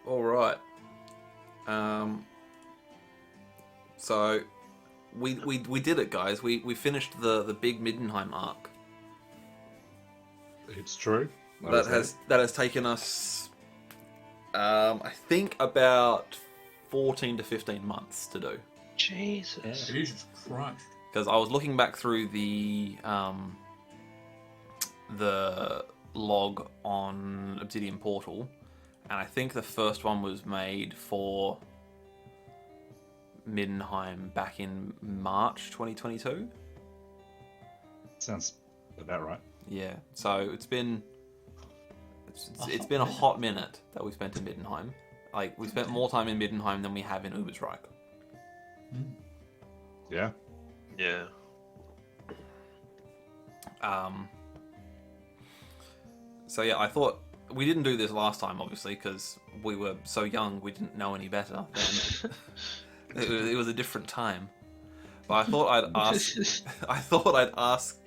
All right. So we did it, guys. We finished the big Middenheim arc. It's true. That has taken us, I think, about 14 to 15 months to do. Jesus. Jesus Christ. Because I was looking back through the log on Obsidian Portal, and I think the first one was made for Middenheim back in March 2022. Sounds about right. Yeah, so it's been a hot minute that we spent in Middenheim. Like, we spent more time in Middenheim than we have in Ubersreich. Yeah. Yeah. So yeah, I thought we didn't do this last time, obviously, because we were so young we didn't know any better. Then it was a different time. But I thought I'd ask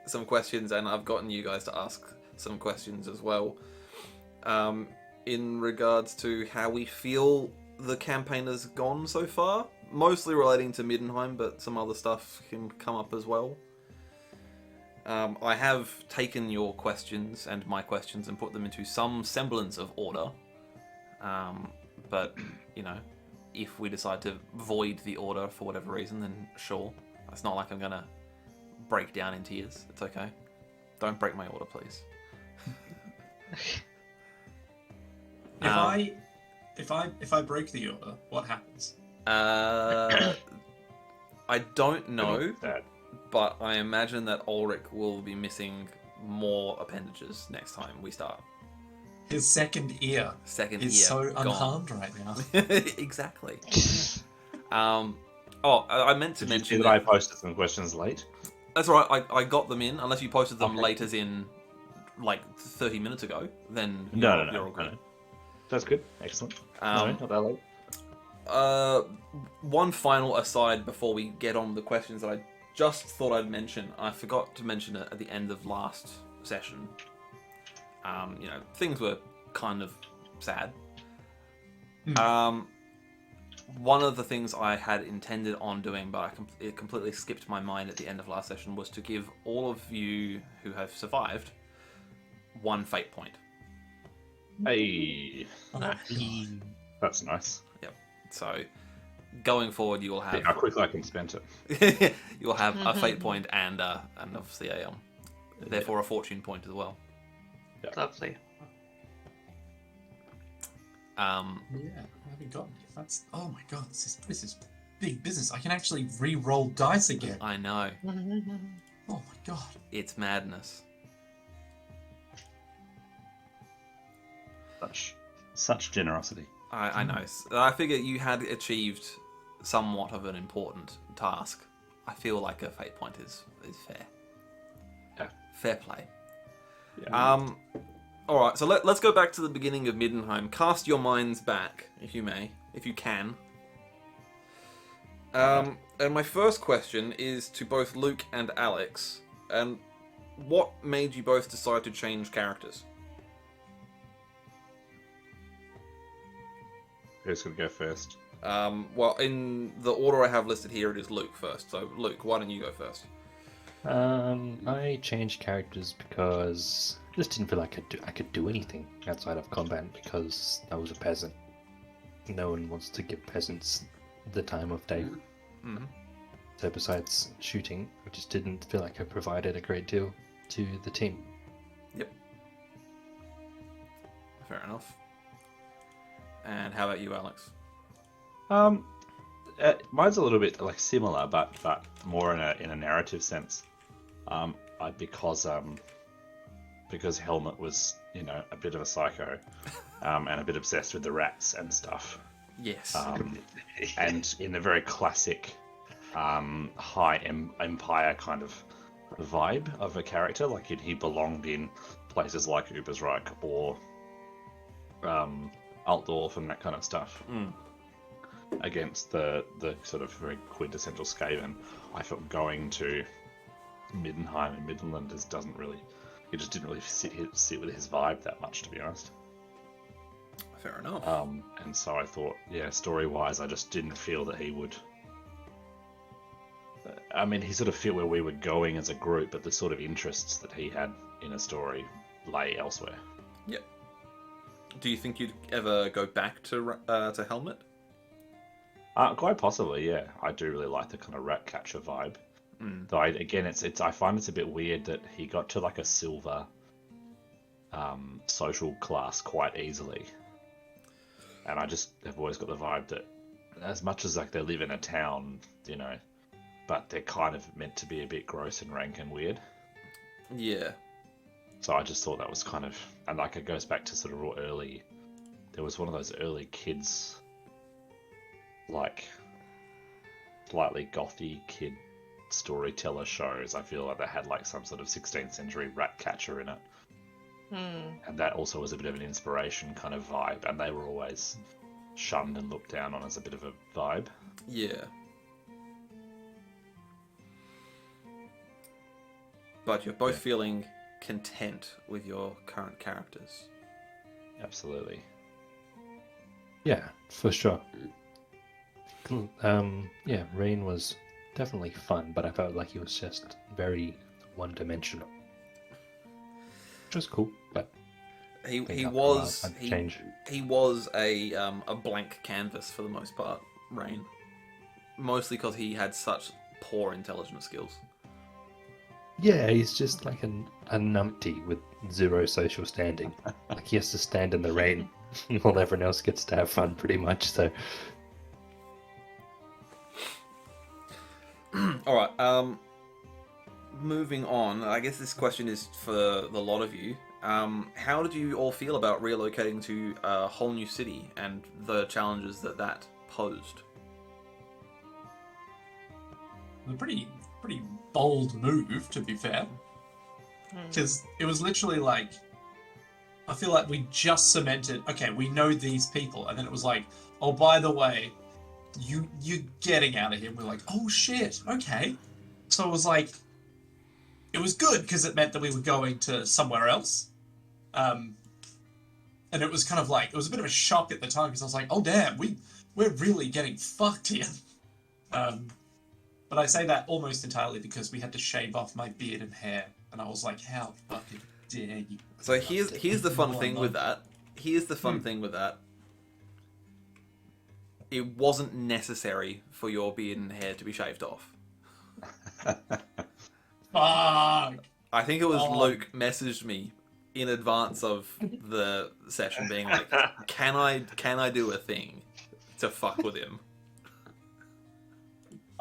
some questions, and I've gotten you guys to ask some questions as well, in regards to how we feel the campaign has gone so far. Mostly relating to Middenheim, but some other stuff can come up as well. I have taken your questions and my questions and put them into some semblance of order. But, you know, if we decide to void the order for whatever reason, then sure. It's not like I'm going to break down in tears. It's okay. Don't break my order, please. If I break the order, what happens? I don't know, That. but I imagine that Ulrich will be missing more appendages next time we start. His second ear Second is ear so gone. unharmed right now. Exactly. I meant to Did you mention see that I posted some questions late? That's all right. I got them in. Unless you posted them Okay. late, as in like 30 minutes ago, then No, you're all good. no. That's good. Excellent. Um, No, not that late. One final aside before we get on with the questions that I just thought I'd mention. I forgot to mention it at the end of last session. You know, things were kind of sad. One of the things I had intended on doing, but it completely skipped my mind at the end of last session, was to give all of you who have survived one fate point. Hey, Oh, that's nice. So, going forward, you will See have how quickly I can spend it. you'll have a fate point and obviously a therefore a fortune point as well. Lovely. yeah, I haven't gotten it. That's oh my god, this is big business. I can actually re-roll dice again. I know, Oh my god. it's madness. Such generosity. I know. I figure you had achieved somewhat of an important task. I feel like a fate point is fair. Yeah. Fair play. Yeah. All right. So let's go back to the beginning of Middenheim. Cast your minds back, if you may, if you can. And my first question is to both Luke and Alex. And what made you both decide to change characters? Who's going to go first? Well, in the order I have listed here, it is Luke first. So, Luke, why don't you go first? I changed characters because I just didn't feel like I could do anything outside of combat because I was a peasant. No one wants to give peasants the time of day. Mm-hmm. So besides shooting, I just didn't feel like I provided a great deal to the team. Yep. Fair enough. And how about you, Alex? Mine's a little bit like similar, but more in a narrative sense. Because Helmut was, you know, a bit of a psycho, and a bit obsessed with the rats and stuff. Yes. And in a very classic, high empire kind of vibe of a character, like he belonged in places like Ubersreich or Altdorf and that kind of stuff. Against the sort of very quintessential Skaven, I felt going to Middenheim and Midland doesn't really he just didn't really sit with his vibe that much, to be honest. Fair enough. And so I thought, yeah, story-wise, I just didn't feel that he would. I mean, he sort of fit where we were going as a group, but the sort of interests that he had in a story lay elsewhere. Yeah. Do you think you'd ever go back to Helmet? Quite possibly, yeah. I do really like the kind of rat catcher vibe. Mm. Though I find it's a bit weird that he got to like a silver social class quite easily, and I just have always got the vibe that as much as like they live in a town, you know, but they're kind of meant to be a bit gross and rank and weird. Yeah. So I just thought that was kind of, and like it goes back to sort of real early. There was one of those early kids, like slightly gothy kid storyteller shows. I feel like they had like some sort of 16th century rat catcher in it, and that also was a bit of an inspiration kind of vibe. And they were always shunned and looked down on as a bit of a vibe. Yeah. But you're both feeling content with your current characters. Absolutely. Yeah, for sure. Yeah, Rain was definitely fun, but I felt like he was just very one-dimensional, which was cool. But He after a was while, I'd change. he was a blank canvas for the most part, Rain. Mostly because he had such poor intelligence skills. Yeah, he's just like a numpty with zero social standing. Like he has to stand in the rain while everyone else gets to have fun, pretty much. So All right. Moving on. I guess this question is for the lot of you. How did you all feel about relocating to a whole new city and the challenges that posed? A pretty bold move, to be fair, because it was literally like, I feel like we just cemented, okay, we know these people, and then it was like, oh, by the way, you're getting out of here. We're like, oh shit, okay. So it was like, it was good because it meant that we were going to somewhere else, and it was kind of like, it was a bit of a shock at the time because I was like, oh damn, we're really getting fucked here. But I say that almost entirely because we had to shave off my beard and hair, and I was like, how fucking dare you? So here's the fun thing with that. Here's the fun thing with that. It wasn't necessary for your beard and hair to be shaved off. Fuck! I think it was Luke messaged me in advance of the session being like, can I do a thing to fuck with him?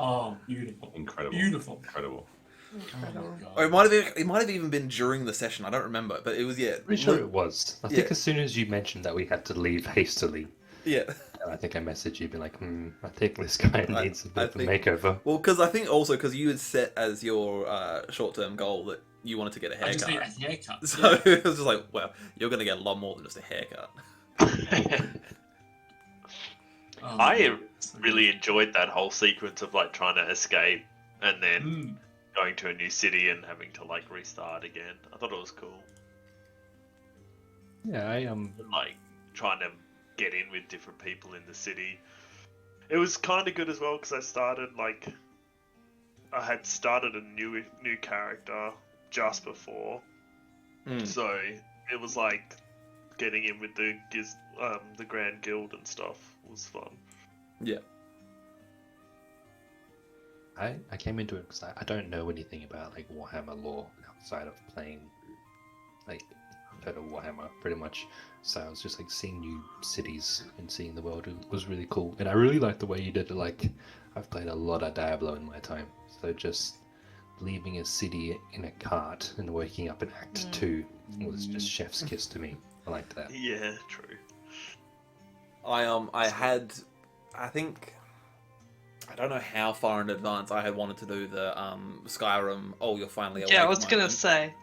Oh, beautiful. Incredible. Beautiful. Incredible. Oh my god. Or it might have even been during the session. I don't remember, but it was pretty sure it was. I think Yeah. as soon as you mentioned that we had to leave hastily, Yeah. I think I messaged you, being like, I think this guy needs a bit of a makeover. Well, because I think also because you had set as your short-term goal that you wanted to get a I just need a haircut. haircut. So Yeah. it was just like, well, you're gonna get a lot more than just a haircut. Oh, I man. really enjoyed that whole sequence of like trying to escape and then Mm. going to a new city and having to like restart again. I thought it was cool. Yeah, Like trying to get in with different people in the city. It was kind of good as well because I had started a new character just before, so it was like getting in with the Grand Guild and stuff was fun. Yeah. I came into it because I don't know anything about like Warhammer lore outside of playing like Total Warhammer pretty much. So I was just like seeing new cities and seeing the world. It was really cool, and I really liked the way you did it. Like I've played a lot of Diablo in my time, so just leaving a city in a cart and waking up in Act 2 was just chef's kiss to me. I liked that. Yeah, true. I think I don't know how far in advance I had wanted to do the Skyrim. Oh, you're finally awake. Yeah, I was gonna moment. say.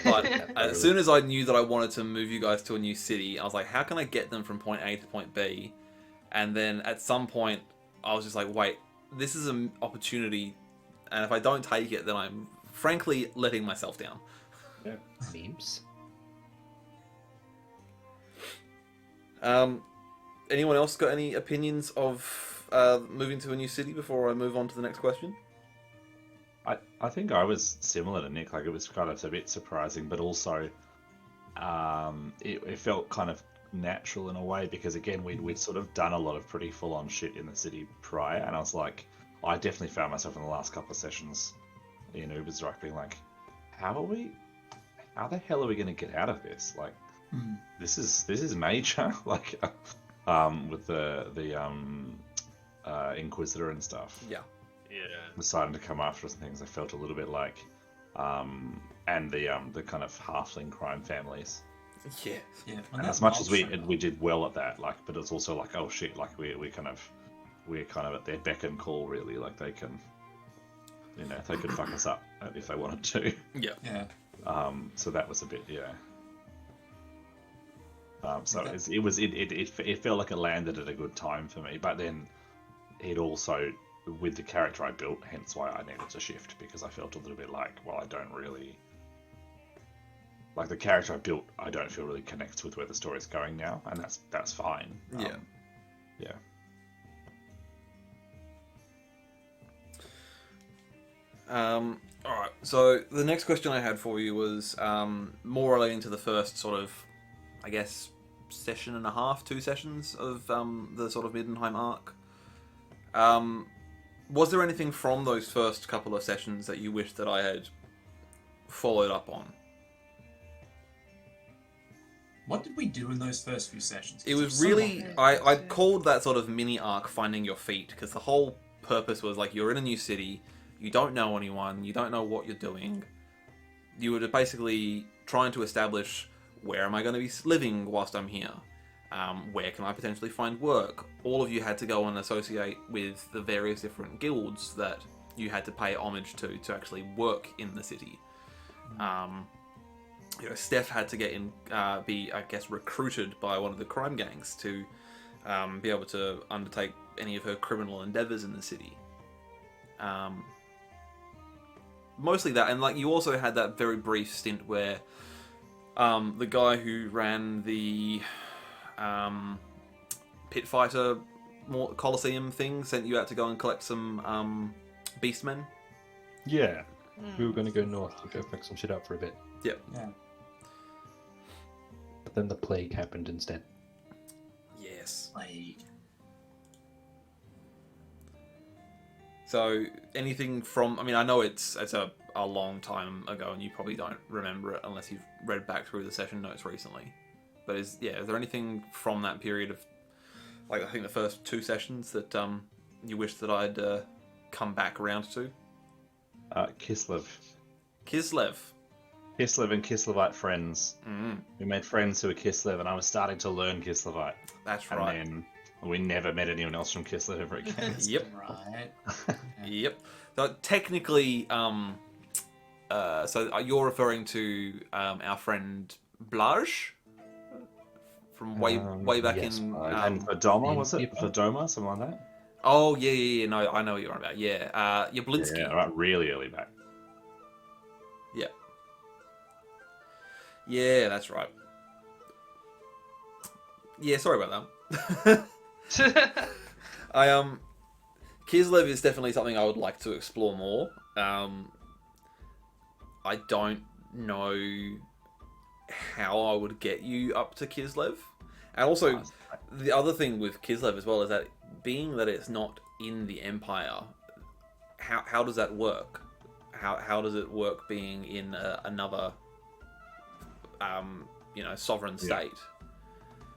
But as soon as I knew that I wanted to move you guys to a new city, I was like, how can I get them from point A to point B? And then at some point, I was just like, wait, this is an opportunity, and if I don't take it, then I'm frankly letting myself down. Yeah, memes. Anyone else got any opinions of moving to a new city before I move on to the next question? I think I was similar to Nick. Like, it was kind of a bit surprising, but also it felt kind of natural in a way, because again we'd sort of done a lot of pretty full-on shit in the city prior, and I was like, I definitely found myself in the last couple of sessions in Uber's right being like, how the hell are we going to get out of this? Like, this is major. Like, with the Inquisitor and stuff. Yeah. Deciding to come after us and things, I felt a little bit like, and the kind of halfling crime families. Yeah. And as much as we did well at that, like, but it's also like, oh shit, like we're kind of at their beck and call, really. Like, they can, they could fuck us up if they wanted to. Yeah. So that was a bit, so it felt like it landed at a good time for me, but then it also, with the character I built, hence why I needed to shift, because I felt a little bit like, well, I don't really, like, the character I built, I don't feel really connects with where the story's going now, and that's fine. Yeah. Alright, so the next question I had for you was more relating to the first sort of, I guess, session and a half, 2 sessions of the sort of Middenheim arc. Was there anything from those first couple of sessions that you wish that I had followed up on? What did we do in those first few sessions? It was really... I called that sort of mini arc Finding Your Feet, because the whole purpose was, like, you're in a new city, you don't know anyone, you don't know what you're doing. You were basically trying to establish, where am I going to be living whilst I'm here? Where can I potentially find work? All of you had to go and associate with the various different guilds that you had to pay homage to actually work in the city. Steph had to be, I guess, recruited by one of the crime gangs to be able to undertake any of her criminal endeavors in the city. Mostly that, and like you also had that very brief stint where the guy who ran the pit fighter Coliseum thing sent you out to go and collect some beastmen. Yeah, we were going to go north to go fix some shit up for a bit. Yep. Yeah. But then the plague happened instead. Yes. Plague. So, anything from... I mean, I know it's a long time ago and you probably don't remember it unless you've read back through the session notes recently. But is there anything from that period of, like, I think the first 2 sessions that you wish that I'd come back around to? Kislev. Kislev and Kislevite friends. Mm. We made friends who were Kislev, and I was starting to learn Kislevite. That's right. And then we never met anyone else from Kislev ever again. Yep. Right. Yep. So technically, so you're referring to our friend Blaj from way back yes, in. And Verdoma, was it? April? Verdoma, something like that? Oh yeah. No, I know what you're on about. Yeah, Yablinsky. Yeah, right, really early back. Yeah. Yeah, that's right. Yeah, sorry about that. Kislev is definitely something I would like to explore more. I don't know how I would get you up to Kislev. And also, the other thing with Kislev as well is that being that it's not in the Empire, how does that work? How does it work being in another, sovereign state?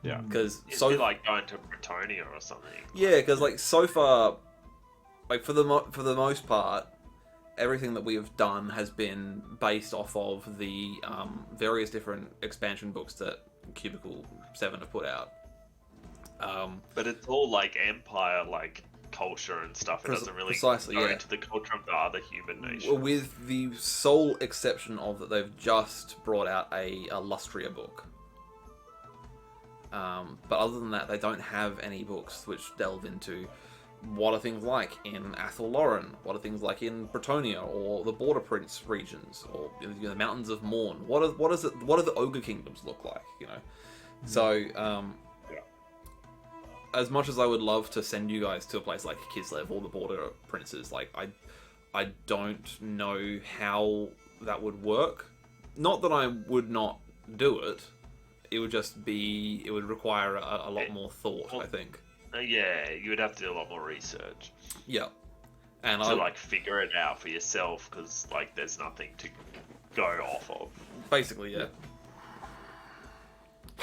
Yeah. Because It'd be like going to Bretonia or something. Yeah, because like so far, like for the most part, everything that we have done has been based off of the various different expansion books that Cubicle 7 have put out. But it's all like Empire, like culture and stuff. It doesn't really go into the culture of the other human nations. With the sole exception of that they've just brought out a Lustria book. But other than that, they don't have any books which delve into what are things like in Athel Loren? What are things like in Bretonia or the Border Prince regions or the Mountains of Morn? What do the Ogre Kingdoms look like? So as much as I would love to send you guys to a place like Kislev or the Border Princes, like I don't know how that would work. Not that I would not do it. It would require a lot more thought, I think. Yeah, you would have to do a lot more research. Yeah. And to figure it out for yourself, because there's nothing to go off of. Basically, yeah.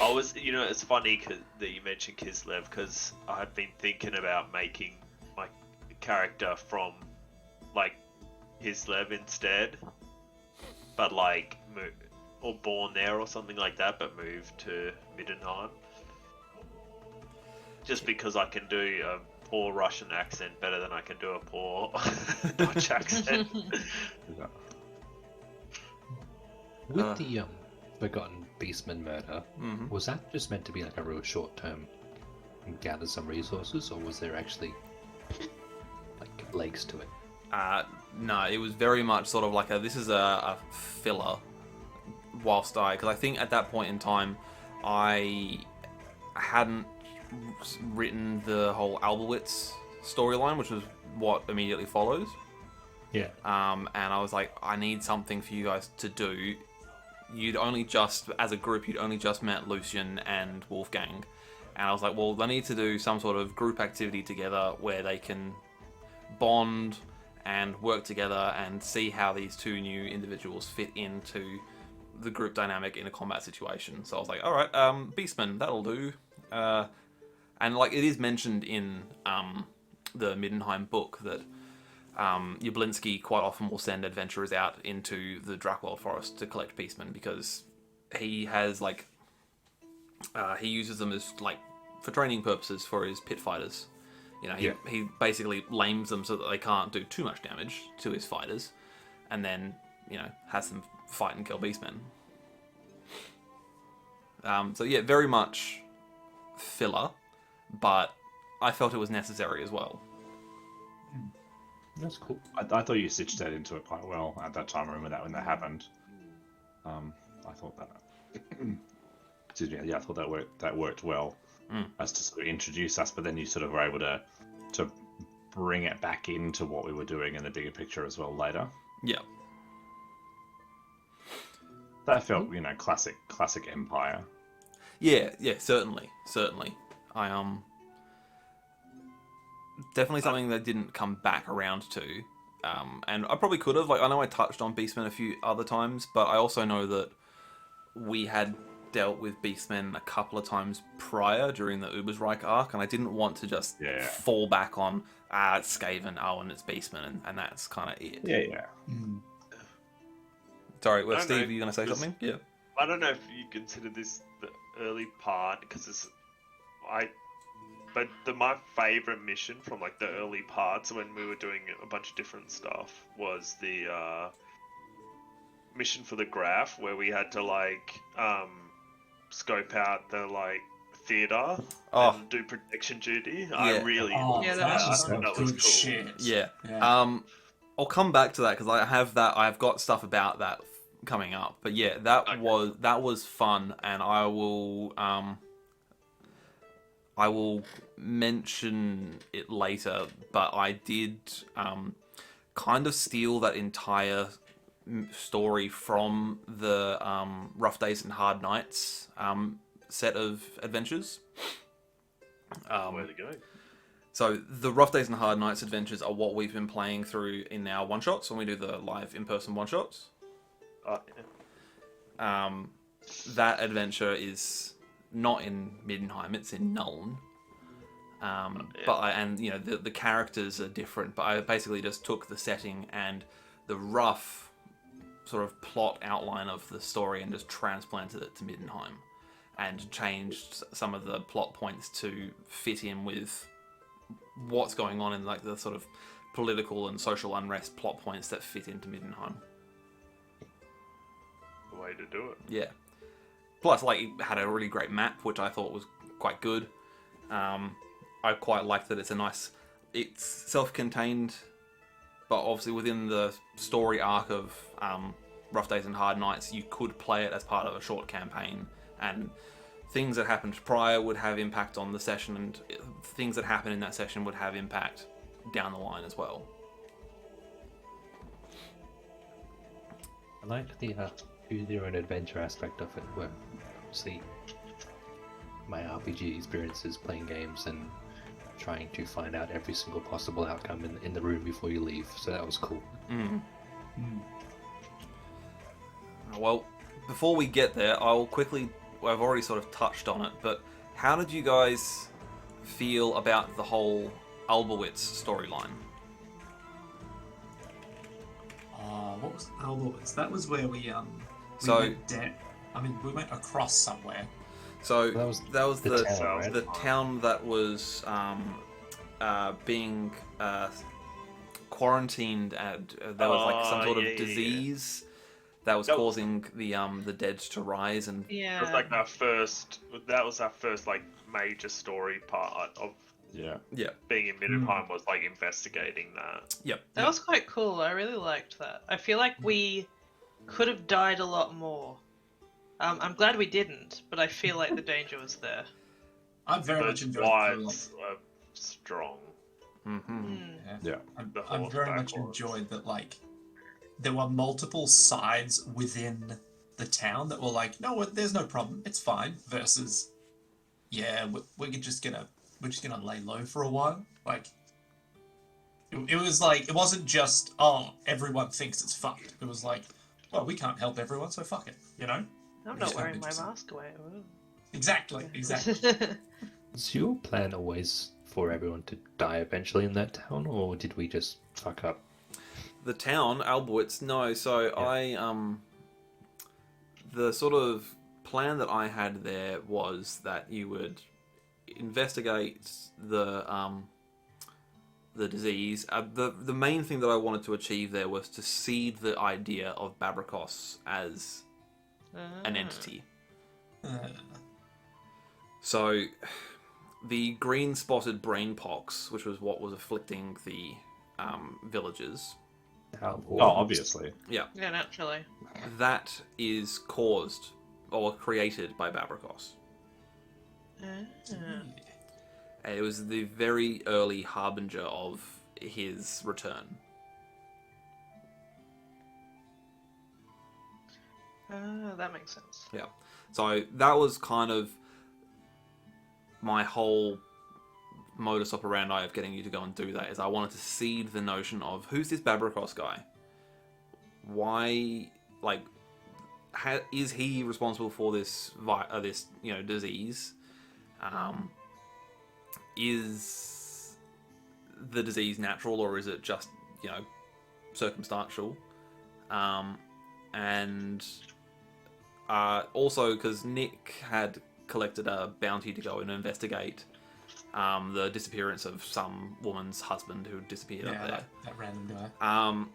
I was, it's funny that you mentioned Kislev, because I've been thinking about making my character from Kislev instead, but or born there or something like that, but moved to Middenheim. Just because I can do a poor Russian accent better than I can do a poor Dutch accent. With the Forgotten Beastman murder, was that just meant to be a real short term and gather some resources, or was there actually legs to it? No, it was very much sort of this is a filler. Because I think at that point in time, I hadn't written the whole Albowitz storyline, which was what immediately follows. Yeah. And I was like, I need something for you guys to do. As a group, you'd only just met Lucian and Wolfgang. And I was like, well, they need to do some sort of group activity together where they can bond and work together and see how these two new individuals fit into the group dynamic in a combat situation. So I was like, alright, Beastman, that'll do. And it is mentioned in the Middenheim book that Jablinski quite often will send adventurers out into the Drackwell Forest to collect Beastmen, because he has he uses them as for training purposes for his pit fighters. He basically lames them so that they can't do too much damage to his fighters, and then has them fight and kill Beastmen. So yeah, very much filler, but I felt it was necessary as well. That's cool. I thought you stitched that into it quite well at that time. I remember that when that happened. I thought that. Excuse me. Yeah, I thought that worked well as to sort of introduce us, but then you sort of were able to bring it back into what we were doing in the bigger picture as well later. Yeah. That felt, classic Empire. Yeah, certainly. I definitely something that didn't come back around to. And I probably could have. I know I touched on Beastmen a few other times, but I also know that we had dealt with Beastmen a couple of times prior during the Ubersreich arc, and I didn't want to just fall back on, it's Skaven, and it's Beastmen, and that's kind of it. Yeah. Sorry, Steve, are you going to say something? Yeah. I don't know if you consider this the early part, because my favourite mission from the early parts when we were doing a bunch of different stuff was the mission for the Graph, where we had to scope out the theater and do protection duty. Yeah. I really that was cool. Shit. Yeah. I'll come back to that because I've got stuff about that coming up. But yeah, that was fun, and I will mention it later, but I did kind of steal that entire story from the Rough Days and Hard Nights set of adventures. Where to go? So the Rough Days and Hard Nights adventures are what we've been playing through in our one-shots when we do the live in-person one-shots. That adventure is not in Middenheim, it's in Nuln. But the characters are different, but I basically just took the setting and the rough sort of plot outline of the story and just transplanted it to Middenheim and changed some of the plot points to fit in with what's going on in the sort of political and social unrest plot points that fit into Middenheim. The way to do it. Yeah. Plus, it had a really great map, which I thought was quite good. I quite liked that it's a nice it's self-contained, but obviously within the story arc of Rough Days and Hard Nights, you could play it as part of a short campaign, and things that happened prior would have impact on the session, and things that happen in that session would have impact down the line as well. I like the choose your own adventure aspect of it, where obviously my RPG experiences playing games and trying to find out every single possible outcome in the room before you leave, so that was cool. Well, before we get there, I've already sort of touched on it, but how did you guys feel about the whole Albowitz storyline? What was Albowitz? That was where we we went across somewhere. So That was the town, right? the town that was being quarantined, and there was like some sort of disease that was causing the dead to rise, and It was like our first. That was our first like major story part of Yeah. being in Middenheim, was like investigating that. That was quite cool. I really liked that. I feel like we could have died a lot more. I'm glad we didn't, but I feel like the danger was there. I very much Those enjoyed wives were strong. Yeah. I very much enjoyed that, like, there were multiple sides within the town that were like, no, there's no problem, it's fine, versus, yeah, we're just gonna lay low for a while. Like, it was like, it wasn't just, oh, everyone thinks it's fucked. It was like, well, we can't help everyone, so fuck it, you know? I'm not wearing my mask away. Exactly. Was your plan always for everyone to die eventually in that town, or did we just fuck up? the town Albowitz. No, so the sort of plan that I had there was that you would investigate the disease. The main thing that I wanted to achieve there was to seed the idea of Babracos as an entity. So the green-spotted brainpox, which was what was afflicting the villagers. Oh, obviously. Yeah. Yeah, naturally. That is caused or created by Babracos. It was the very early harbinger of his return. That makes sense. Yeah. So that was kind of my whole modus operandi of getting you to go and do that, is I wanted to seed the notion of who's this Babracos guy? Why, like, is he responsible for this disease? Is the disease natural, or is it just, circumstantial? And also because Nick had collected a bounty to go and investigate the disappearance of some woman's husband who disappeared up there. That random guy.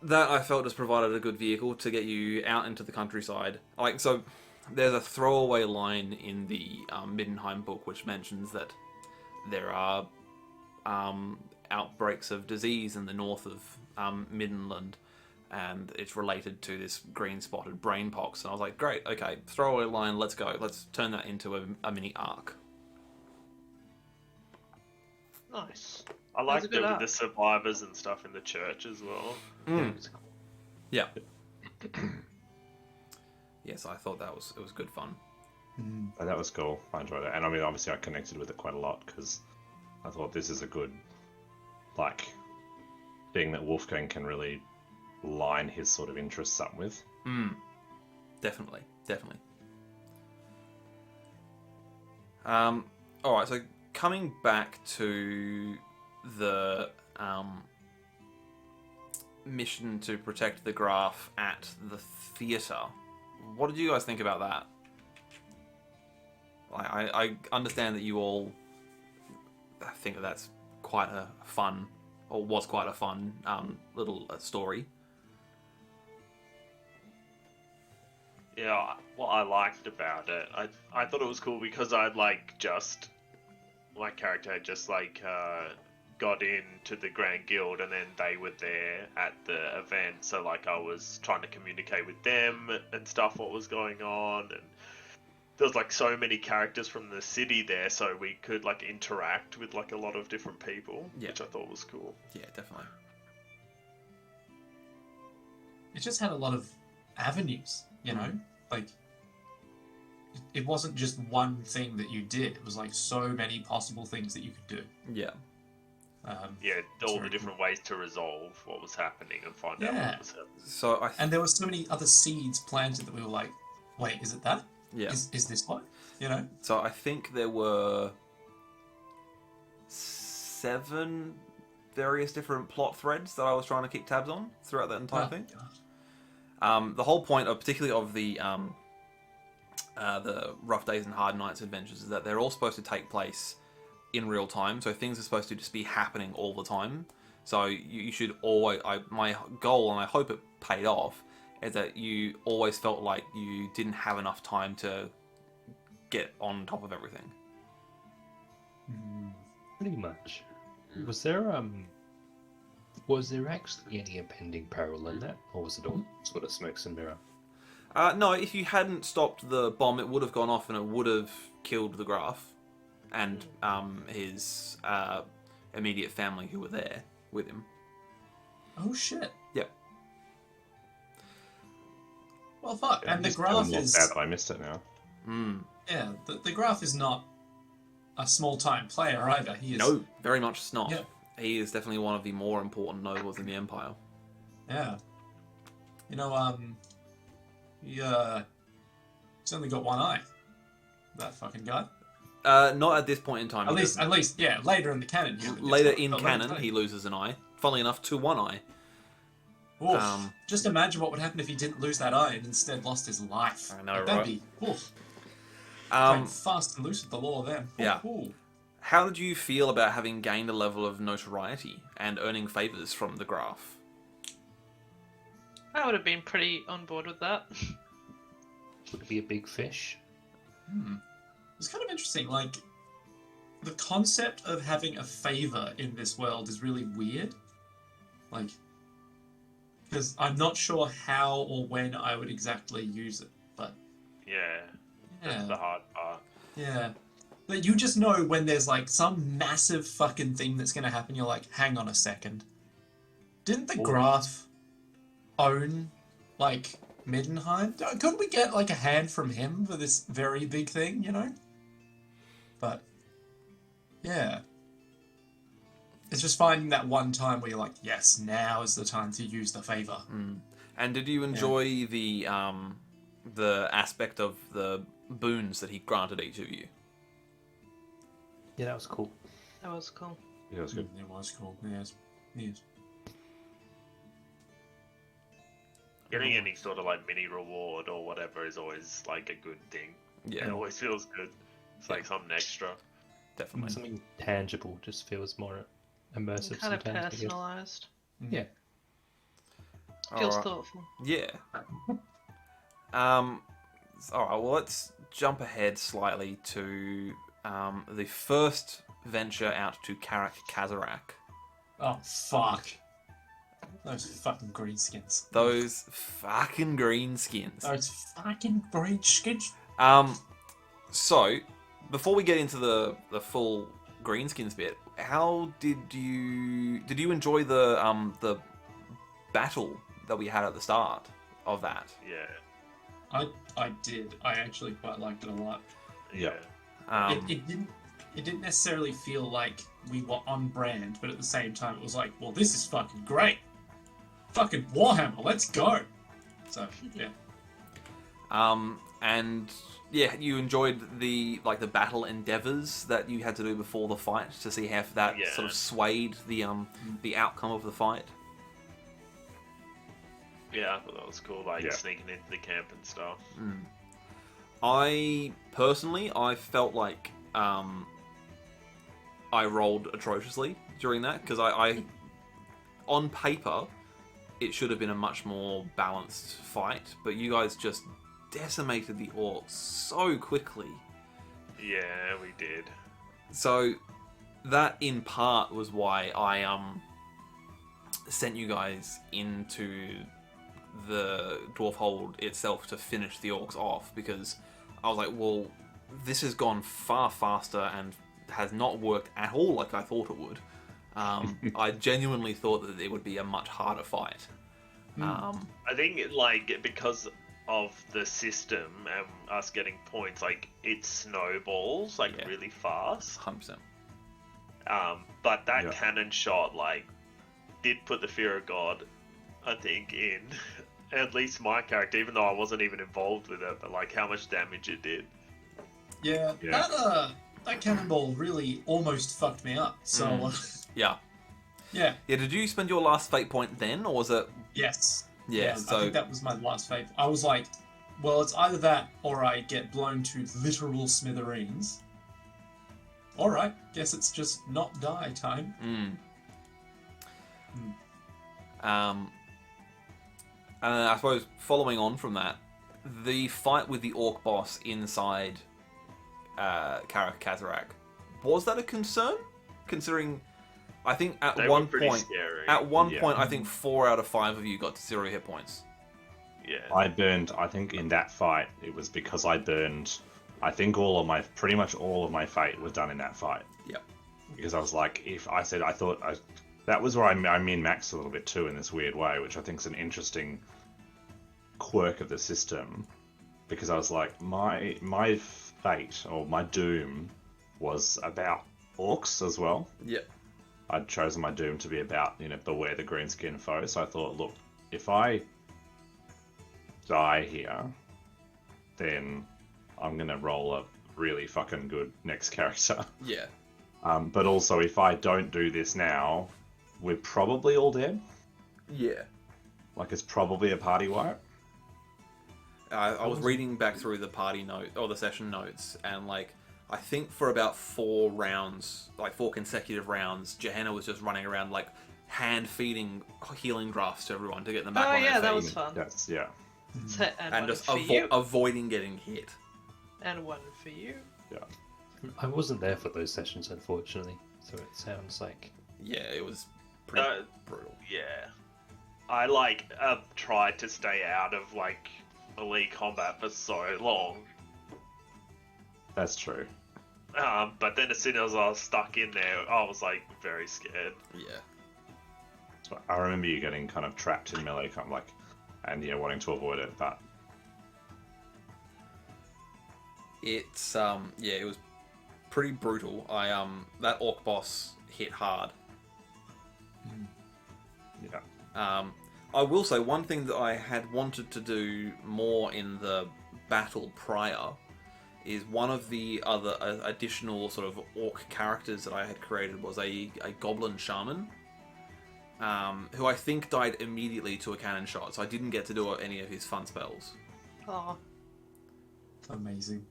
That I felt just provided a good vehicle to get you out into the countryside. So there's a throwaway line in the Middenheim book which mentions that there are outbreaks of disease in the north of Middenland, and it's related to this green-spotted brainpox. And I was like, great, okay, throwaway line, let's go. Let's turn that into a mini arc. Nice. I liked good it with art. the survivors and stuff in the church as well. Yeah. Yes, I thought it was good fun. And that was cool. I enjoyed it. And I mean, obviously I connected with it quite a lot because I thought this is a good, being that Wolfgang can really line his sort of interests up with. Definitely. Alright, so coming back to the mission to protect the graph at the theatre, what did you guys think about that? I understand that you all think that that's quite a fun, or was quite a fun little story. Yeah, what I liked about it, I thought it was cool because my character had just got into the Grand Guild, and then they were there at the event. So like I was trying to communicate with them and stuff, what was going on, and there was like so many characters from the city there, so we could like interact with like a lot of different people, Yeah. which I thought was cool. Yeah, definitely. It just had a lot of avenues, you know? Like, it wasn't just one thing that you did. It was like so many possible things that you could do. Yeah. Yeah, It's all the very different ways to resolve what was happening and find out Yeah. what was happening. So And there were so many other seeds planted that we were like, wait, is it that? yeah. Is this what? You know? So I think there were 7 various different plot threads that I was trying to keep tabs on throughout that entire Oh, thing. God. The whole point of, particularly of the Rough Days and Hard Nights adventures, is that they're all supposed to take place in real time. So things are supposed to just be happening all the time. So you should always. My goal, and I hope it paid off, is that you always felt like you didn't have enough time to get on top of everything. Pretty much. Was there actually any impending peril in that, or was it all sort of smokes and mirror? No, if you hadn't stopped the bomb, it would have gone off and it would have killed the Graf and his immediate family who were there with him. Oh, shit. Yep. Well, fuck. Yeah, And the just feeling graph more is... sad that I missed it now. Yeah, the graph is not a small-time player either. He is... No, very much not. Yeah. He is definitely one of the more important nobles in the Empire. Yeah. You know, he's only got one eye. That fucking guy. Not at this point in time. At he least, yeah, later in the canon. later in but canon, later. he loses an eye. Funnily enough, to one eye. Oof. Just imagine what would happen if he didn't lose that eye and instead lost his life. I know, Like, that'd right? be playing Um, fast and loose with the law then. Ooh, Yeah. ooh. how did you feel about having gained a level of notoriety and earning favors from the Graf? I would have been pretty on board with that. Would it be a big fish? It's kind of interesting. Like, the concept of having a favor in this world is really weird. Like, because I'm not sure how or when I would exactly use it, but Yeah, that's yeah. the hard part. Yeah. But you just know when there's like some massive fucking thing that's going to happen, you're like, hang on a second. Didn't the Graf own like Middenheim? Couldn't we get like a hand from him for this very big thing, you know? But yeah. It's just finding that one time where you're like, yes, now is the time to use the favor. And did you enjoy the aspect of the boons that he granted each of you? Yeah, that was cool. That was cool. Yeah, it was good. It was cool. Yes. Yes. Getting any sort of like mini reward or whatever is always like a good thing. Yeah, It always feels good. It's like something extra. definitely. Something tangible just feels more immersive Kind of sometimes. I guess. personalised. Yeah. Feels Alright. thoughtful. Yeah. All right. Well, let's jump ahead slightly to the first venture out to Karak Kazarak. Oh, fuck. Those fucking greenskins. Those fucking greenskins. Those fucking greenskins. So, before we get into the full greenskins bit, how did you enjoy the battle that we had at the start of that? Yeah. I did. I actually quite liked it a lot. Yeah. It didn't necessarily feel like we were on brand, but at the same time it was like, well, this is fucking great. Fucking Warhammer, let's go. So yeah. And yeah, you enjoyed the battle endeavors that you had to do before the fight to see how that Yeah. sort of swayed the outcome of the fight. Yeah, I thought that was cool, like Yeah. sneaking into the camp and stuff. I personally, I felt like I rolled atrociously during that because I on paper it should have been a much more balanced fight, but you guys just decimated the orcs so quickly. Yeah, we did. So that in part was why I sent you guys into the dwarf hold itself to finish the orcs off, because I was like, well, this has gone far faster and has not worked at all like I thought it would. I genuinely thought that it would be a much harder fight. I think because of the system and us getting points, it snowballs really fast. 100%. But that cannon shot did put the fear of God, I think, in at least my character, even though I wasn't even involved with it, but how much damage it did. Yeah. That cannonball really almost fucked me up. So Yeah. yeah. Did you spend your last fate point then, or was it? Yes. Yeah. I So think that was my last fate. I was like, well, it's either that or I get blown to literal smithereens. All right, guess it's just not die time. And I suppose following on from that, the fight with the orc boss inside Karak Kazarak, was that a concern? Considering, I think at They one were pretty point, scary. point, I think 4 out of 5 of you got to 0 hit points. Yeah. I burned. I think in that fight, it was because I burned. I think pretty much all of my fate was done in that fight. Yep. Because I was like, that was where I min-maxed a little bit too in this weird way, which I think is an interesting quirk of the system. Because I was like, my fate or my doom was about orcs as well. Yep. I'd chosen my doom to be about, beware the greenskin foe. So I thought, look, if I die here, then I'm gonna roll a really fucking good next character. Yeah. But also, if I don't do this now, we're probably all dead. Yeah. It's probably a party wipe. I was reading back through the party note or the session notes, and I think for about 4 rounds, 4 consecutive rounds, Johanna was just running around hand feeding healing drafts to everyone to get them back on their feet. That was fun. That's yeah. And just one for you. avoiding getting hit. And one for you. Yeah. I wasn't there for those sessions, unfortunately, so it sounds like... Yeah, it was pretty brutal. Yeah. I tried to stay out of elite combat for so long. That's true. But then as soon as I was stuck in there, I was very scared. Yeah. So I remember you getting kind of trapped in melee, and wanting to avoid it, but It's it was pretty brutal. That orc boss hit hard. yeah. I will say one thing that I had wanted to do more in the battle prior is one of the other additional sort of orc characters that I had created was a goblin shaman, who I think died immediately to a cannon shot, so I didn't get to do any of his fun spells. Oh. Amazing.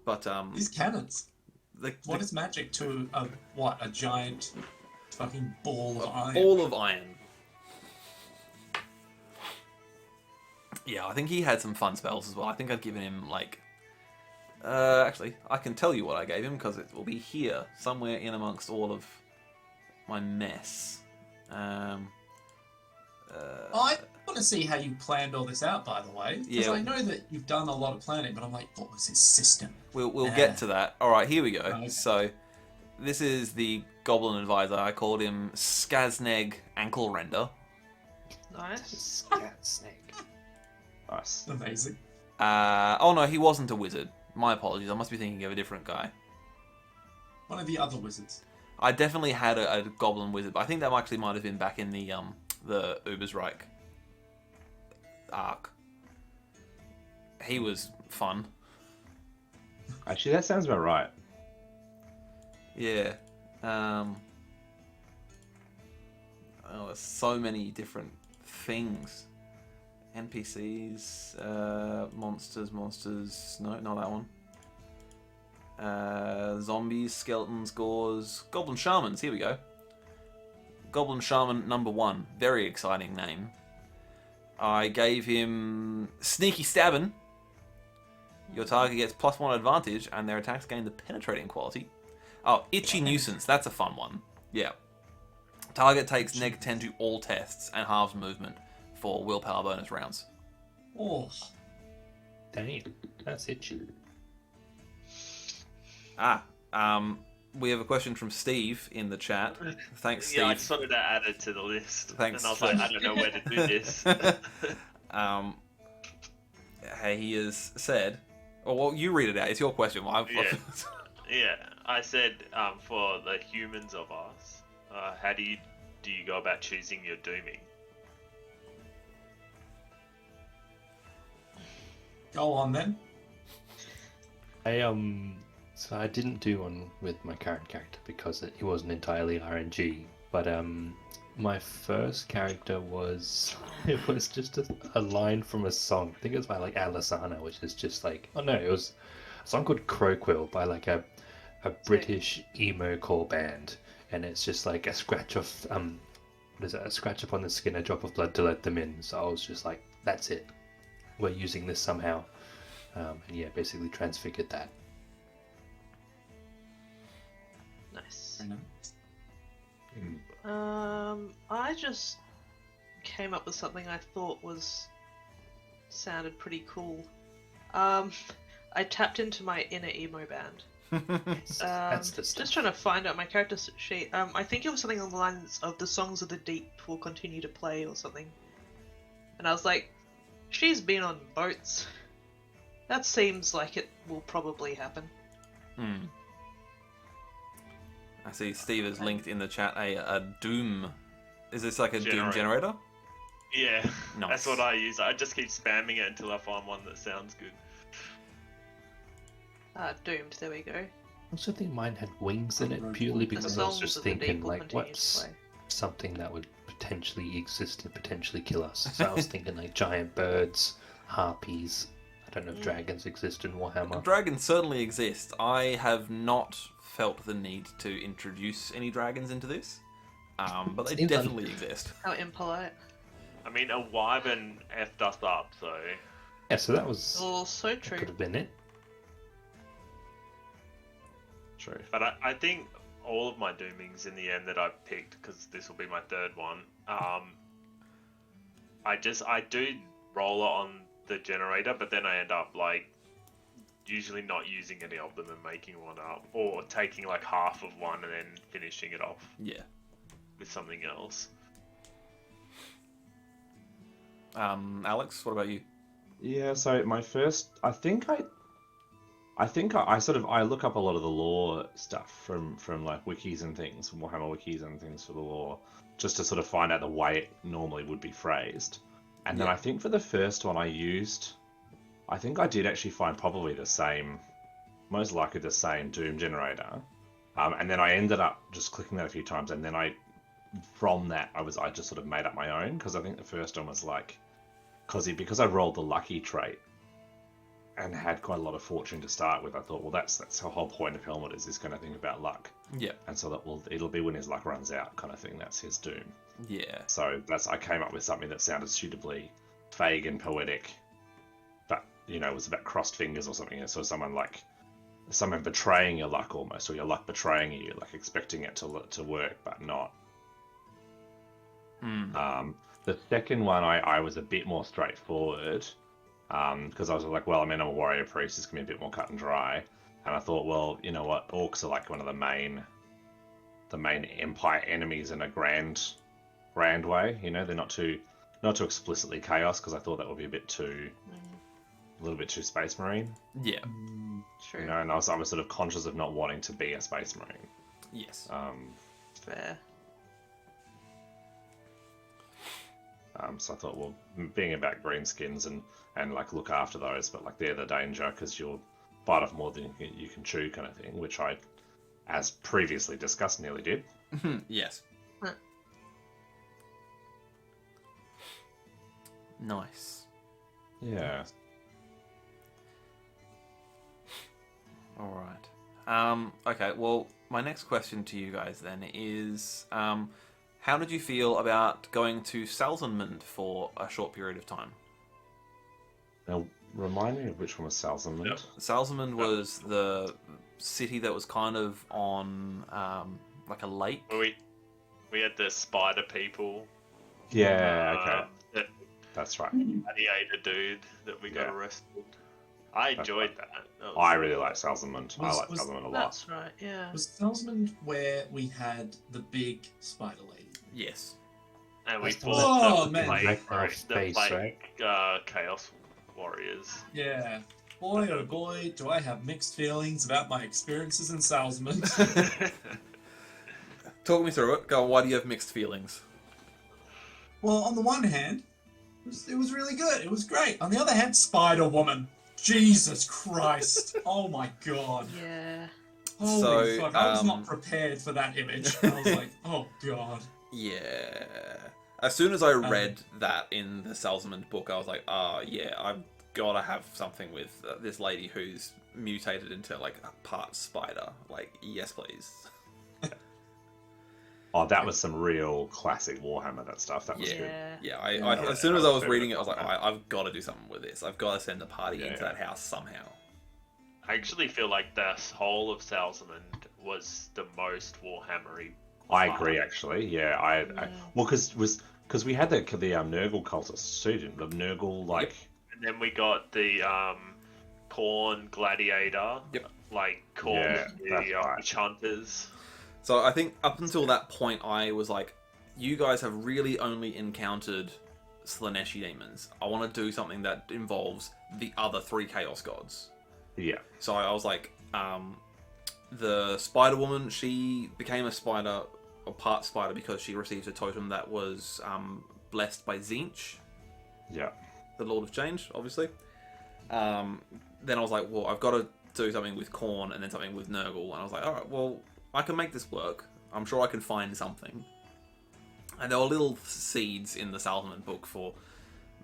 But These cannons. What is magic to a giant fucking ball of iron? Ball of iron. Yeah, I think he had some fun spells as well. I think I'd given him actually, I can tell you what I gave him because it will be here somewhere in amongst all of my mess. I want to see how you planned all this out, by the way. Because Yeah. I know that you've done a lot of planning, but I'm like, what was his system? We'll get to that. All right, here we go. Okay. So, this is the Goblin Advisor. I called him Skazneg Ankle Render. Nice. Scat snake. Nice. Amazing. Oh no, he wasn't a wizard. My apologies. I must be thinking of a different guy. One of the other wizards. I definitely had a Goblin Wizard, but I think that actually might have been back in the Ubersreich arc. He was fun. Actually, that sounds about right. Yeah. Oh, there's so many different things. NPCs, monsters. No, not that one. Zombies, skeletons, gores, goblin shamans. Here we go. Goblin shaman number 1. Very exciting name. I gave him sneaky stabbing. Your target gets +1 advantage, and their attacks gain the penetrating quality. Oh, Itchy Nuisance. That's a fun one. Yeah. Target takes -10 to all tests and halves movement for willpower bonus rounds. Oh, Damn, that's itchy. We have a question from Steve in the chat. Thanks, Steve. Yeah, I just wanted to add it to the list. Thanks And I was for- like, I don't know where to do this. He has said... Oh, well, you read it out. It's your question. Well, Yeah. Yeah, I said for the humans of us, how do you go about choosing your dooming? go on then. So I didn't do one with my current character because he wasn't entirely RNG. But my first character was just a line from a song. I think it was by like Alisana, which is just like it was a song called Crowquill by like a British emo core band, and it's just like a scratch of what is it? A scratch upon the skin, a drop of blood to let them in. So I was just like, that's it. We're using this somehow, and yeah, basically transfigured that. Nice. Mm. I just came up with something I thought sounded pretty cool. I tapped into my inner emo band. That's the stuff. Just trying to find out my character sheet. I think it was something along the lines of "The songs of the deep will continue to play" or something. And I was like, she's been on boats. That seems like it will probably happen. I see Steve has linked in the chat a Doom. Is this like a Doom Generator. generator? Yeah, Nice. that's what I use. I just keep spamming it until I find one that sounds good. Doomed. There we go. I also think mine had wings in it purely because I was songs just of the deep thinking will like, continue to what's play. something that would potentially exist and potentially kill us? So I was thinking like giant birds, harpies. I don't know if dragons exist in Warhammer. Dragons certainly exist. I have not felt the need to introduce any dragons into this, but they Seems definitely exist. How impolite. I mean, a wyvern effed us up, so Yeah, so that was Oh, so that true. could have been it. True. But I think all of my doomings in the end that I've picked, because this will be my third one, I do roll it on the generator, but then I end up like usually not using any of them and making one up, or taking like half of one and then finishing it off Yeah. with something else. Alex, what about you? Yeah, so my first, I think I look up a lot of the lore stuff from like wikis and things, Warhammer wikis and things for the lore, just to sort of find out the way it normally would be phrased. And then Yeah. I think for the first one I think I did actually find probably the same, most likely the same Doom generator. And then I ended up just clicking that a few times, and then from that I just sort of made up my own, because I think the first one was like, because I rolled the lucky trait and had quite a lot of fortune to start with, I thought, well, that's the whole point of Helmet, is this kind of thing about luck. Yeah. And so it'll be when his luck runs out kind of thing. That's his doom. Yeah. So I came up with something that sounded suitably vague and poetic, but it was about crossed fingers or something. So someone betraying your luck almost, or your luck betraying you, like expecting it to work but not. The second one I was a bit more straightforward, because I was like, well, I'm a warrior priest, it's gonna be a bit more cut and dry. And I thought, well, you know what, orcs are like one of the main empire enemies in a grand way. They're not too explicitly chaos, because I thought that would be a little bit too Space Marine. Yeah. True. And I was sort of conscious of not wanting to be a Space Marine. Yes. Fair. So I thought, well, being about greenskins and like look after those, but like they're the danger, because you'll bite off more than you can chew, kind of thing, which I, as previously discussed, nearly did. Yes. Nice. Yeah. All right. Okay. Well, my next question to you guys then is, how did you feel about going to Salzenmund for a short period of time? Now, remind me of which one was Salzenmund. Yep. Salzenmund was the city that was kind of on like a lake. We had the spider people. Yeah, okay. The That's right. gladiator dude that we got Yeah. arrested. I enjoyed that. That was I really like Salzamund. I Was- like was- Salzamund a lot. That's right, yeah. Was Salzman where we had the big spider lady? Yes. And we That's fought oh, the man. plague, Like space, right? chaos warriors. Yeah. Boy, oh boy, do I have mixed feelings about my experiences in Salzman. Talk me through it. Go on, why do you have mixed feelings? Well, on the one hand, it was really good. It was great. On the other hand, Spider Woman. Jesus Christ. Oh my god. Yeah. Holy So, fuck. I was not prepared for that image. I was like, oh god. Yeah. As soon as I read that in the Salzman book, I was like, yeah, I've got to have something with this lady who's mutated into, like, part spider. Like, yes, please. Oh, that was some real classic Warhammer, that stuff. That was good. Yeah, Yeah. as soon as I was Yeah, reading it, I was like, yeah. I've got to do something with this. I've got to send a party Yeah, into yeah. that house somehow. I actually feel like the whole of Salzamund was the most Warhammery. I agree, actually. Yeah, I well, because we had the Nurgle cultists too, didn't we? The Nurgle, like... And then we got the Khorne gladiator. Yep. Like Khorne, Yeah, that's the right. witch hunters. So I think up until that point, I was like, you guys have really only encountered Slaneshi demons. I want to do something that involves the other 3 Chaos Gods. Yeah. So I was like, the Spider Woman, she became a spider, or part spider, because she received a totem that was blessed by Tzeentch, Yeah. the Lord of Change, obviously. Then I was like, well, I've got to do something with Khorne and then something with Nurgle. And I was like, alright, well, I can make this work. I'm sure I can find something. And there were little seeds in the Salzman book for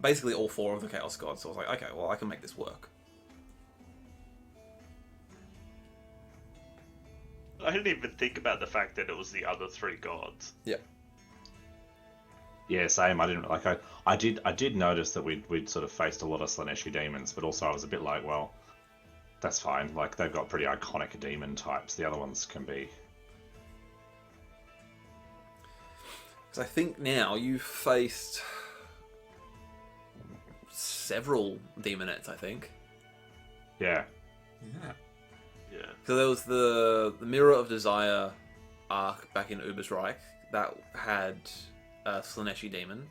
basically all 4 of the Chaos Gods. So I was like, okay, well, I can make this work. I didn't even think about the fact that it was the other 3 gods. Yeah, same. I didn't like. I did notice that we'd sort of faced a lot of Slaneshi demons, but also I was a bit like, well, that's fine. Like, they've got pretty iconic demon types. The other ones can be. Because I think now you've faced several demonettes, I think. Yeah. Yeah. Yeah. So there was the Mirror of Desire arc back in Ubersreich that had a Slaneshi demon.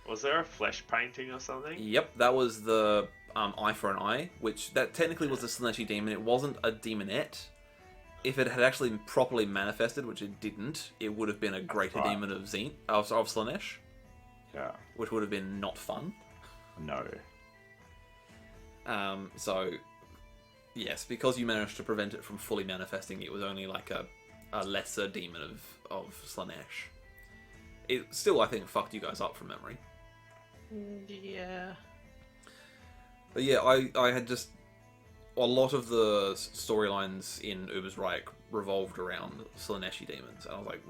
Was there a flesh painting or something? Yep, that was the Eye for an Eye, which that technically was a Slaneshi demon. It wasn't a demonette. If it had actually properly manifested, which it didn't, it would have been a greater right. demon of of Slanesh, Yeah. which would have been not fun. No. So, yes, because you managed to prevent it from fully manifesting, it was only like a lesser demon of Slanesh. It still, I think, fucked you guys up from memory. Yeah. But yeah, I had just... A lot of the storylines in Ubersreich revolved around Slaneshi demons. And I was like,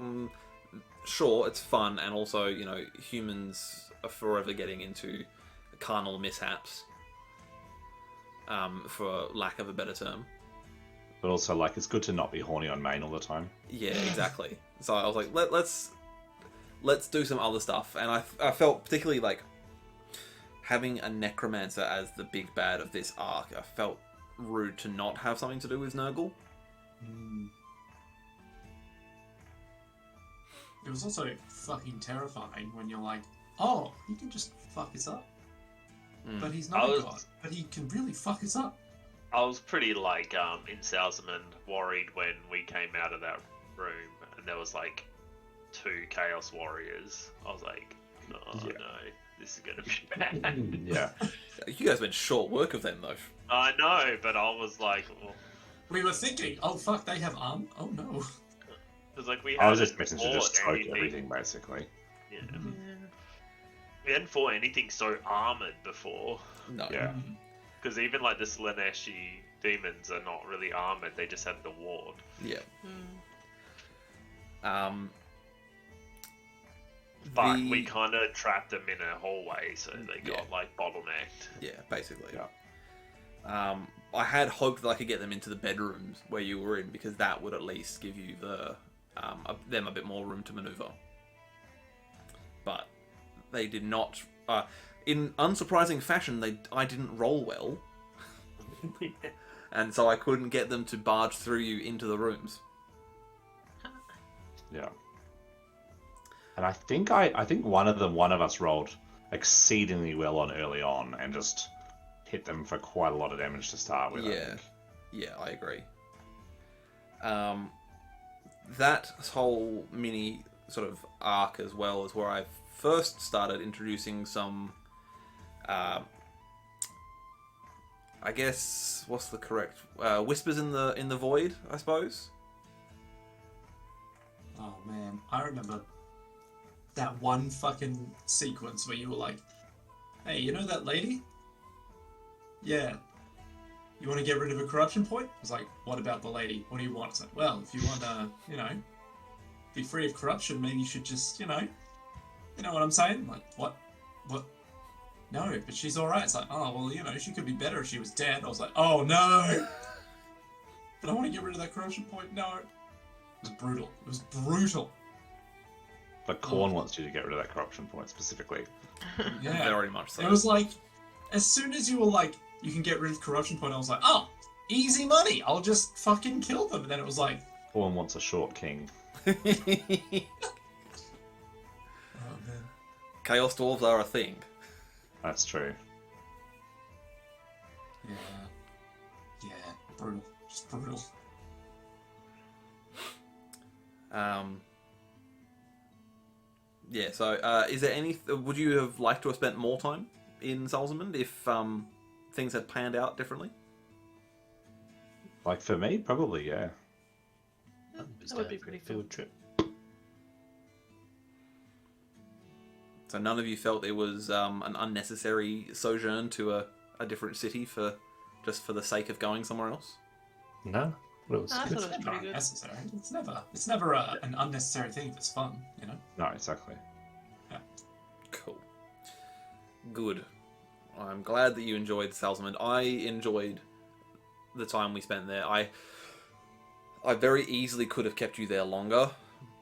sure, it's fun, and also, you know, humans are forever getting into carnal mishaps, for lack of a better term. But also, like, it's good to not be horny on main all the time. Yeah, exactly. So I was like, let's do some other stuff, and I felt particularly like having a necromancer as the big bad of this arc. I felt rude to not have something to do with Nurgle. It was also fucking terrifying when you're like, oh, he can just fuck us up. But he's not a god. But he can really fuck us up. I was pretty like in Salzman worried when we came out of that room and there was like 2 Chaos Warriors. I was like, oh Yeah. no, this is gonna be bad. Yeah. You guys been short work of them though. I know, but I was like, well, We were thinking, oh fuck, they have arm? Oh no. because like we I was hadn't just missing to just fought choke everything, basically. Yeah. Yeah. We hadn't fought anything so armored before. No. Yeah. Because even like the Slaneshi demons are not really armored; they just have the ward. Yeah. Mm. But we kind of trapped them in a hallway, so they got Yeah. like bottlenecked. Yeah, basically. Yeah. I had hoped that I could get them into the bedrooms where you were in, because that would at least give you them a bit more room to maneuver. But they did not. In unsurprising fashion, I didn't roll well, and so I couldn't get them to barge through you into the rooms. Yeah. And I think one of us rolled exceedingly well on early on and just hit them for quite a lot of damage to start with. Yeah, I agree. That whole mini sort of arc as well is where I first started introducing some, I guess, what's the correct whispers in the void, I suppose. Oh man, I remember that one fucking sequence where you were like, "Hey, you know that lady? Yeah. You want to get rid of a corruption point?" I was like, "What about the lady? What do you want?" It's like, "Well, if you want to, be free of corruption, maybe you should just, you know what I'm saying?" I'm like, what? No, but she's all right. It's like, "Oh, well, she could be better if she was dead." I was like, "Oh no!" But I want to get rid of that corruption point. No. It was brutal. But Korn wants you to get rid of that corruption point specifically. Yeah. Very much so. It was like, as soon as you were like, you can get rid of corruption point, I was like, oh, easy money. I'll just fucking kill them. And then it was like, Korn wants a short king. oh man. Chaos Dwarves are a thing. That's true. Yeah, brutal. Just brutal. Yeah, so is there any? Would you have liked to have spent more time in Salzamund if things had panned out differently? Like for me, probably, yeah. That would be pretty cool. Field trip. So none of you felt it was an unnecessary sojourn to a different city for the sake of going somewhere else? No, well, it was I good. thought it was pretty good. Necessary. It's never an unnecessary thing if it's fun, No, exactly. Cool. Good. I'm glad that you enjoyed Salzamund. I enjoyed the time we spent there. I very easily could have kept you there longer,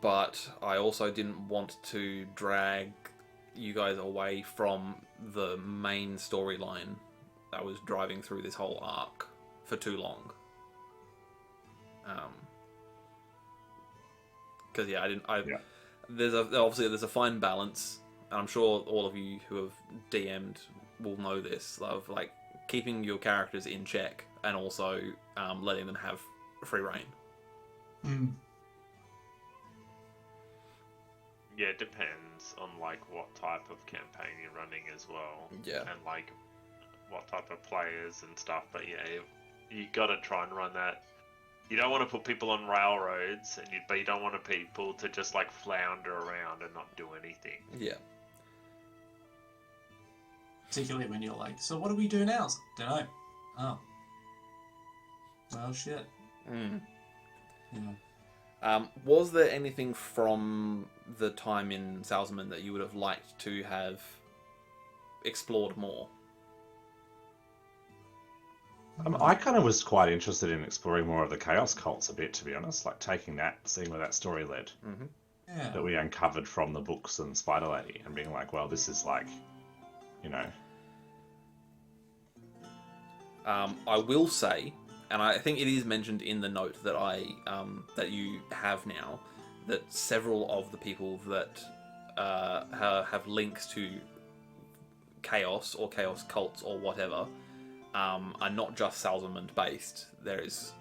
but I also didn't want to drag you guys away from the main storyline that was driving through this whole arc for too long. Because there's a fine balance, and I'm sure all of you who have DM'd will know this, of like keeping your characters in check and also letting them have free reign. Mm. Yeah, it depends on like what type of campaign you're running as well. Yeah. And like what type of players and stuff. But yeah, you gotta try and run that. You don't want to put people on railroads, but you don't want people to just like flounder around and not do anything. Yeah. Particularly when you're like, so what do we do now? Don't know. Oh. Well, shit. Mm. Yeah. Was there anything from the time in Salzamund that you would have liked to have explored more? I kind of was quite interested in exploring more of the Chaos cults a bit, to be honest. Like taking that, seeing where that story led, Yeah. that we uncovered from the books and Spider Lady, and being like, well, this is like, I will say, and I think it is mentioned in the note that that you have now, that several of the people that have links to Chaos or Chaos cults or whatever are not just Salzamund based. There is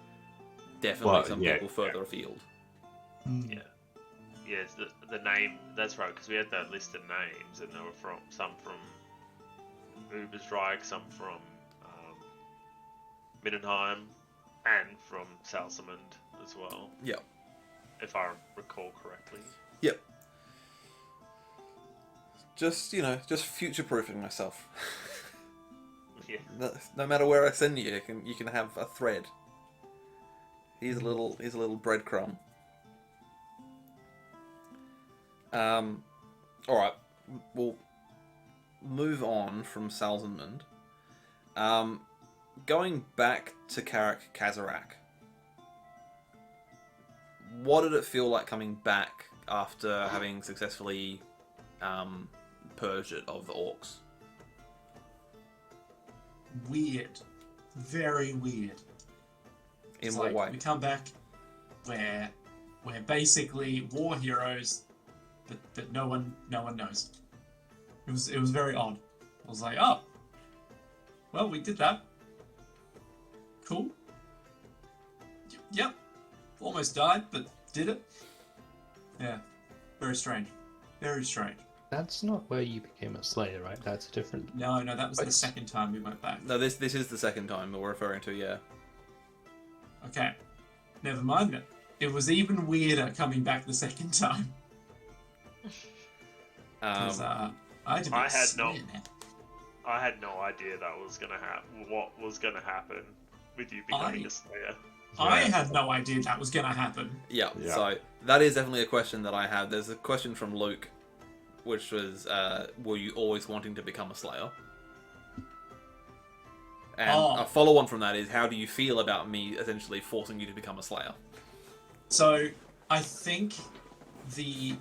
definitely some people further afield. Mm. Yeah. Yeah, it's the name. That's right, because we had that list of names, and there were some from Ubersreich, some from Middenheim, and from Salzamund as well. Yep. If I recall correctly. Yep. Just future-proofing myself. Yeah. No matter where I send you, you can have a thread. Here's a little breadcrumb. All right, we'll move on from Salzamund. going back to Karak Kazarak, what did it feel like coming back after having successfully purged it of the orcs? Weird. Very weird. In It's what like, way? we come back, we're basically war heroes, but no one knows. It was very odd. I was like, oh, well, we did that. Cool. Yep. Almost died, but did it. Yeah. Very strange. Very strange. That's not where you became a slayer, right? That's a different. No, that was the Wait. second time we went back. No, this is the second time we're referring to, yeah. Okay. Never mind it. It was even weirder coming back the second time. 'Cause, I had to be I a had no- slayer now. I had no idea that was gonna happen. What was gonna happen with you becoming a Slayer? I had no idea that was going to happen. Yeah, Yeah. so that is definitely a question that I have. There's a question from Luke, which was, were you always wanting to become a Slayer? And a follow-on from that is, how do you feel about me essentially forcing you to become a Slayer? So, I think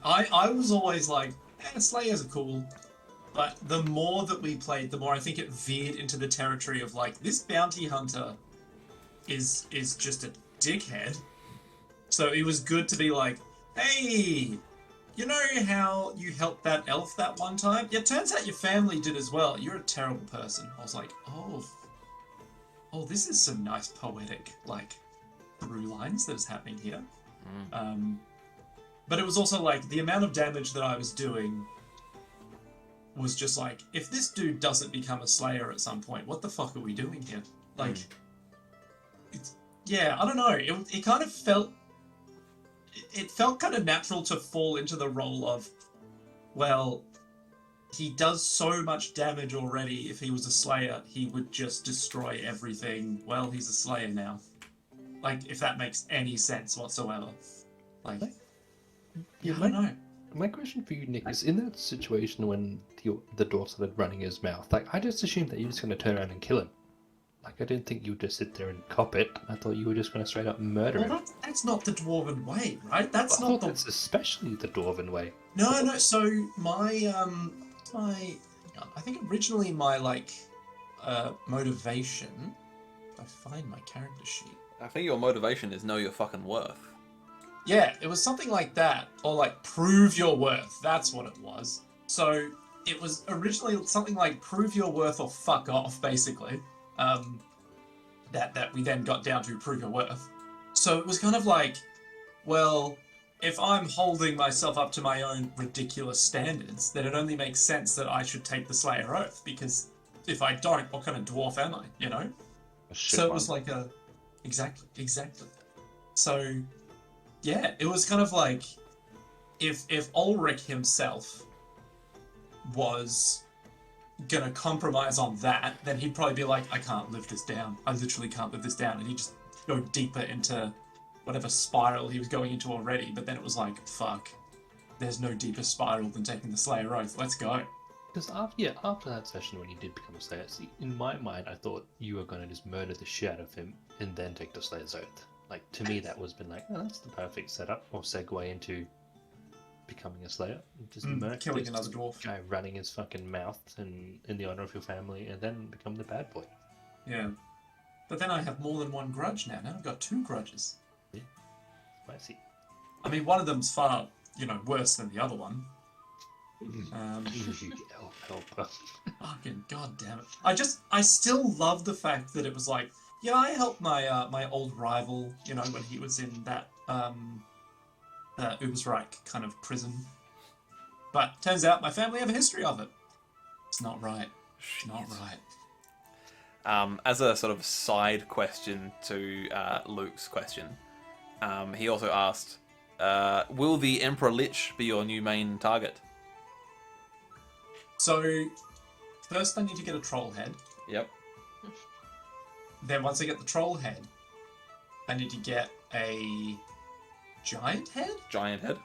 I was always like, Slayers are cool. But the more that we played, the more I think it veered into the territory of like, this bounty hunter is just a dickhead. So it was good to be like, hey, you know how you helped that elf that one time? Yeah, turns out your family did as well. You're a terrible person. I was like, oh, this is some nice poetic, like, through lines that is happening here. But it was also like, the amount of damage that I was doing was just like, if this dude doesn't become a slayer at some point, what the fuck are we doing here? Like, yeah, I don't know. It kind of felt... It felt kind of natural to fall into the role of, well, he does so much damage already. If he was a slayer, he would just destroy everything. Well, he's a slayer now. Like, if that makes any sense whatsoever. Like, Yeah, I don't know. My question for you, Nick, is in that situation when the dwarf started running his mouth, like, I just assumed that you're just going to turn around and kill him. Like, I didn't think you would just sit there and cop it. I thought you were just going to straight up murder him. Well, that's not the dwarven way, right? That's I not thought the... that's especially the dwarven way. No, so my I think originally my, like, motivation... If I find my character sheet... I think your motivation is know your fucking worth. Yeah, it was something like that. Or, like, prove your worth. That's what it was. So, it was originally something like prove your worth or fuck off, basically. That we then got down to prove your worth. So it was kind of like, well, if I'm holding myself up to my own ridiculous standards, then it only makes sense that I should take the Slayer Oath, because if I don't, what kind of dwarf am I, you know? So it was like a... Exactly. So, yeah, it was kind of like, if Ulrich himself was gonna compromise on that, then he'd probably be like, I can't live this down. I literally can't live this down. And he'd just go deeper into whatever spiral he was going into already. But then it was like, fuck, there's no deeper spiral than taking the Slayer Oath. Let's go. Because after that session when you did become a Slayer, see, in my mind, I thought you were going to just murder the shit out of him and then take the Slayer's Oath. Like, to me, that was been like, oh, that's the perfect setup or segue into becoming a Slayer. Just murder killing this another dwarf. guy running his fucking mouth and in the honor of your family, and then become the bad boy. Yeah. But then I have more than one grudge now. Now I've got 2 grudges. I see. I mean, one of them's far, worse than the other one. You helper. Fucking goddamn it! I still love the fact that it was like, yeah, I helped my old rival, when he was in that Ubersreich kind of prison. But turns out my family have a history of it. It's not right. It's not right. As a sort of side question to Luke's question, he also asked, will the Emperor Lich be your new main target? So, first I need to get a troll head. Yep. Then once I get the troll head, I need to get a giant head? Giant head.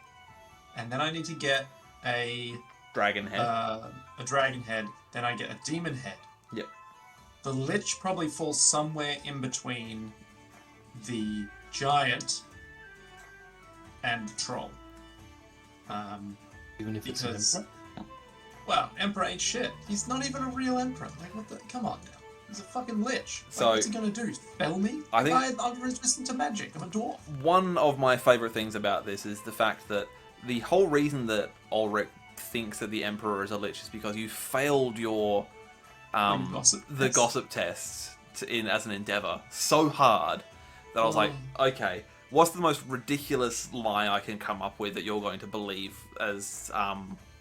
And then I need to get a Dragon head. dragon head. Then I get a demon head. Yep. the Lich probably falls somewhere in between the Giant and the Troll. Even if it's an Because, emperor? well, Emperor ain't shit. He's not even a real Emperor. Like, what the? Come on now. He's a fucking Lich. Like, So- what's he gonna do? Spell me? I think- I'm resistant to magic. I'm a dwarf. One of my favourite things about this is the fact that the whole reason that Ulrich thinks that the Emperor is a Lich is because you failed your Gossip test. gossip test as an endeavour so hard that I was like, okay, what's the most ridiculous lie I can come up with that you're going to believe as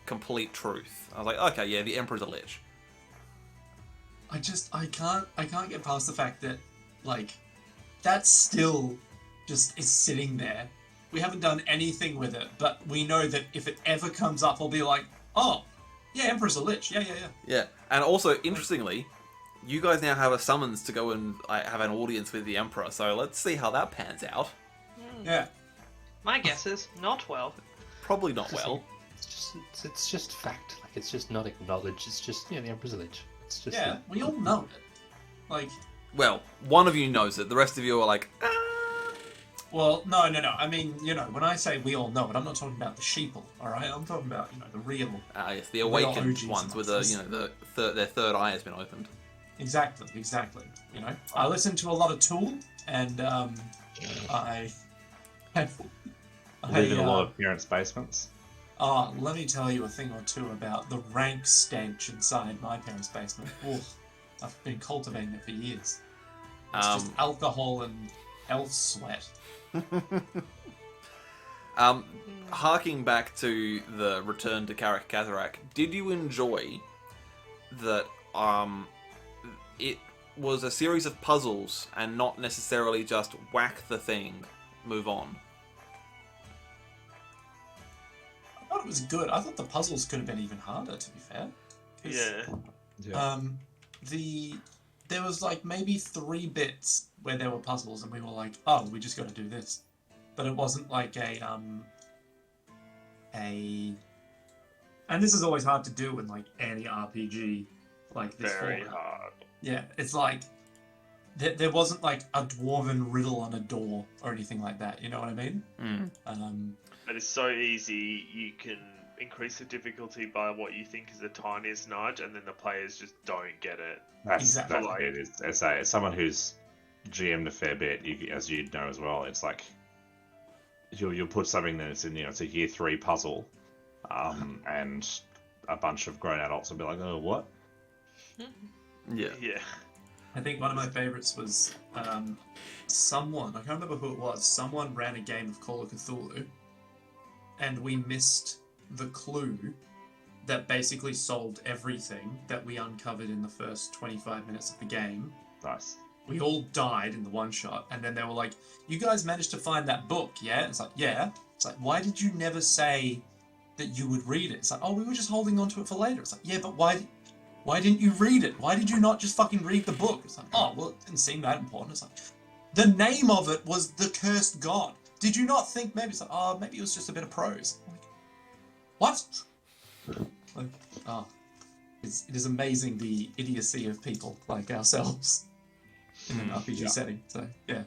complete truth? I was like, okay, yeah, the Emperor's a Lich. I can't get past the fact that, like, that still just is sitting there. We haven't done anything with it, but we know that if it ever comes up, I'll be like, oh, yeah, Emperor's a Lich. Yeah. Yeah, and also, interestingly, you guys now have a summons to go and have an audience with the Emperor, so let's see how that pans out. Yeah. My guess is not well. Probably not well. It's just fact. Like, it's just not acknowledged. It's just, the Emperor's a Lich. It's just Yeah, we all know it. Like, Well, one of you knows it, the rest of you are like, well, no. I mean, when I say we all know it, I'm not talking about the sheeple, all right? I'm talking about, the real. yes, the Real awakened OGs ones with amongst their third eye has been opened. Exactly. I listen to a lot of Tool, and I Live in a lot of parents' basements. let me tell you a thing or two about the rank stench inside my parents' basement. Oof, I've been cultivating it for years. It's just alcohol and elf sweat. Harking back to the return to Karak Kazarak, did you enjoy that it was a series of puzzles and not necessarily just whack the thing, move on? I thought it was good. I thought the puzzles could have been even harder, to be fair. 'Cause, Yeah. there was like maybe 3 bits where there were puzzles, and we were like, "Oh, we just got to do this," but it wasn't like and this is always hard to do in like any RPG like this. Very format. hard. Yeah, it's like there wasn't like a dwarven riddle on a door or anything like that. You know what I mean? But it's so easy, you can increase the difficulty by what you think is the tiniest nudge, and then the players just don't get it. Exactly. That's it. It's as someone who's GM'd a fair bit, as you know as well, it's like you'll put something that's in, it's a year 3 puzzle, and a bunch of grown adults will be like, oh, what? Yeah. Yeah. I think one of my favorites was someone, I can't remember who it was, someone ran a game of Call of Cthulhu, and we missed the clue that basically solved everything that we uncovered in the first 25 minutes of the game. Nice. We all died in the one shot, and then they were like, "You guys managed to find that book, yeah?" It's like, "Yeah." It's like, "Why did you never say that you would read it?" It's like, "Oh, we were just holding on to it for later." It's like, "Yeah, but why didn't you read it? Why did you not just fucking read the book?" It's like, "Oh, well, it didn't seem that important." It's like, the name of it was The Cursed God. Did you not think maybe it's like, oh, maybe it was just a bit of prose? I'm like, what? Like, it is amazing the idiocy of people like ourselves in an RPG setting. So yeah.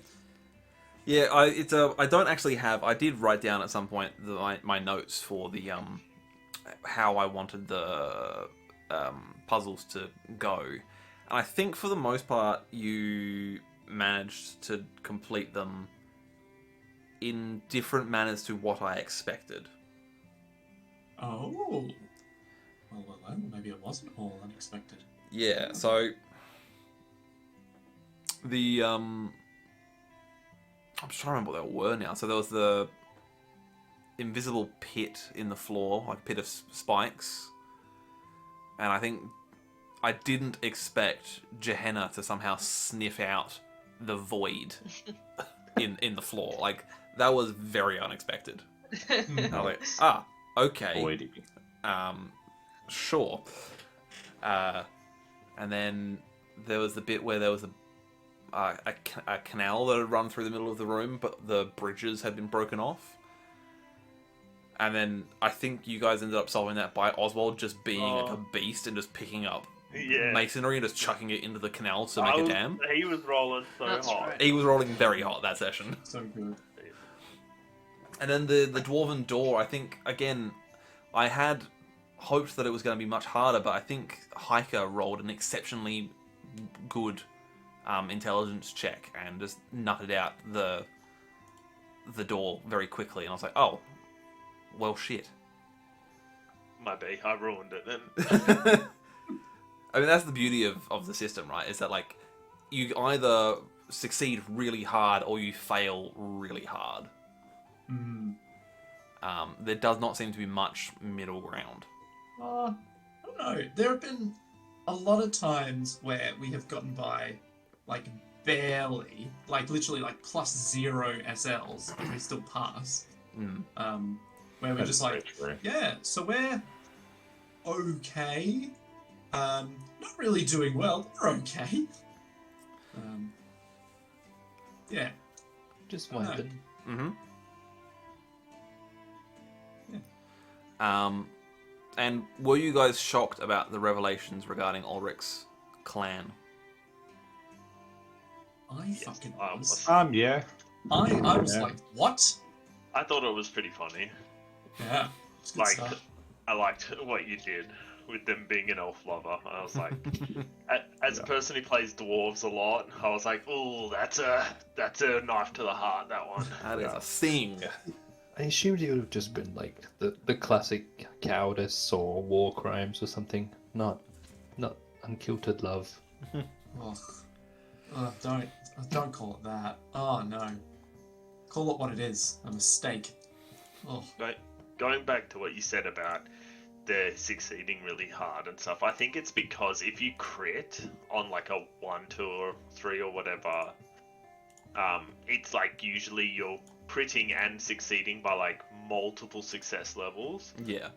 Yeah, I don't actually have. I did write down at some point my notes for the how I wanted the puzzles to go, and I think for the most part you managed to complete them in different manners to what I expected. Oh. Well, maybe it wasn't all unexpected. Yeah. So the I'm just trying to remember what they were now. So there was the invisible pit in the floor, like a pit of spikes. And I think I didn't expect Gehenna to somehow sniff out the void in the floor. Like, that was very unexpected. I was like, okay. Voidy. Sure. And then there was the bit where there was a canal that had run through the middle of the room, but the bridges had been broken off. And then I think you guys ended up solving that by Oswald just being like a beast and just picking up Yeah. masonry and just chucking it into the canal to make a dam. He was rolling so That's hot. right. He was rolling very hot that session. So good. And then the dwarven door, I think, again, I had hoped that it was going to be much harder, but I think Hiker rolled an exceptionally good intelligence check and just nutted out the door very quickly. And I was like, oh, well, shit. Maybe I ruined it then. I mean, that's the beauty of the system, right? Is that, like, you either succeed really hard or you fail really hard. Mm. There does not seem to be much middle ground. I don't know. There have been a lot of times where we have gotten by, like, barely, like, literally, like, +0 SLs, and we still pass. Mm. Where we're That's just like, very true. yeah, so we're okay. Not really doing well, but we're okay. Yeah. Just I know. wondered. Mm-hmm. Yeah. And were you guys shocked about the revelations regarding Ulrich's clan? I fucking I was. Yeah. I was Yeah. like, what? I thought it was pretty funny. Yeah. It's good Like, stuff. I liked what you did with them being an elf lover. I was like, as a person who plays dwarves a lot, I was like, oh, that's a knife to the heart. That one. That is a thing. I assumed it would have just been like the classic cowardice or war crimes or something. Not unkilted love. Ugh. Don't call it that. Oh no. Call it what it is. A mistake. Oh. Like, going back to what you said about they're succeeding really hard and stuff, I think it's because if you crit on like a 1, 2, or 3 or whatever, it's like usually you're critting and succeeding by like multiple success levels. Yeah.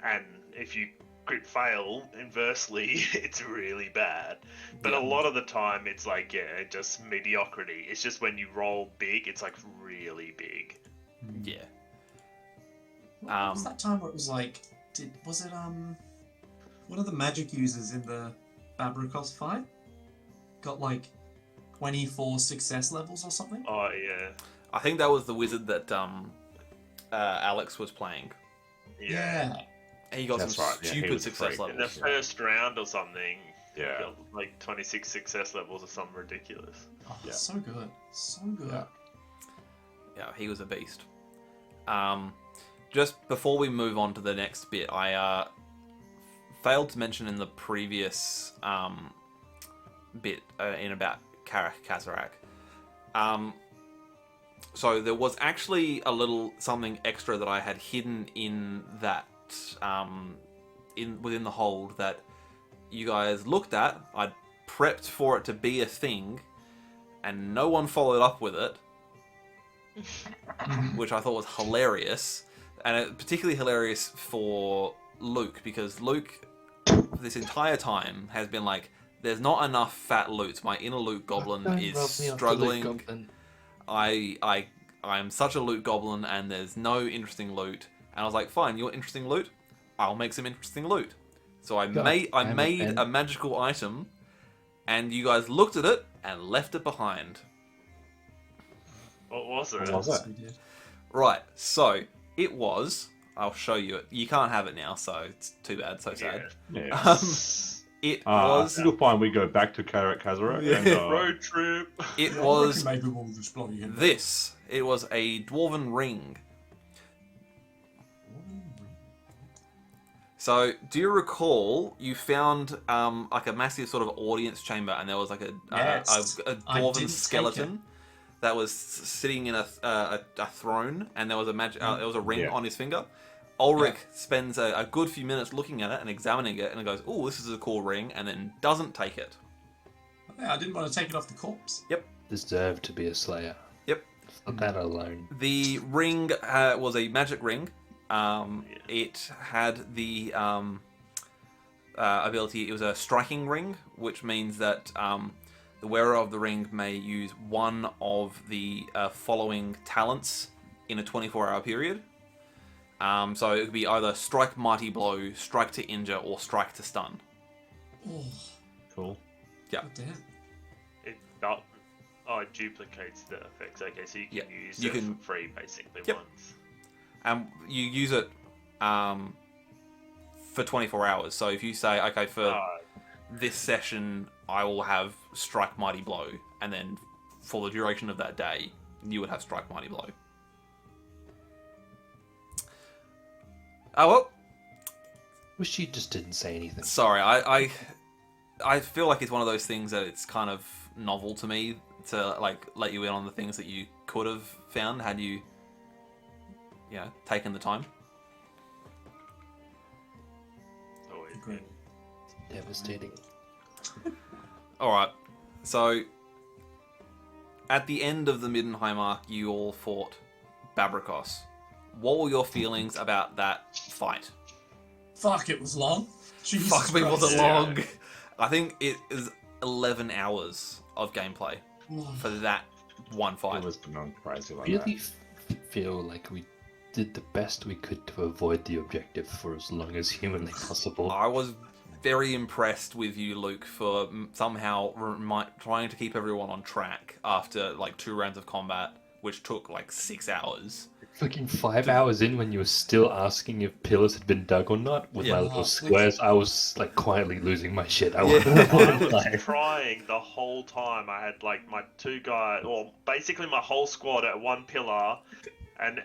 And if you crit fail, inversely, it's really bad. But Yeah. a lot of the time, it's like, yeah, just mediocrity. It's just when you roll big, it's like really big. Yeah. What was that time where it was like, was it one of the magic users in the Babrukos fight got like 24 success levels or something? Oh, yeah. I think that was the wizard that Alex was playing. Yeah. He got That's some right, yeah, he stupid was a success freak. In the levels. first round or something, Yeah. got like 26 success levels or something ridiculous. Oh, Yeah. so good. So good. Yeah. Yeah, he was a beast. Just before we move on to the next bit, I failed to mention in the previous bit in about Kazarak. So there was actually a little something extra that I had hidden in that within the hold that you guys looked at. I'd prepped for it to be a thing, and no one followed up with it, which I thought was hilarious. And it, particularly hilarious for Luke, because Luke, this entire time, has been like, there's not enough fat loot. My inner loot goblin Don't is rub me off the loot struggling. goblin. I'm such a loot goblin, and there's no interesting loot. And I was like, fine, you want interesting loot? I'll make some interesting loot. So I God made damn it, Ben. a magical item, and you guys looked at it and left it behind. What was it? What was Yes, it? we did. Right, so it was. I'll show you it. You can't have it now, so it's too bad. So sad. Yeah. It I was. think you'll find we go back to Kazarak Yeah. and Road trip. It Yeah, I was reckon maybe we'll just blow you in. this. It was a dwarven ring. So, do you recall you found like a massive sort of audience chamber, and there was like a Yes. a I dwarven didn't take skeleton that was sitting in a throne, and there was a there was a ring Yeah. on his finger. Ulrich spends a good few minutes looking at it and examining it, and goes, "Oh, this is a cool ring," and then doesn't take it. Yeah, I didn't want to take it off the corpse. Deserved to be a slayer. Yep. For that alone. The ring was a magic ring. It had the ability. It was a striking ring, which means that the wearer of the ring may use one of the following talents in a 24-hour period. So it could be either strike mighty blow, strike to injure, or strike to stun. Oh, Cool. Yeah. God damn. It not. Oh, it duplicates the effects. Okay, so you can Yeah, use you it can- for free basically Yep. once. And you use it for 24 hours. So if you say, okay, for this session, I will have Strike Mighty Blow, and then for the duration of that day, you would have Strike Mighty Blow. Oh, well, Wish you just didn't say anything. sorry, I feel like it's one of those things that it's kind of novel to me to like let you in on the things that you could have found had you, taken the time. Always Agreed. Devastating. All right, so at the end of the Middenheim arc, you all fought Babrikos. What were your feelings about that fight? Fuck, it was long. Jesus Fuck me, was Christ. it Yeah. long? I think it is 11 hours of gameplay for that one fight. It was beyond crazy like Really feel like we did the best we could to avoid the objective for as long as humanly possible. I was very impressed with you, Luke, for somehow trying to keep everyone on track after like 2 rounds of combat, which took like 6 hours. Fucking 5 hours in when you were still asking if pillars had been dug or not with Yeah. my little squares, I was like quietly losing my shit. I Yeah. I was was trying the whole time. I had like my 2 guys, or basically my whole squad at 1 pillar, and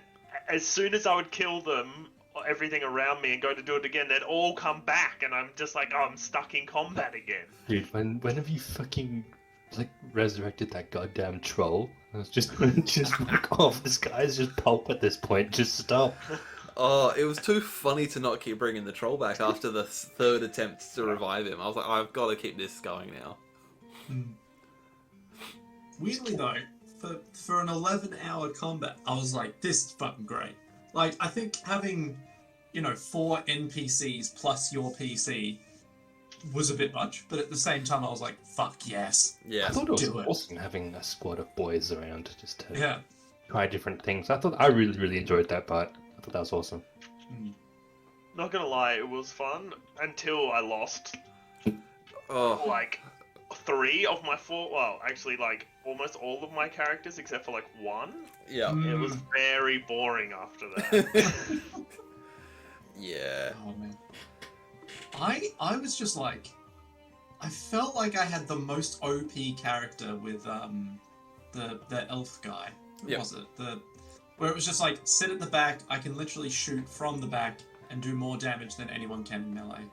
as soon as I would kill them, everything around me and go to do it again, they'd all come back, and I'm just like, oh, I'm stuck in combat again. Dude, when have you fucking like resurrected that goddamn troll? I was just fuck off. This guy's just pulp at this point. Just stop. Oh, it was too funny to not keep bringing the troll back after the 3rd attempt to revive him. I was like, I've got to keep this going now. Weirdly though, for an 11-hour combat, I was like, this is fucking great. Like, I think having, 4 NPCs plus your PC was a bit much, but at the same time I was like, fuck yes. Yeah. I thought it was Do it. awesome having a squad of boys around just to Yeah. try different things. I really, really enjoyed that part. I thought that was awesome. Not gonna lie, it was fun until I lost Oh, like 3 of my 4. Well, actually, like almost all of my characters except for like 1. yeah. It was very boring after that. Yeah. Oh man. I was just like, I felt like I had the most OP character with the elf guy. What Yeah. was it? Where it was just like, sit at the back, I can literally shoot from the back and do more damage than anyone can in melee.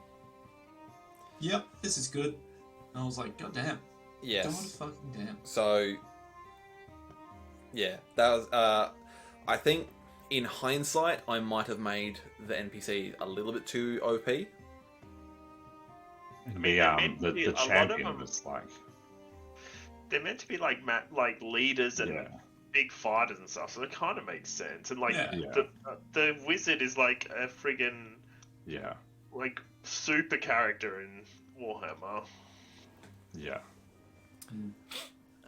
Yep, this is good. And I was like, god damn. God Yes. fucking damn. So, yeah, that was. I think in hindsight, I might have made the NPC a little bit too OP. The A lot of champion them- was like, They're meant to be like leaders and yeah, big fighters and stuff, so it kind of makes sense. And like Yeah. Yeah. the wizard is like a friggin' yeah, like super character in Warhammer. yeah.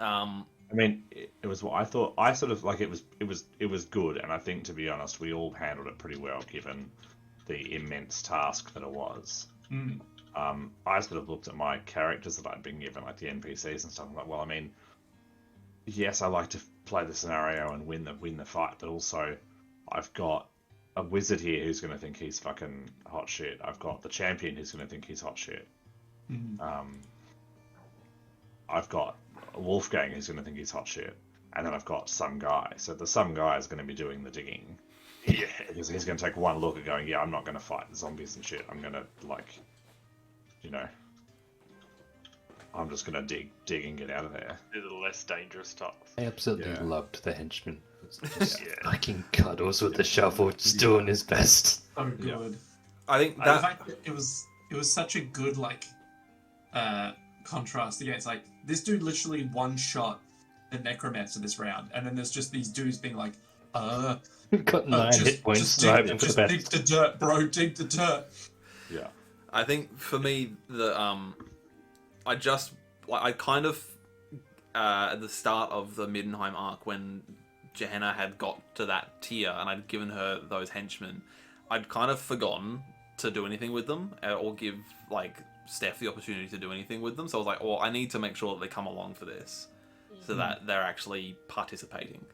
I I mean, it was what I thought. I sort of like it was good, and I think, to be honest, we all handled it pretty well given the immense task that it was. Mm. I sort of looked at my characters that I'd been given, like the NPCs and stuff. I'm like, well, I mean, yes, I like to play the scenario and win the fight, but also I've got a wizard here who's going to think he's fucking hot shit. I've got the champion who's going to think he's hot shit. Mm. I've got a Wolfgang who's going to think he's hot shit, and then I've got some guy. So the some guy is going to be doing the digging. Yeah. Because he's going to take one look at going, yeah, I'm not going to fight the zombies and shit. I'm going to, like, I'm just going to dig and get out of there. Do the less dangerous stuff. I absolutely Yeah. loved the henchman. Just Yeah. fucking cuddles with the shovel, just doing his best. So good. I think The that fact that it was such a good contrast against this dude literally one shot the necromancer this round, and then there's just these dudes being like, Got 9 hit points, just surviving dig, for just the dig best. the dirt, bro, dig the dirt. Yeah. I think for me I kind of at the start of the Middenheim arc when Gehenna had got to that tier and I'd given her those henchmen, I'd kind of forgotten to do anything with them or give Steph the opportunity to do anything with them. So I was like, oh, I need to make sure that they come along for this, so that they're actually participating.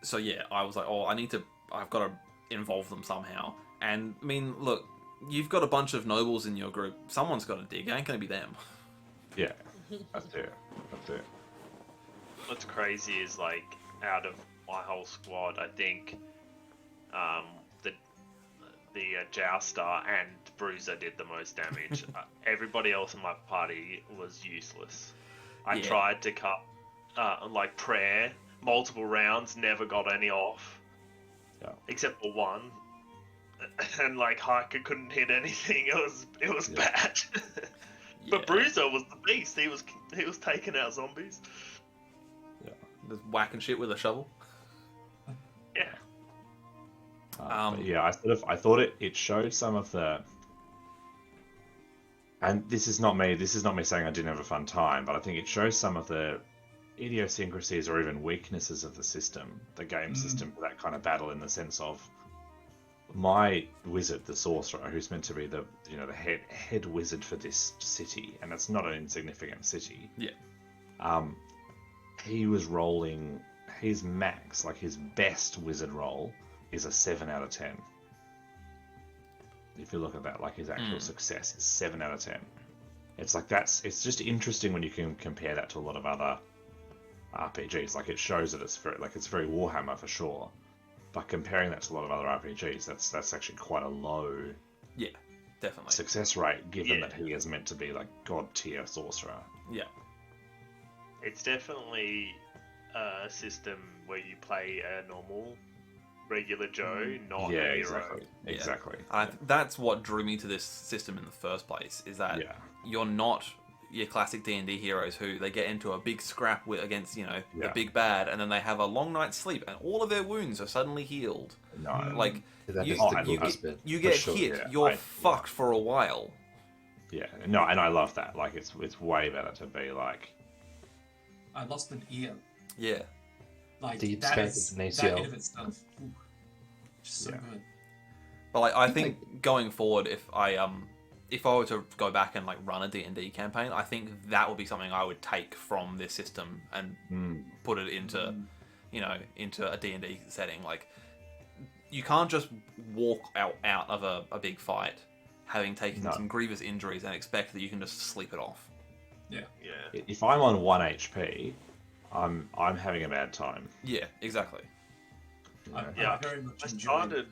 So yeah, I was like, oh, I've got to involve them somehow. And I mean, look, you've got a bunch of nobles in your group. Someone's got to dig. It ain't gonna be them. Yeah, that's it. That's it. What's crazy is like out of my whole squad, I think the Jouster and Bruiser did the most damage. Everybody else in my party was useless. I tried to cut like prayer multiple rounds, never got any off, except for one. And like Hiker couldn't hit anything. It was bad. But Bruiser was the beast. He was taking out zombies. Yeah, Just whacking shit with a shovel. Yeah. But yeah, I thought it showed some of the, and this is not me saying I didn't have a fun time, but I think it shows some of the idiosyncrasies or even weaknesses of the system, the game system for that kind of battle, in the sense of my wizard, the sorcerer, who's meant to be the head wizard for this city, and it's not an insignificant city. Yeah. He was rolling his max, like his best wizard roll, is a 7 out of 10. If you look at that, like his actual success is 7 out of 10. It's like it's just interesting when you can compare that to a lot of other RPGs. Like it shows that it's very Warhammer for sure. But comparing that to a lot of other RPGs, that's actually quite a low Definitely. success rate, given that he is meant to be like god tier sorcerer. Yeah. It's definitely a system where you play a normal, regular Joe, not a hero. Exactly. That's what drew me to this system in the first place, is that you're not your classic D&D heroes who they get into a big scrap against, the big bad, and then they have a long night's sleep and all of their wounds are suddenly healed. No. Like, you For get sure, hit, yeah. you're fucked for a while. Yeah, no, and I love that. Like, it's way better to be like, I lost an ear. Yeah. Like Deep that space is in that ACL. bit of it stuff. Ooh, just so good. But like, I think going forward, if I were to go back and like run a D&D campaign, I think that would be something I would take from this system and put it into, into a D&D setting. Like, you can't just walk out of a big fight having taken some grievous injuries and expect that you can just sleep it off. Yeah. Yeah. if I'm on 1 HP, I'm having a bad time. Yeah, exactly. I very much I enjoyed. started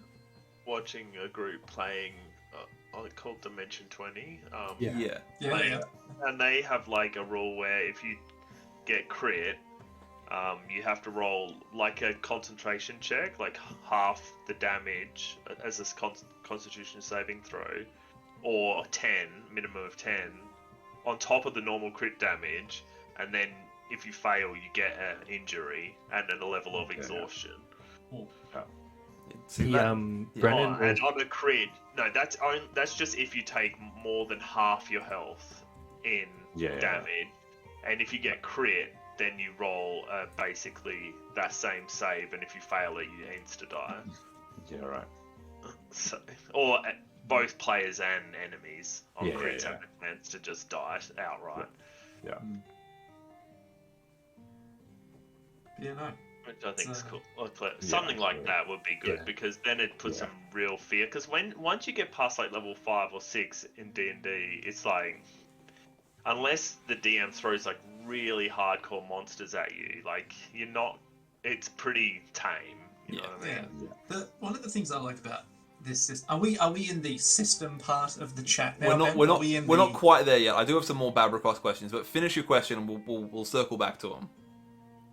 watching a group playing called Dimension 20. Yeah. Yeah. And they have like a rule where if you get crit, you have to roll like a concentration check, like half the damage as a constitution saving throw, or 10, minimum of 10, on top of the normal crit damage, and then if you fail, you get an injury and then a level of exhaustion. See, Brennan And on a crit, no, that's just if you take more than half your health in damage, and if you get crit, then you roll basically that same save, and if you fail it, you insta die. Yeah, right. So, or both players and enemies on crits have a chance to just die outright. Yeah. Yeah, no. Which I think is cool. Something like that would be good, because then it puts some real fear. Because once you get past like level 5 or 6 in D&D, it's like, unless the DM throws like really hardcore monsters at you, like it's pretty tame. You know what I mean? Yeah. One of the things I like about this system, are we in the system part of the chat now? We're not quite there yet. I do have some more Babracross questions, but finish your question and we'll circle back to them.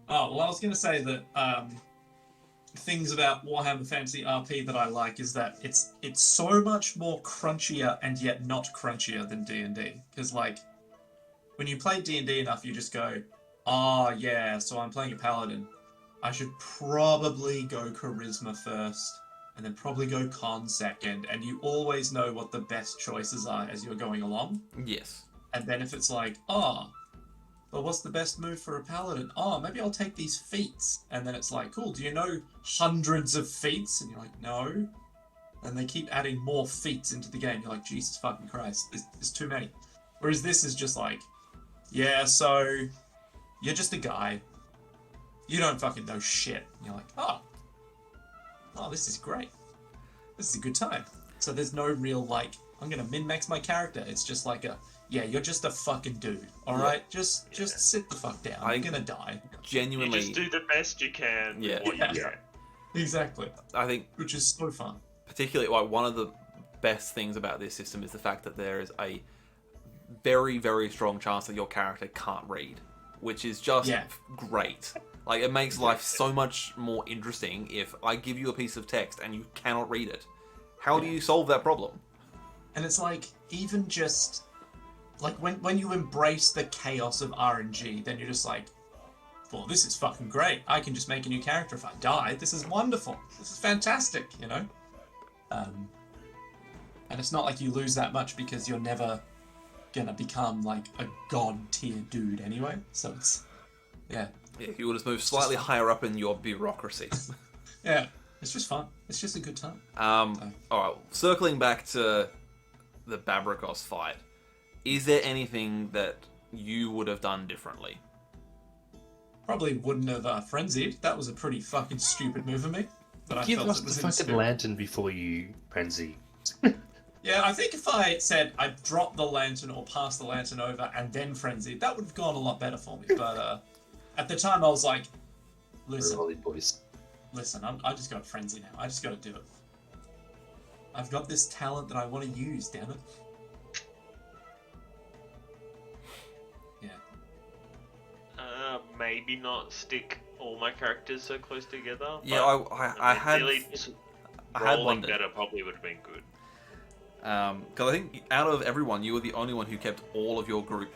Oh, well, I was going to say that things about Warhammer Fantasy RP that I like is that it's so much more crunchier and yet not crunchier than D&D. Because, like, when you play D&D enough, you just go, so I'm playing a paladin. I should probably go charisma first, and then probably go con second, and you always know what the best choices are as you're going along. Yes. And then if it's like, but what's the best move for a paladin? Maybe I'll take these feats. And then it's like, cool, do you know hundreds of feats? And you're like, no. and they keep adding more feats into the game. You're like, Jesus fucking Christ, there's too many. Whereas this is just like, yeah, so you're just a guy. You don't fucking know shit. And you're like, oh, this is great. This is a good time. So there's no real like, I'm gonna min-max my character. It's just like yeah, you're just a fucking dude. All right, just sit the fuck down. You're gonna die. Genuinely, You just do the best you can with what you can. Exactly. I think, Which is so fun. particularly, like, one of the best things about this system is the fact that there is a very, very strong chance that your character can't read, which is just great. Like, it makes life so much more interesting if I give you a piece of text and you cannot read it. How do you solve that problem? And it's like, even just like when you embrace the chaos of RNG, then you're just like, well, this is fucking great. I can just make a new character if I die. This is wonderful. This is fantastic, you know? And it's not like you lose that much because you're never gonna become like a god tier dude anyway. So it's, yeah, you will just move slightly higher up in your bureaucracy. yeah, it's just fun. It's just a good time. Alright, circling back to the Babrikos fight, is there anything that you would have done differently? Probably wouldn't have frenzied. That was a pretty fucking stupid move of me. But I Give felt us it the was in fucking spirit. lantern before you frenzy. Yeah, I think if I said I dropped the lantern or passed the lantern over and then frenzied, that would have gone a lot better for me. But at the time, I was like, Rolly boys. listen, I just got frenzy now. I just got to do it. I've got this talent that I want to use, damn it. Yeah. Maybe not stick all my characters so close together. Yeah, but I had really just I had rolling wondered. better probably would have been good. Because I think out of everyone, you were the only one who kept all of your group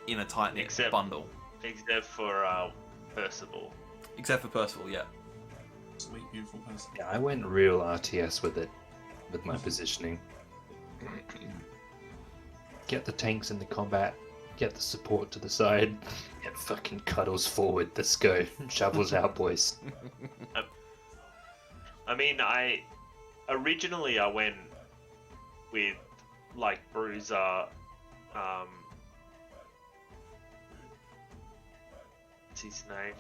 in a tight-knit Except- bundle. Except for Percival. Except for Percival, yeah. Sweet, beautiful person. Yeah, I went real RTS with it, with my positioning. Get the tanks in the combat, get the support to the side, and fucking cuddles forward. Let's go. Shovels out, boys. I mean, originally I went with like Bruiser, what's his name?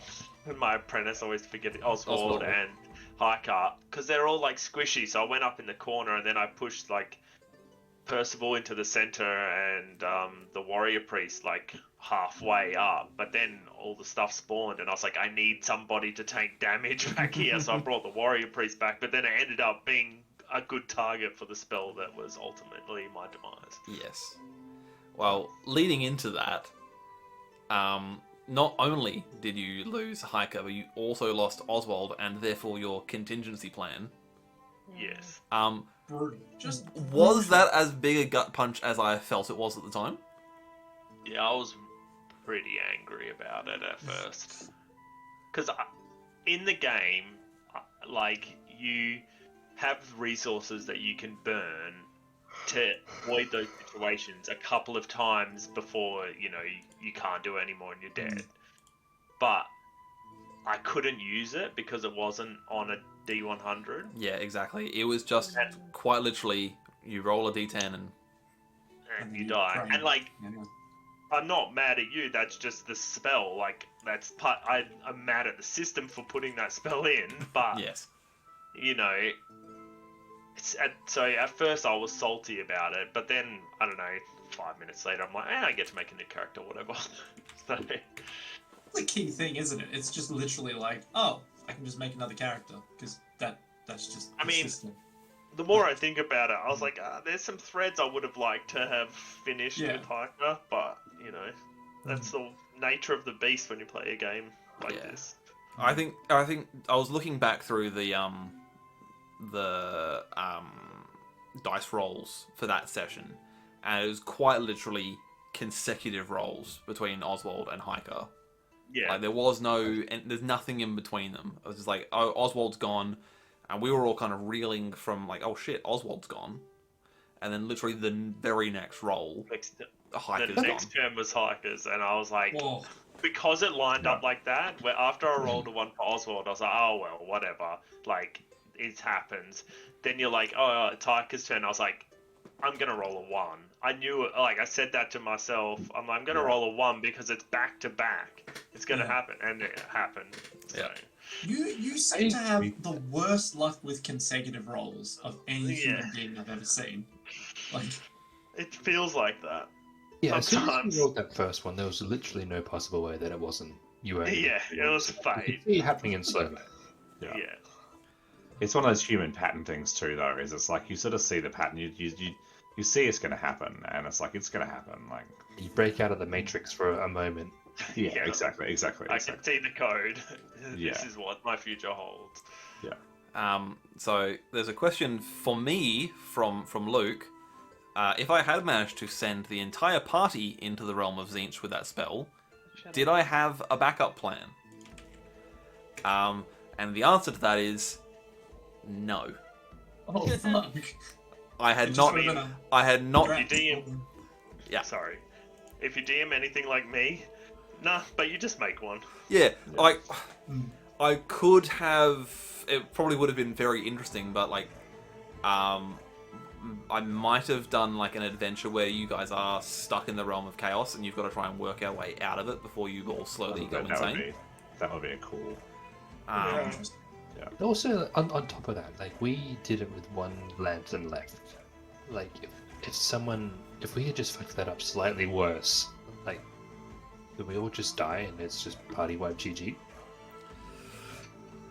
My apprentice, always forget it, Oswald and Hiker, because they're all like squishy. So I went up in the corner and then I pushed like Percival into the center and the warrior priest like halfway up, but then all the stuff spawned and I was like, I need somebody to take damage back here, so I brought the warrior priest back, but then it ended up being a good target for the spell that was ultimately my demise. Yes. Well, leading into that, not only did you lose Hiker, but you also lost Oswald and therefore your contingency plan. Yes. Brutal. Just Was that as big a gut punch as I felt it was at the time? Yeah, I was pretty angry about it at first. Because in the game, like, you have resources that you can burn to avoid those situations a couple of times before, you know, you can't do it anymore and you're dead. But I couldn't use it because it wasn't on a D100. Yeah, exactly. It was just quite literally, you roll a d10 And you die. cry. And, like, Anyway. I'm not mad at you, that's just the spell. Like, that's part. I'm mad at the system for putting that spell in, but, yes. you know, so at first I was salty about it, but then, I don't know, 5 minutes later, I'm like, I get to make a new character, whatever. So, The key thing, isn't it? It's just literally like, oh, I can just make another character because that's just. I the mean, system. the more I think about it, I was like, there's some threads I would have liked to have finished Yeah. with Hiker, but, you know, that's the nature of the beast when you play a game like Yeah. this. I think I was looking back through the dice rolls for that session, and it was quite literally consecutive rolls between Oswald and Hiker. Yeah. Like, there was there's nothing in between them. It was just like, oh, Oswald's gone, and we were all kind of reeling from like, oh shit, Oswald's gone, and then literally the very next roll, Hiker's The gone. next turn was Hikers, and I was like, Whoa. because it lined up like that, where after I rolled a one for Oswald, I was like, oh well, whatever. Like, it happens. Then you're like, oh, Tyker's turn. I was like, I'm gonna roll a 1. I knew it. Like I said that to myself. I'm gonna roll a 1 because it's back to back. It's gonna happen, and it happened. So. Yeah. You seem to have the worst luck with consecutive rolls of any human being I've ever seen. Like, it feels like that. Yeah, as soon as Sometimes. you rolled that first one, there was literally no possible way that it wasn't you were. Yeah, it was You fate. could see it happening in slow mo. Yeah. It's one of those human pattern things too, though. Is it's like you sort of see the pattern, you see it's going to happen, and it's like it's going to happen. Like You break out of the matrix for a moment. yeah, Yeah. exactly. I can see the code. Yeah. This is what my future holds. So there's a question for me from Luke. If I had managed to send the entire party into the realm of Tzeentch with that spell, did I have a backup plan? And the answer to that is no. oh fuck. I had It just not. would've been a I had not. draft. You Yeah. Sorry. If you DM anything like me, nah, but you just make one. Yeah, like Mm. I could have. It probably would have been very interesting, but like, I might have done like an adventure where you guys are stuck in the realm of chaos and you've got to try and work our way out of it before you all slowly go insane. That would be a cool. Interesting. Also, on top of that, like we did it with one lantern left. Like if we had just fucked that up slightly worse, like did we all just die and it's just party wipe GG?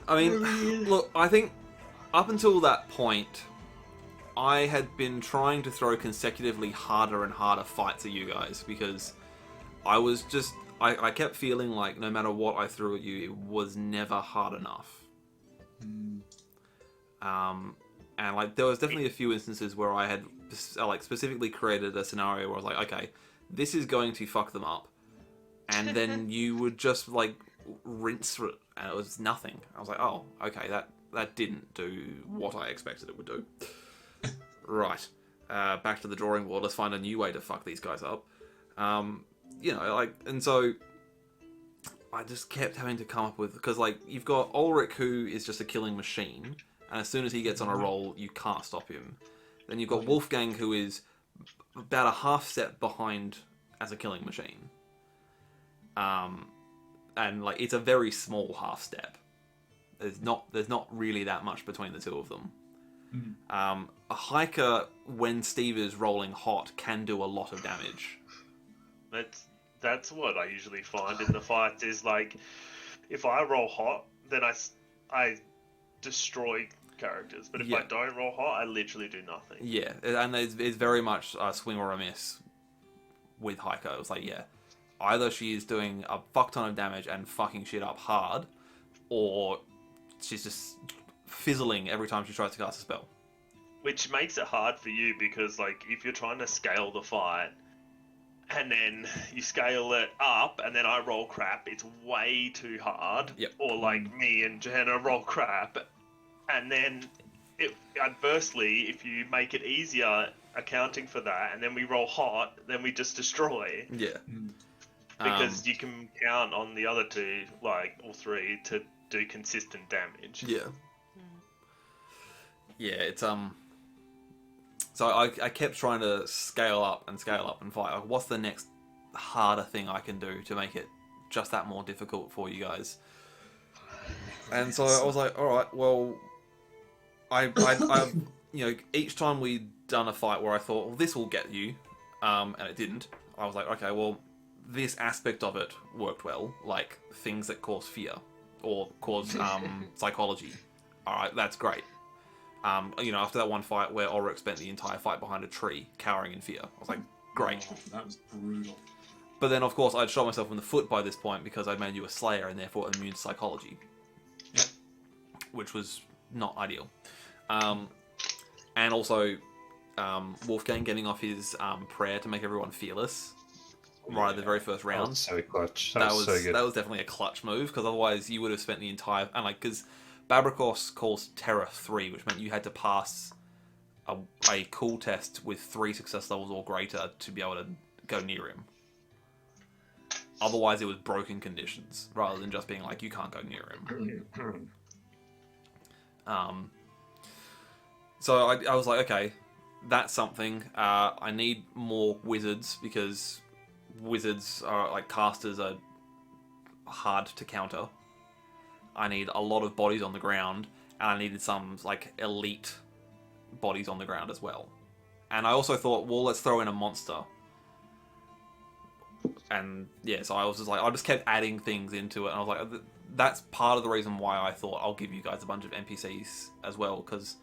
I mean, look, I think up until that point, I had been trying to throw consecutively harder and harder fights at you guys because I was just. I kept feeling like no matter what I threw at you, it was never hard enough. And like there was definitely a few instances where I had like specifically created a scenario where I was like, okay, this is going to fuck them up, and then you would just like rinse through it, and it was nothing. I was like, oh, okay, that didn't do what I expected it would do. Right, back to the drawing board. Let's find a new way to fuck these guys up. You know, like, and so I just kept having to come up with, because like you've got Ulrich, who is just a killing machine, and as soon as he gets on a roll, you can't stop him. Then you've got Wolfgang, who is about a half step behind as a killing machine. And like it's a very small half step. There's not really that much between the two of them. A hiker, when Steve is rolling hot, can do a lot of damage. That's what I usually find in the fights is like, if I roll hot, then I destroy characters. But if I don't roll hot, I literally do nothing. Yeah, and it's very much a swing or a miss with Heiko. It's like, yeah, either she is doing a fuck ton of damage and fucking shit up hard, or she's just fizzling every time she tries to cast a spell. Which makes it hard for you because, like, if you're trying to scale the fight, and then you scale it up, and then I roll crap, it's way too hard. Yep. Or like me and Jenna roll crap, and then adversely, if you make it easier accounting for that, and then we roll hot, then we just destroy. Yeah. Because you can count on the other two, like, or three, to do consistent damage. Yeah. Yeah, it's So I kept trying to scale up and fight. Like, what's the next harder thing I can do to make it just that more difficult for you guys? And so I was like, all right, well, I you know, each time we'd done a fight where I thought, well, this will get you, and it didn't. I was like, okay, well, this aspect of it worked well, like things that cause fear or cause psychology. All right, that's great. You know, after that one fight where Ulrich spent the entire fight behind a tree, cowering in fear, I was like, great. Oh, that was brutal. But then, of course, I'd shot myself in the foot by this point because I'd made you a Slayer and therefore immune to psychology. Yep. Which was not ideal. And also, Wolfgang getting off his prayer to make everyone fearless right at the very first round. That was so clutch. That was so good. That was definitely a clutch move, because otherwise you would have spent the entire... And like, because Babrikos calls Terror 3, which meant you had to pass a cool test with 3 success levels or greater to be able to go near him. Otherwise it was broken conditions, rather than just being like, you can't go near him. So I was like, okay, that's something. I need more wizards because wizards are like casters are hard to counter. I need a lot of bodies on the ground, and I needed some like elite bodies on the ground as well. And I also thought, well, let's throw in a monster. And yeah, so I was just like, I just kept adding things into it, and I was like, that's part of the reason why I thought I'll give you guys a bunch of NPCs as well, because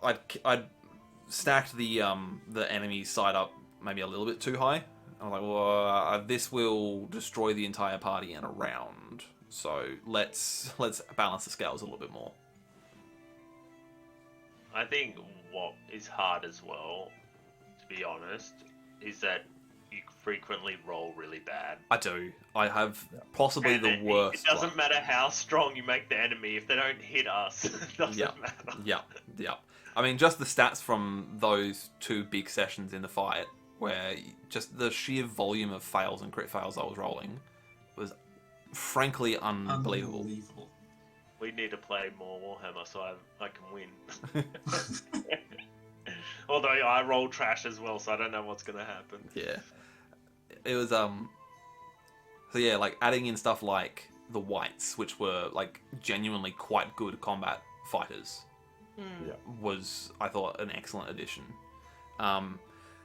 I'd stacked the enemy side up maybe a little bit too high. I was like, well, this will destroy the entire party in a round, so let's balance the scales a little bit more. I think what is hard as well, to be honest, is that you frequently roll really bad. I do. I have possibly And the it worst. doesn't matter how strong you make the enemy, if they don't hit us, it doesn't matter. Yeah. I mean, just the stats from those 2 big sessions in the fight, where just the sheer volume of fails and crit fails I was rolling was frankly unbelievable. We need to play more Warhammer so I can win. Although I roll trash as well, so I don't know what's going to happen. Yeah. It was, so yeah, like, adding in stuff like the Whites, which were, like, genuinely quite good combat fighters, was, I thought, an excellent addition.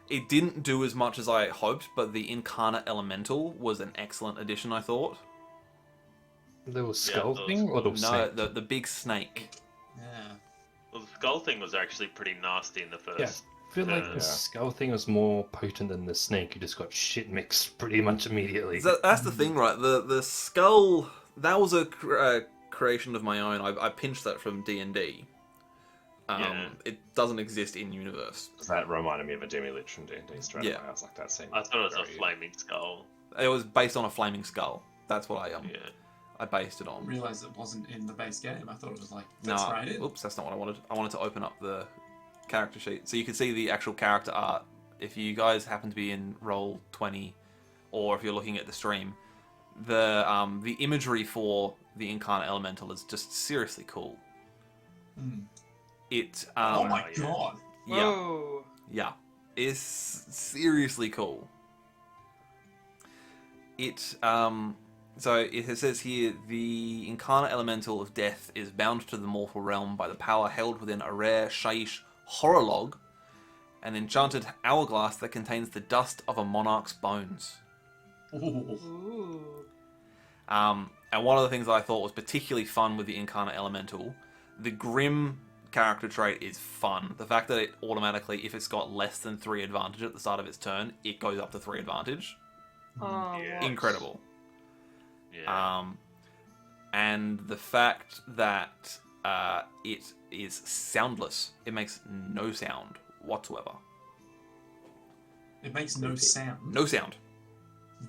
It didn't do as much as I hoped, but the Incarnate Elemental was an excellent addition, I thought. The skull thing or the snake? No, the big snake. Yeah. Well, the skull thing was actually pretty nasty in the first. Yeah. I feel like the skull thing was more potent than the snake. You just got shit mixed pretty much immediately. That's the thing, right? The skull, that was a creation of my own. I pinched that from D&D. It doesn't exist in universe. That reminded me of a demi-lich from D&D straight away. I was like, that seemed I thought it was a flaming skull. It was based on a flaming skull. That's what I based it on. I realised it wasn't in the base game. I thought it was like, that's right in. Oops, that's not what I wanted. I wanted to open up the character sheet so you can see the actual character art. If you guys happen to be in Roll20, or if you're looking at the stream, the imagery for the Incarnate Elemental is just seriously cool. It oh my god! Yeah, it's seriously cool. It so it says here, the Incarnate Elemental of Death is bound to the mortal realm by the power held within a rare Shaiish horror log, an enchanted hourglass that contains the dust of a monarch's bones. Ooh. And one of the things that I thought was particularly fun with the Incarnate Elemental, the Grim character trait is fun. The fact that it automatically, if it's got less than 3 advantage at the start of its turn, it goes up to 3 advantage. Oh, Yeah. Incredible. Yeah. And the fact that it is soundless. It makes no sound whatsoever. It makes no sound. No sound.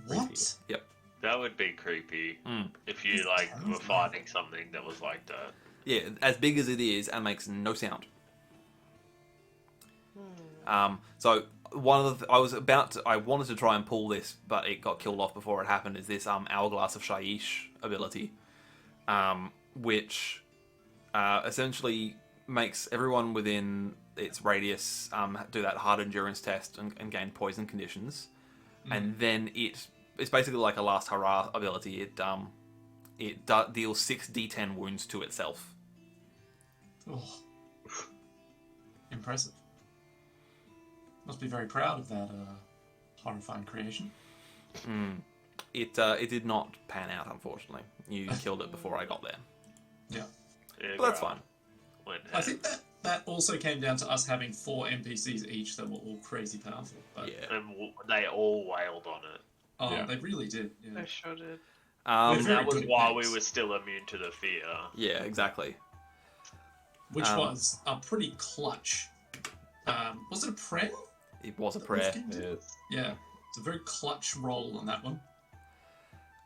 What? Yep. That would be creepy if you Sounds were like- fighting something that was like that. Yeah, as big as it is and makes no sound. So one of the I wanted to try and pull this, but it got killed off before it happened. Is this Hourglass of Shaiish ability, which essentially makes everyone within its radius do that hard endurance test and gain poison conditions, and then it's basically like a last hurrah ability. It deals 6d10 wounds to itself. Oh. Impressive. Must be very proud of that horrifying creation. It did not pan out, unfortunately. You killed it before I got there. Yeah. But that's fine. I think that also came down to us having 4 NPCs each that were all crazy powerful. But, Yeah. And they all wailed on it. Oh, Yeah. they really did. Yeah. I sure did. And very that was good at why games. we were still immune to the fear. Yeah, exactly. Which was a pretty clutch. Was it a prayer? It was a that prayer. Wolfgang did? Yeah. It's a very clutch roll on that one.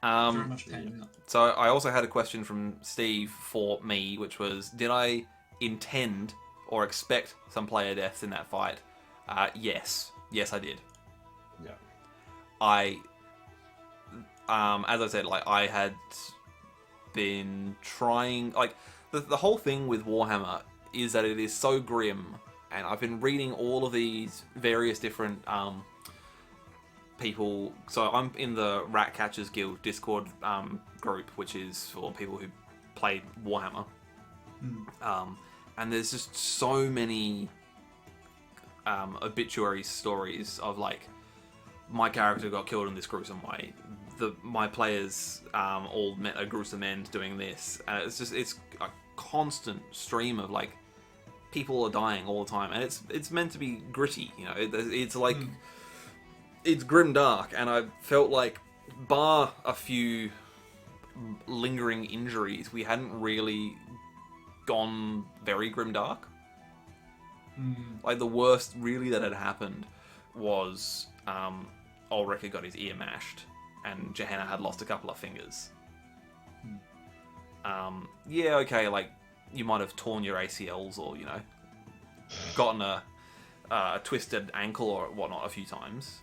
Very much panned out. So I also had a question from Steve for me, which was, did I intend or expect some player deaths in that fight? Yes. Yes, I did. Yeah. As I said, like, I had been trying, like, the whole thing with Warhammer is that it is so grim, and I've been reading all of these various different people. So I'm in the Rat Catchers Guild Discord group, which is for people who play Warhammer. And there's just so many obituary stories of like, my character got killed in this gruesome way. My players all met a gruesome end doing this, and it's a constant stream of like, people are dying all the time, and it's meant to be gritty, you know. It's like it's grim dark, and I felt like, bar a few lingering injuries, we hadn't really gone very grim dark. Like, the worst really that had happened was Ulrich had got his ear mashed, and Johanna had lost a couple of fingers. Yeah, okay, like, you might have torn your ACLs, or, you know, gotten a twisted ankle or whatnot a few times.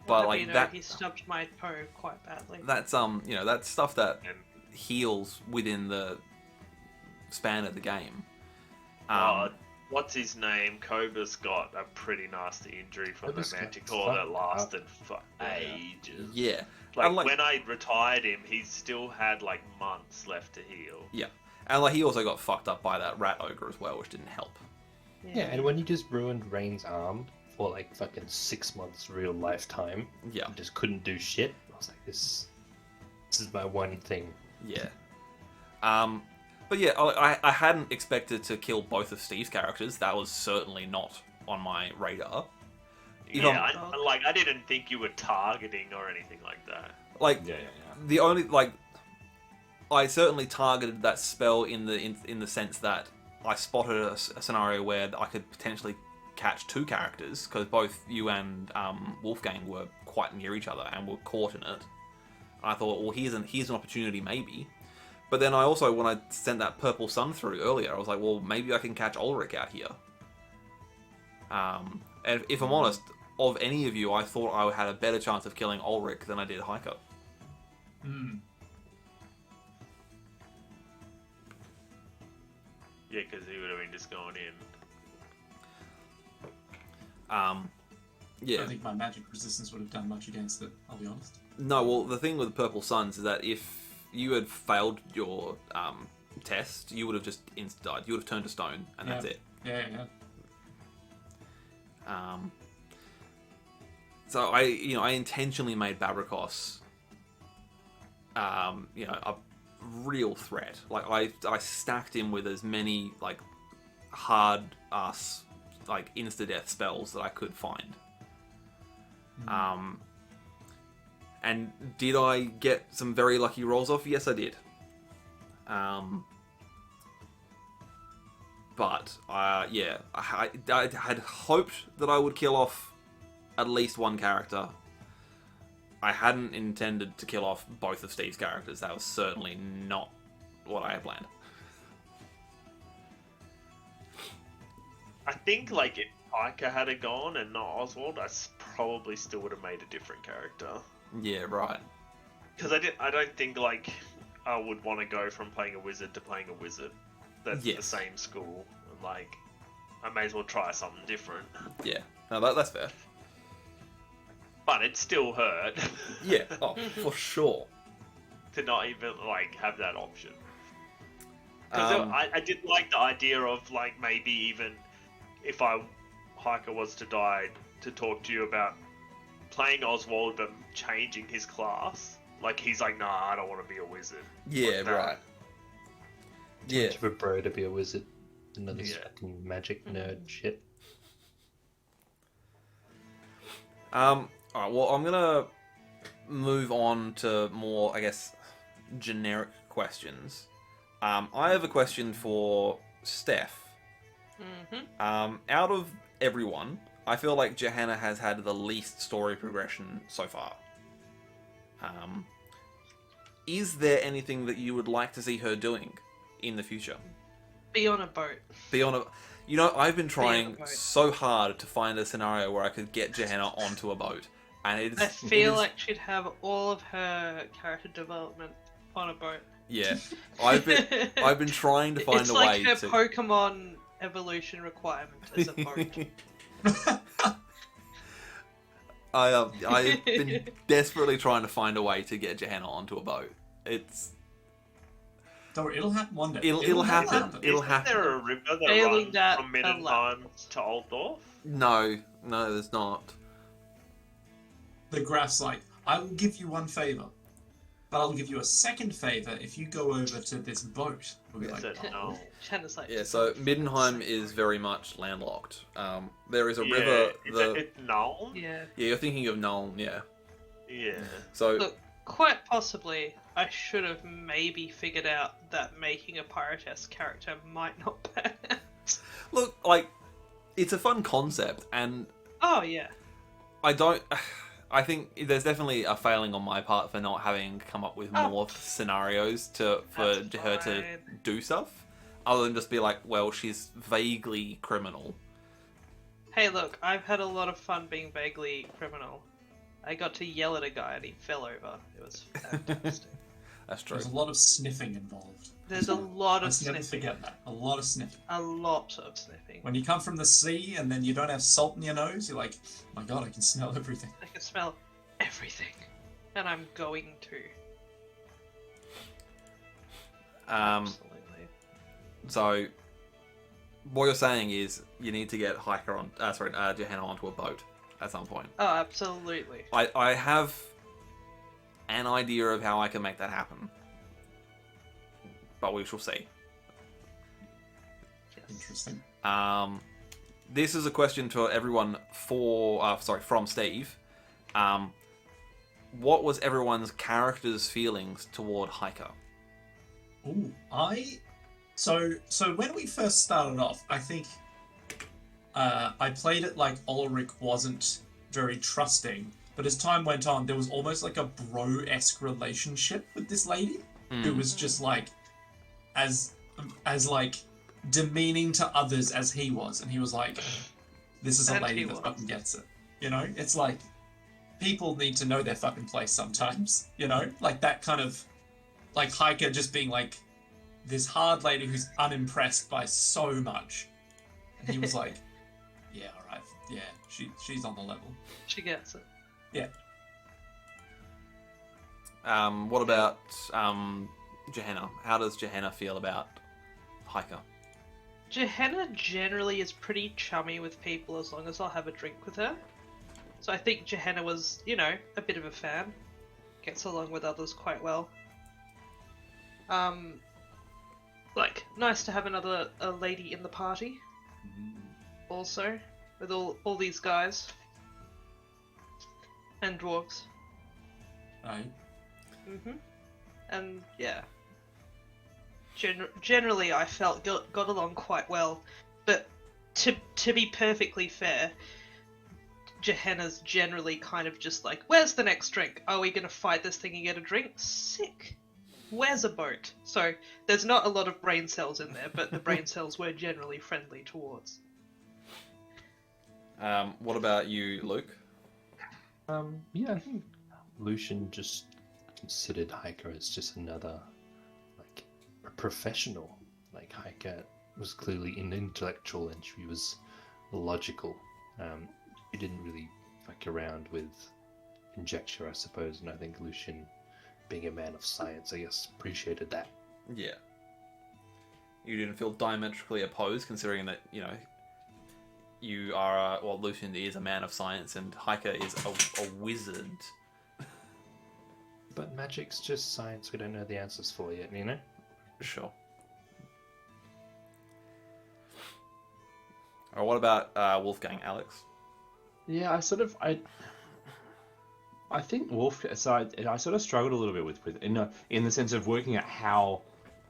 But Well, like you know, that, he stubbed my toe quite badly. that's you know, that's stuff that And heals within the span of the game. what's his name? Kova's got a pretty nasty injury from the Kova's got Manticore that fucked lasted up. for ages. Yeah, Like, And, like- when I retired him, he still had like months left to heal. yeah, and like he also got fucked up by that rat ogre as well, which didn't help. Yeah, and when you just ruined Rain's arm for like fucking 6 months real lifetime, Yeah, and just couldn't do shit, I was like, this is my one thing. yeah. But yeah, I hadn't expected to kill both of Steve's characters. That was certainly not on my radar. You know, Yeah, I didn't think you were targeting or anything like that. like Yeah. the only like, I certainly targeted that spell in the sense that I spotted a scenario where I could potentially catch two characters, because both you and Wolfgang were quite near each other and were caught in it. I thought, well, here's an opportunity maybe. But then I also, when I sent that purple sun through earlier, I was like, well, maybe I can catch Ulrich out here. And if I'm honest, of any of you, I thought I had a better chance of killing Ulrich than I did Heiko. Yeah, because he would have been just going in. I Yeah. don't think my magic resistance would have done much against it, I'll be honest. No, well, the thing with Purple Suns is that if you had failed your test, you would have just insta-died. You would have turned to stone, and that's it. Yeah. So I intentionally made Babrikos, a real threat. Like I stacked him with as many like hard ass like insta-death spells that I could find. And did I get some very lucky rolls off? Yes, I did. But I had hoped that I would kill off at least one character. I hadn't intended to kill off both of Steve's characters. That was certainly not what I had planned. I think, like, if Ica had gone and not Oswald, I probably still would have made a different character. Yeah, right. Because I don't think, like, I would want to go from playing a wizard to playing a wizard. That's the Yes. same school. And, like, I may as well try something different. Yeah. No, that's fair. But it still hurt. Yeah. Oh, for sure. To not even, like, have that option. Because I did like the idea of, like, maybe even if Hiker was to die, to talk to you about playing Oswald but changing his class. Like, he's like, nah, I don't want to be a wizard. Yeah, Like that. right. Yeah. Much of a bro to be a wizard. Another Yeah. fucking magic nerd shit. Alright, well, I'm gonna move on to more, I guess, generic questions. I have a question for Steph. Out of everyone, I feel like Johanna has had the least story progression so far. Is there anything that you would like to see her doing in the future? Be on a boat. Beyond a... You know, I've been on a trying boat. so hard to find a scenario where I could get Johanna onto a boat. And it's... I feel like she'd have all of her character development on a boat. Yeah. I've been trying to find it's a like way her to... Pokemon evolution requirement as a boat. I've been desperately trying to find a way to get Johanna onto a boat. Don't worry, it'll happen one day. It'll happen. It'll Isn't happen. there a river that Failing runs that, from Middenheim to Altdorf? No, there's not. The Graf's like, I will give you one favor, but I'll give you a second favor if you go over to this boat. We'll be Is like, it? No. Shanna's like, Yeah, so Middenheim is very much landlocked. There is a Yeah, river. it's Nuln? yeah. Yeah, you're thinking of Nuln. Yeah. Yeah. So Look, quite possibly, I should have maybe figured out that making a Pyrotes character might not pan out. look, like, it's a fun concept, and Oh yeah. I think there's definitely a failing on my part for not having come up with Oh. more scenarios for That's her to fine. do stuff, other than just be like, well, she's vaguely criminal. Hey, look, I've had a lot of fun being vaguely criminal. I got to yell at a guy and he fell over. It was fantastic. That's true. there's a lot of sniffing involved. There's a lot of Let's never sniffing. forget that. A lot of sniffing. A lot of sniffing. When you come from the sea and then you don't have salt in your nose, you're like, oh my god, I can smell everything. I can smell everything. And I'm going to. Absolutely. So what you're saying is you need to get Johanna onto a boat at some point. Oh, absolutely. I have an idea of how I can make that happen, but we shall see. Yes. Interesting. This is a question to everyone from Steve. What was everyone's character's feelings toward Hiker? Ooh, so when we first started off, I think I played it like Ulrich wasn't very trusting, but as time went on, there was almost like a bro-esque relationship with this lady who was just like as like demeaning to others as he was, and he was like, this is a And lady he that was. fucking gets it. You know, it's like people need to know their fucking place sometimes. You know, like that kind of like Hiker just being like this hard lady who's unimpressed by so much, and he was like, yeah, all right, yeah, she's on the level. She gets it. Yeah. What about Johanna? How does Johanna feel about Hiker? Johanna generally is pretty chummy with people as long as I'll have a drink with her. So I think Johanna was, a bit of a fan. Gets along with others quite well. Nice to have another lady in the party. Also, with all these guys. And dwarves. Right. And yeah. Generally, I felt got along quite well, but to be perfectly fair, Johanna's generally kind of just like, where's the next drink? Are we gonna fight this thing and get a drink? Sick. Where's a boat? So there's not a lot of brain cells in there, but the brain cells were generally friendly towards. What about you, Luke? Yeah, I think Lucian just considered Hiker as just another, like, a professional. Like, Hiker was clearly an intellectual and she was logical. She didn't really fuck around with conjecture, I suppose, and I think Lucian, being a man of science, I guess, appreciated that. Yeah. You didn't feel diametrically opposed, considering that, you are, Lucian is a man of science and Hiker is a wizard. But magic's just science we don't know the answers for yet, you know? Sure. Or what about Wolfgang, Alex? Yeah, I think Wolf. So I sort of struggled a little bit with in the sense of working out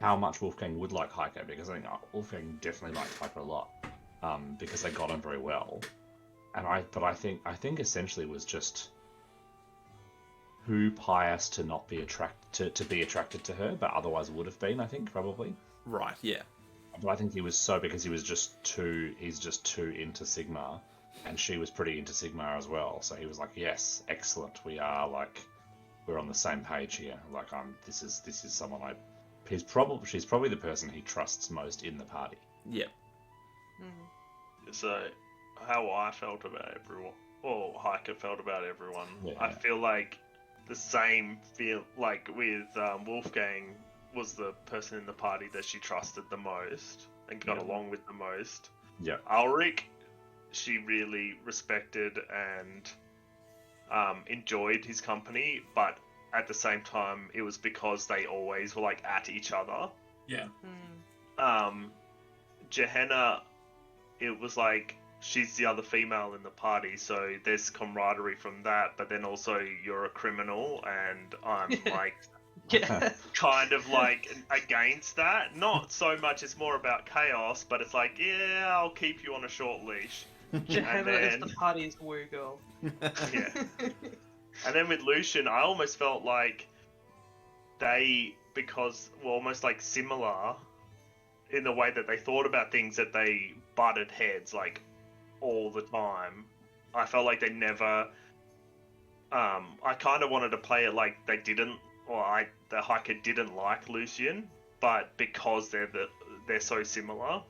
how much Wolfgang would like Hiker, because I think Wolfgang definitely liked Hiker a lot, because they got on very well, but I think essentially it was just who pious to not be attracted to her, but otherwise would have been, I think, probably. Right, yeah. But I think he was because he's just too into Sigma, and she was pretty into Sigma as well. So he was like, yes, excellent. We're on the same page here. Like, this is someone she's probably the person he trusts most in the party. Yeah. So, how I felt about everyone, or Hiker felt about everyone, Yeah. I feel like the same feel like with Wolfgang was the person in the party that she trusted the most and got Yeah. along with the most. Yeah. Ulrich, she really respected and enjoyed his company, but at the same time, it was because they always were like at each other. Yeah. Gehenna, it was like she's the other female in the party, so there's camaraderie from that, but then also you're a criminal and I'm like Yeah. kind of like against that. Not so much, it's more about chaos, but it's like, yeah, I'll keep you on a short leash. Gehenna is then- the party's woo girl. Yeah. And then with Lucian, I almost felt like they, because were almost like similar in the way that they thought about things, that they butted heads like all the time. I felt like they never. I kind of wanted to play it like they didn't, or the hiker didn't like Lucian, but because they're so similar,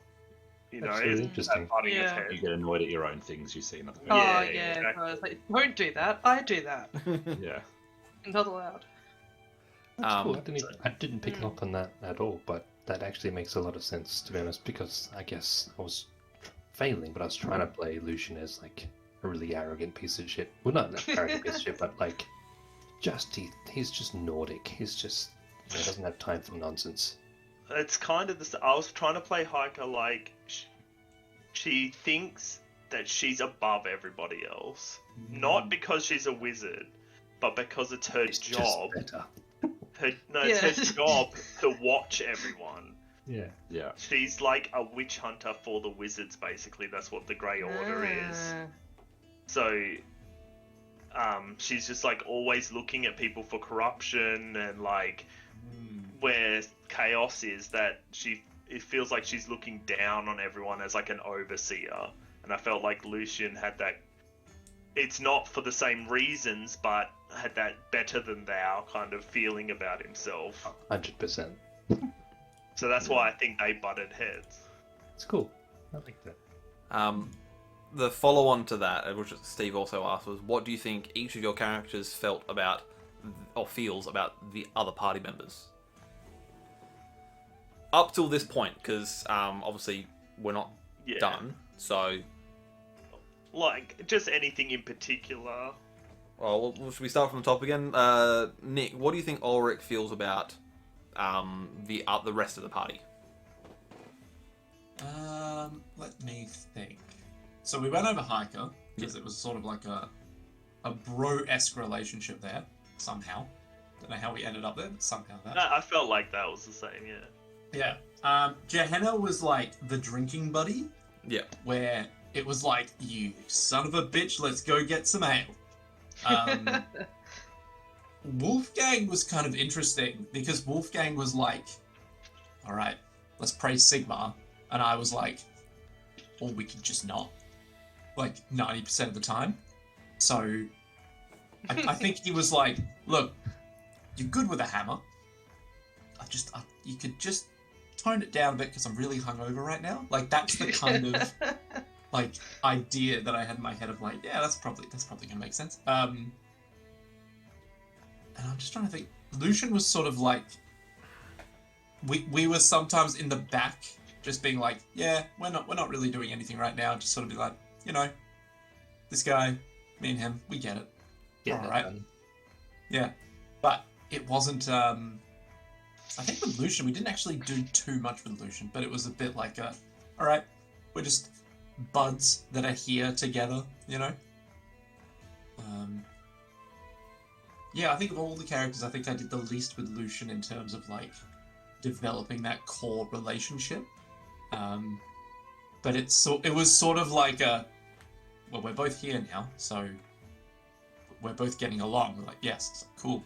you know, That's really it's interesting. that butting of Yeah. heads. You get annoyed at your own things you see in other Oh Yeah, yeah, exactly. I was like, don't do that. I do that. Yeah. Not allowed. That's cool. Um, I didn't pick up on that at all, but that actually makes a lot of sense, to be honest, because I guess I was failing, but I was trying to play Lucian as like a really arrogant piece of shit. Well, not an arrogant piece of shit, but like he's just Nordic. He's just he doesn't have time for nonsense. It's kind of I was trying to play hiker like she thinks that she's above everybody else, not because she's a wizard, but because it's her It's just job. better. It's her job to watch everyone. Yeah. Yeah. She's like a witch hunter for the wizards, basically. That's what the Grey Order is. So, she's just like always looking at people for corruption, and like where chaos is that it feels like she's looking down on everyone as like an overseer. And I felt like Lucian had that. It's not for the same reasons, but had that better than thou kind of feeling about himself. 100%. So that's why I think they butted heads. It's cool. I like that. The follow-on to that, which Steve also asked, was what do you think each of your characters felt about, or feels about the other party members? Up till this point, because obviously we're not Yeah. done, so... Like, just anything in particular. Well, should we start from the top again? Nick, what do you think Ulrich feels about the rest of the party? Let me think. So we went over Hiker because it was sort of like a bro-esque relationship there somehow. Don't know how we ended up there, but somehow that. I felt like that was the same, yeah. Yeah. Gehenna was like the drinking buddy, Yeah. where it was like, you son of a bitch, let's go get some ale. Wolfgang was kind of interesting because Wolfgang was like, all right, let's pray Sigmar. And I was like, or we could just not. Like 90% of the time. So I think he was like, look, you're good with a hammer. You could just tone it down a bit because I'm really hungover right now. Like that's the kind of like idea that I had in my head of like, yeah, that's probably gonna make sense. And I'm just trying to think. Lucian was sort of like, we were sometimes in the back, just being like, yeah, we're not really doing anything right now. Just sort of be like, you know, this guy, me and him, we get it. Yeah, All right. Yeah, but it wasn't. I think with Lucian, we didn't actually do too much with Lucian, but it was a bit like all right, we're just buds that are here together, you know. Yeah, I think of all the characters, I think I did the least with Lucian in terms of like developing that core relationship. But it was sort of like well, we're both here now, so we're both getting along. We're like, yes, cool.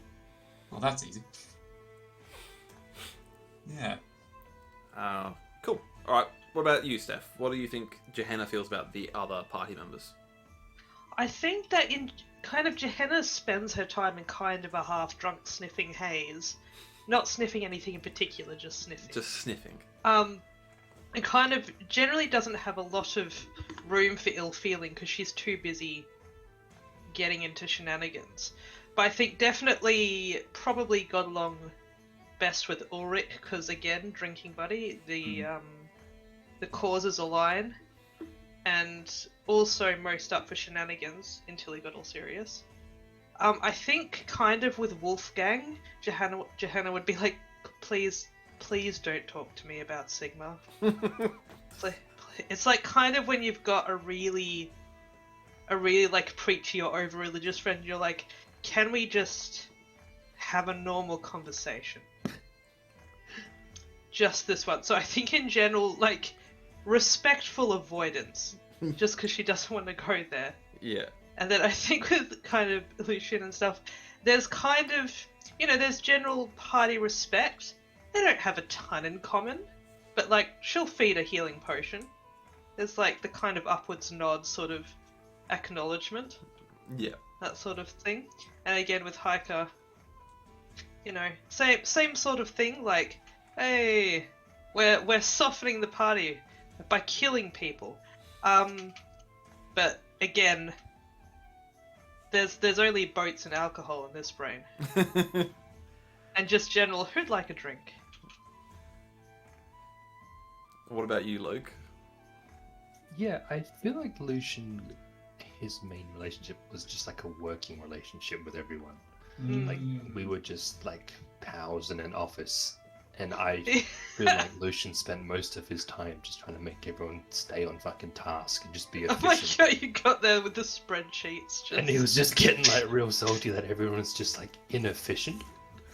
Well, that's easy. Yeah. Cool. Alright, what about you, Steph? What do you think Gehenna feels about the other party members? I think that in kind of Gehenna spends her time in kind of a half-drunk sniffing haze. Not sniffing anything in particular, just sniffing. Just sniffing. and kind of generally doesn't have a lot of room for ill feeling because she's too busy getting into shenanigans. But I think definitely probably got along best with Ulrich because again, drinking buddy, the causes align, and also most up for shenanigans until he got all serious. I think kind of with Wolfgang, Johanna would be like, please don't talk to me about Sigma. It's like kind of when you've got a really like preachy or over religious friend, you're like, can we just have a normal conversation? Just this one. So I think in general, like, respectful avoidance, just because she doesn't want to go there. Yeah. And then I think with kind of Lucian and stuff, there's kind of, there's general party respect. They don't have a ton in common, but like, she'll feed a healing potion. There's like the kind of upwards nod sort of acknowledgement. Yeah. That sort of thing. And again with Hiker, same sort of thing, like, hey, we're softening the party by killing people. But again, there's only boats and alcohol in this brain. And just general, who'd like a drink? What about you, Luke? Yeah, I feel like Lucian, his main relationship was just like a working relationship with everyone. Like, we were just like pals in an office. And I feel like Lucian spent most of his time just trying to make everyone stay on fucking task and just be Oh my efficient. god, you got there with the spreadsheets. Just... And he was just getting like real salty that everyone's just like inefficient.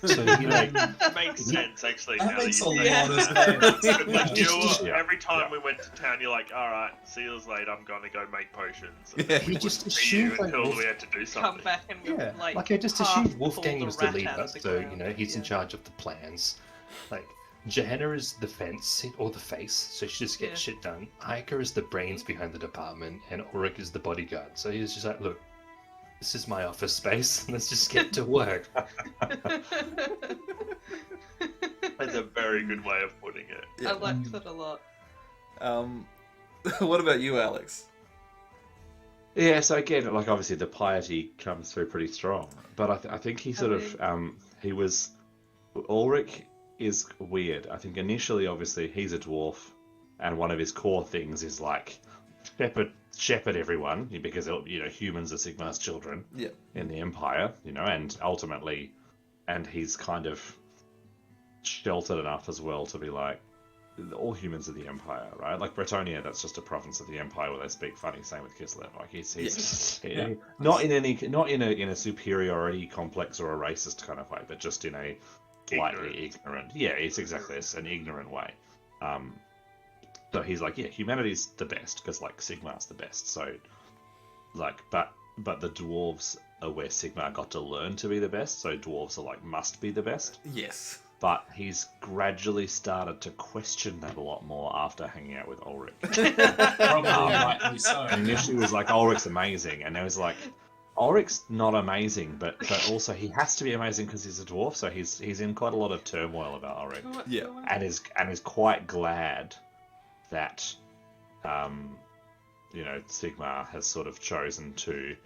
So he like Makes sense, actually. That now makes a you lot say of it. sense. Like, Yeah. every time we went to town, you're like, alright, see you later, I'm gonna go make potions. And Yeah. we He just wouldn't see you assumed, like, until Wolf- we had to do come something. back and yeah, like, like I just half assumed pull Wolfgang the was the rat out leader, of the so ground. he's in charge of the plans. Like Johanna is the fence or the face, so she just gets shit done. Hiker is the brains behind the department, and Ulrich is the bodyguard. So he's just like, look, this is my office space. Let's just get to work. That's a very good way of putting it. I like that a lot. What about you, Alex? Yeah, so again, like obviously the piety comes through pretty strong, but I think he sort of he was Ulrich is weird. I think initially, obviously, he's a dwarf, and one of his core things is like shepherd everyone because humans are Sigmar's children in the Empire, and ultimately, and he's kind of sheltered enough as well to be like, all humans are the Empire, right? Like Bretonia, that's just a province of the Empire where they speak funny. Same with Kislev. Like he's not in a superiority complex or a racist kind of way, but just in a slightly ignorant. Yeah, it's exactly this, an ignorant way. So he's like, yeah, humanity's the best because like Sigmar's the best. So like, but the dwarves are where Sigmar got to learn to be the best. So dwarves are like must be the best. Yes. But he's gradually started to question that a lot more after hanging out with Ulrich. Probably rightly so. Initially was like, Ulrich's amazing, and it was like, Ulrich's not amazing, but also he has to be amazing because he's a dwarf, so he's in quite a lot of turmoil about Ulrich. Yeah. And is quite glad that Sigmar has sort of chosen to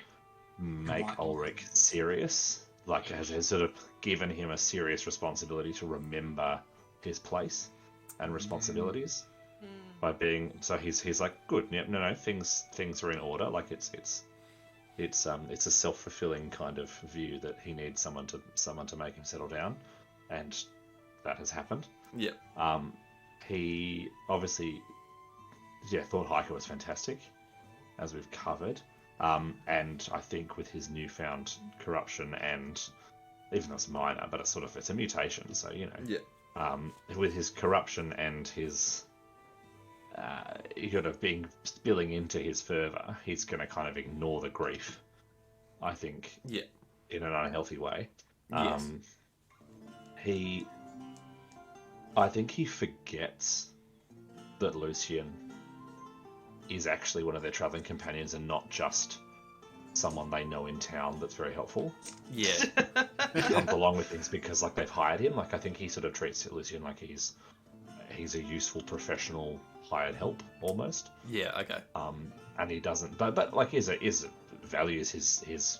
make Ulrich serious. Like has sort of given him a serious responsibility to remember his place and responsibilities by being. So he's like, good, no, things are in order. Like it's a self-fulfilling kind of view that he needs someone to make him settle down, and that has happened. Yeah. He obviously, thought Hiker was fantastic, as we've covered. And I think with his newfound corruption, and even though it's minor, but it's a mutation, so with his corruption and his spilling into his fervor, he's going to kind of ignore the grief, I think, in an unhealthy way. Yes. I think he forgets that Lucian is actually one of their traveling companions and not just someone they know in town that's very helpful. Yeah. Comes along with things because like they've hired him. Like I think he sort of treats Lucian like he's a useful professional hired help almost. Yeah. Okay. And he doesn't, but like values his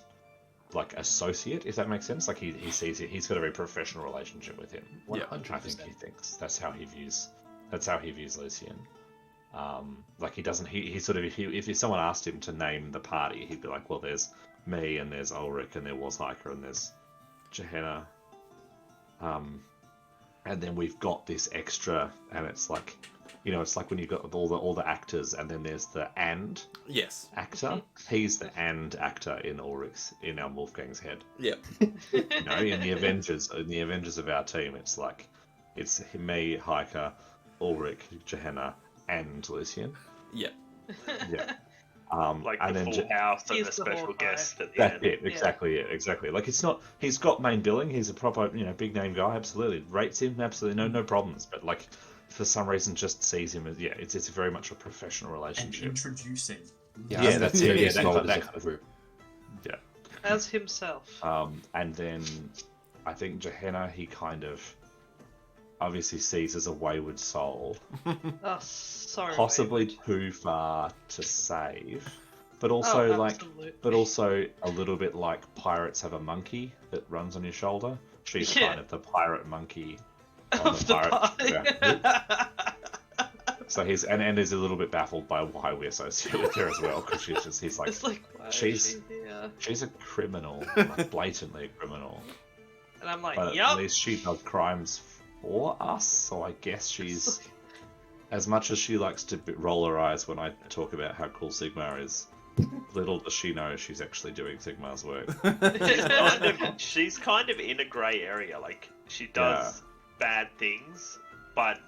like associate, if that makes sense. Like he sees it. He's got a very professional relationship with him. Yeah. 100%. I think he thinks that's how he views Lucian. Like he doesn't. He sort of if someone asked him to name the party, he'd be like, well, there's me and there's Ulrich and there was Hiker and there's Gehenna. And then we've got this extra, and it's like, it's like when you've got all the actors, and then there's the and Yes. actor. He's the and actor in our Wolfgang's head. Yeah. In the Avengers of our team, it's like, it's me, Hiker, Ulrich, Gehenna, and Lucian. Yeah. Yeah. Like and the then full house and He's the the special whole guest at the That's end. it, exactly, exactly. Like it's not. He's got main billing. He's a proper, big name guy. Absolutely rates him. Absolutely no problems. But like, for some reason, just sees him as it's very much a professional And relationship. introducing. Yeah, that's it. Yeah, that Solid kind as a of group. yeah. As himself. And then I think Gehenna, he kind of obviously sees as a wayward soul, Oh, sorry. possibly Wayward. too far to save, but also Absolutely. but also a little bit like pirates have a monkey that runs on your shoulder. She's Yeah. kind of the pirate monkey on Of the the pirate. party. Yeah. So he's and is a little bit baffled by why we associate with her as well, because he's like, It's like, why she's- is she here? she's a criminal, like blatantly a criminal. And I'm like, But yup. at least she does crimes for us, so I guess she's, as much as she likes to roll her eyes when I talk about how cool Sigmar is, little does she know she's actually doing Sigmar's work. She's kind of in a grey area. Like she does bad things, but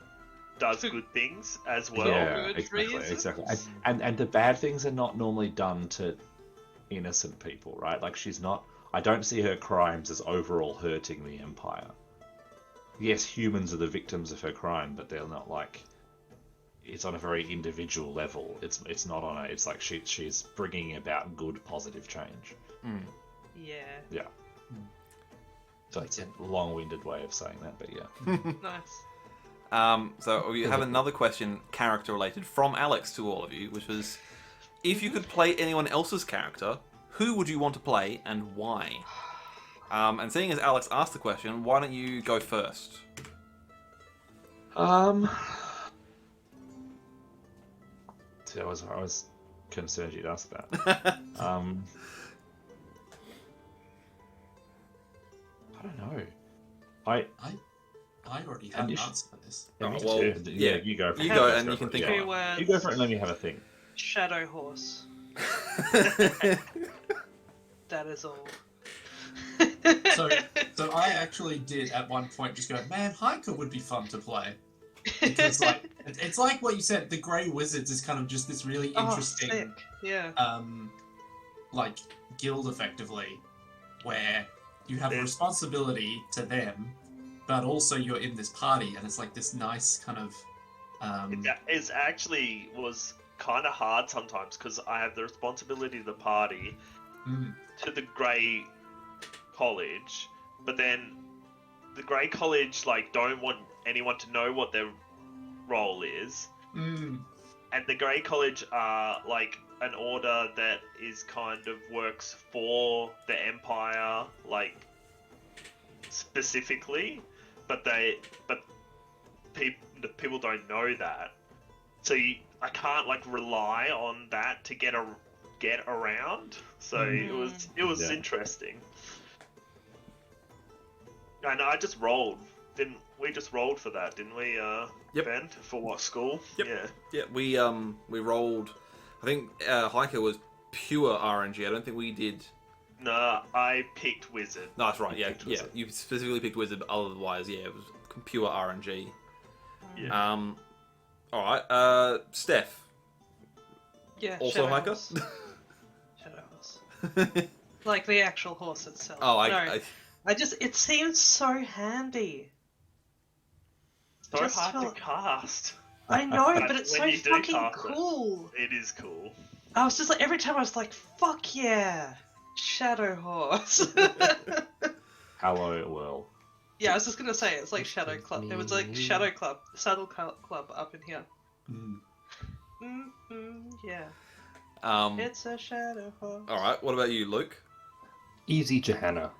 does good things as well. Yeah, good exactly, reasons. exactly. And the bad things are not normally done to innocent people, right? Like she's not. I don't see her crimes as overall hurting the Empire. Yes, humans are the victims of her crime, but they're not like. It's on a very individual level. It's not on a. It's like she's bringing about good, positive change. Yeah. Yeah. So it's a long-winded way of saying that, but yeah. Nice. So we have another question, character related, from Alex to all of you, which was, if you could play anyone else's character, who would you want to play and why? And seeing as Alex asked the question, why don't you go first? See, I was concerned you'd ask that. I don't know. I already have an And you answer for this. Oh, me well, too. yeah. You go for You it. go Let's and you can for it. think Yeah. Three words. You go for it and let me have a think. Shadow horse. That is all. So I actually did at one point just go, man, Hiker would be fun to play. Because like it's like what you said, the Grey Wizards is kind of just this really interesting sick. Yeah. like guild effectively, where you have a responsibility to them, but also you're in this party, and it's like this nice kind of It actually was kind of hard sometimes because I have the responsibility of the party to the Grey College, but then the Grey College like don't want anyone to know what their role is, and the Grey College are like an order that is kind of works for the Empire, like specifically, but people don't know that, so I can't like rely on that to get around. So it was Yeah. interesting. And I just rolled. Didn't we just rolled for that, didn't we, Yep. Ben? For what school? Yep. Yeah. Yeah, we rolled. I think Hiker was pure RNG. I don't think we did. No, I picked Wizard. No, that's right. Yeah, picked yeah. Wizard. You specifically picked Wizard, but otherwise, yeah, it was pure RNG. Yeah. All right. Steph. Yeah. Also Shadow Hiker. horse. Shadow horse. Like the actual horse itself. Oh, No, I just it seems so handy. So just hard felt- to cast. I know, But but it's when so you do fucking cast it- cool. It is cool. I was just like every time I was like, fuck yeah, Shadow horse. Hello, well. Yeah, I was just gonna say it's like Shadow Club. It was like Shadow Club, Saddle Club up in here. Yeah. Um, It's a shadow horse. all right. What about you, Luke? Easy Johanna.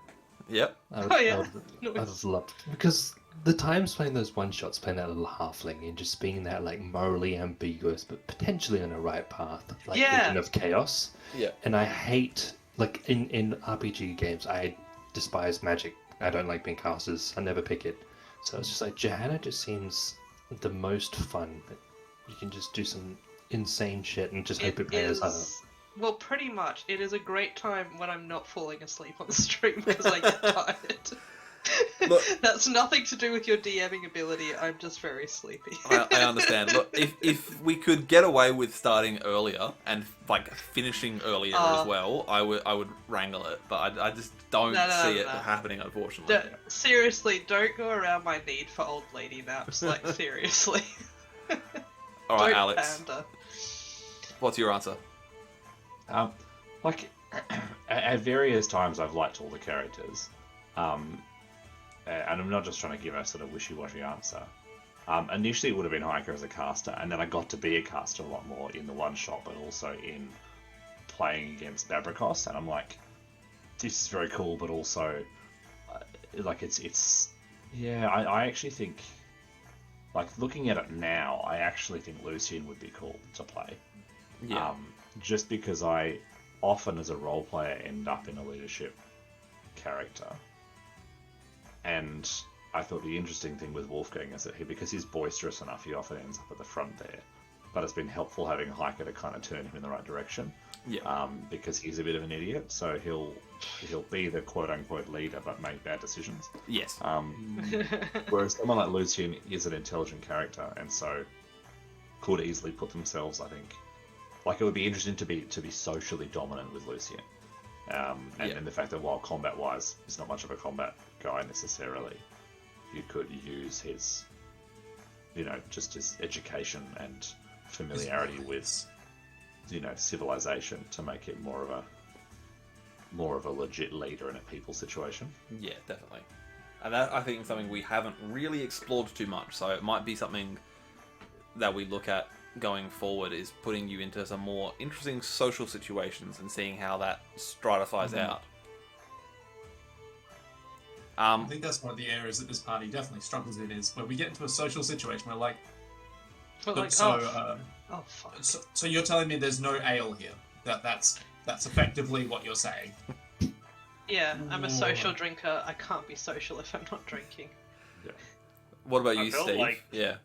Yep. Oh, yeah. I'd Nice. have loved because the times playing those one shots, playing that little halfling and just being that like morally ambiguous but potentially on the right path, like Yeah. agent of chaos. Yeah. And I hate like in RPG games, I despise magic. I don't like being casters. I never pick it. So it's just like Johanna just seems the most fun. You can just do some insane shit and just hope it pans out. Well, pretty much. It is a great time when I'm not falling asleep on the stream because I get tired. Look- That's nothing to do with your DMing ability. I'm just very sleepy. I understand. Look, if we could get away with starting earlier and like finishing earlier as well, I would wrangle it. But I just don't see it happening, unfortunately. Seriously, don't go around my need for old lady naps. Like seriously. All right, Don't Alex. pander. What's your answer? Like at various times, I've liked all the characters, and I'm not just trying to give a sort of wishy-washy answer. Initially, it would have been Hiker as a caster, and then I got to be a caster a lot more in the one shot, but also in playing against Babracos, and I'm like, this is very cool, but also like it's yeah. I actually think, like looking at it now, I actually think Lucian would be cool to play. Yeah. Just because I often, as a role player, end up in a leadership character. And I thought the interesting thing with Wolfgang is that because he's boisterous enough, he often ends up at the front there. But it's been helpful having Hiker to kind of turn him in the right direction. Yeah. Because he's a bit of an idiot, so he'll be the quote-unquote leader but make bad decisions. Yes. Whereas someone like Lucian is an intelligent character, and so could easily put themselves, I think, like it would be interesting to be socially dominant with Lucian, and the fact that while combat-wise he's not much of a combat guy necessarily, you could use his, just his education and familiarity with, civilization to make it more of a legit leader in a people situation. Yeah, definitely. And that, I think, is something we haven't really explored too much, so it might be something that we look at going forward, is putting you into some more interesting social situations and seeing how that stratifies out. I think that's one of the areas that this party definitely struggles in, is where we get into a social situation where But so fuck. so you're telling me there's no ale here? That's effectively what you're saying. Yeah, I'm a social drinker. I can't be social if I'm not drinking. Yeah. What about I you, feel Steve? like- Yeah.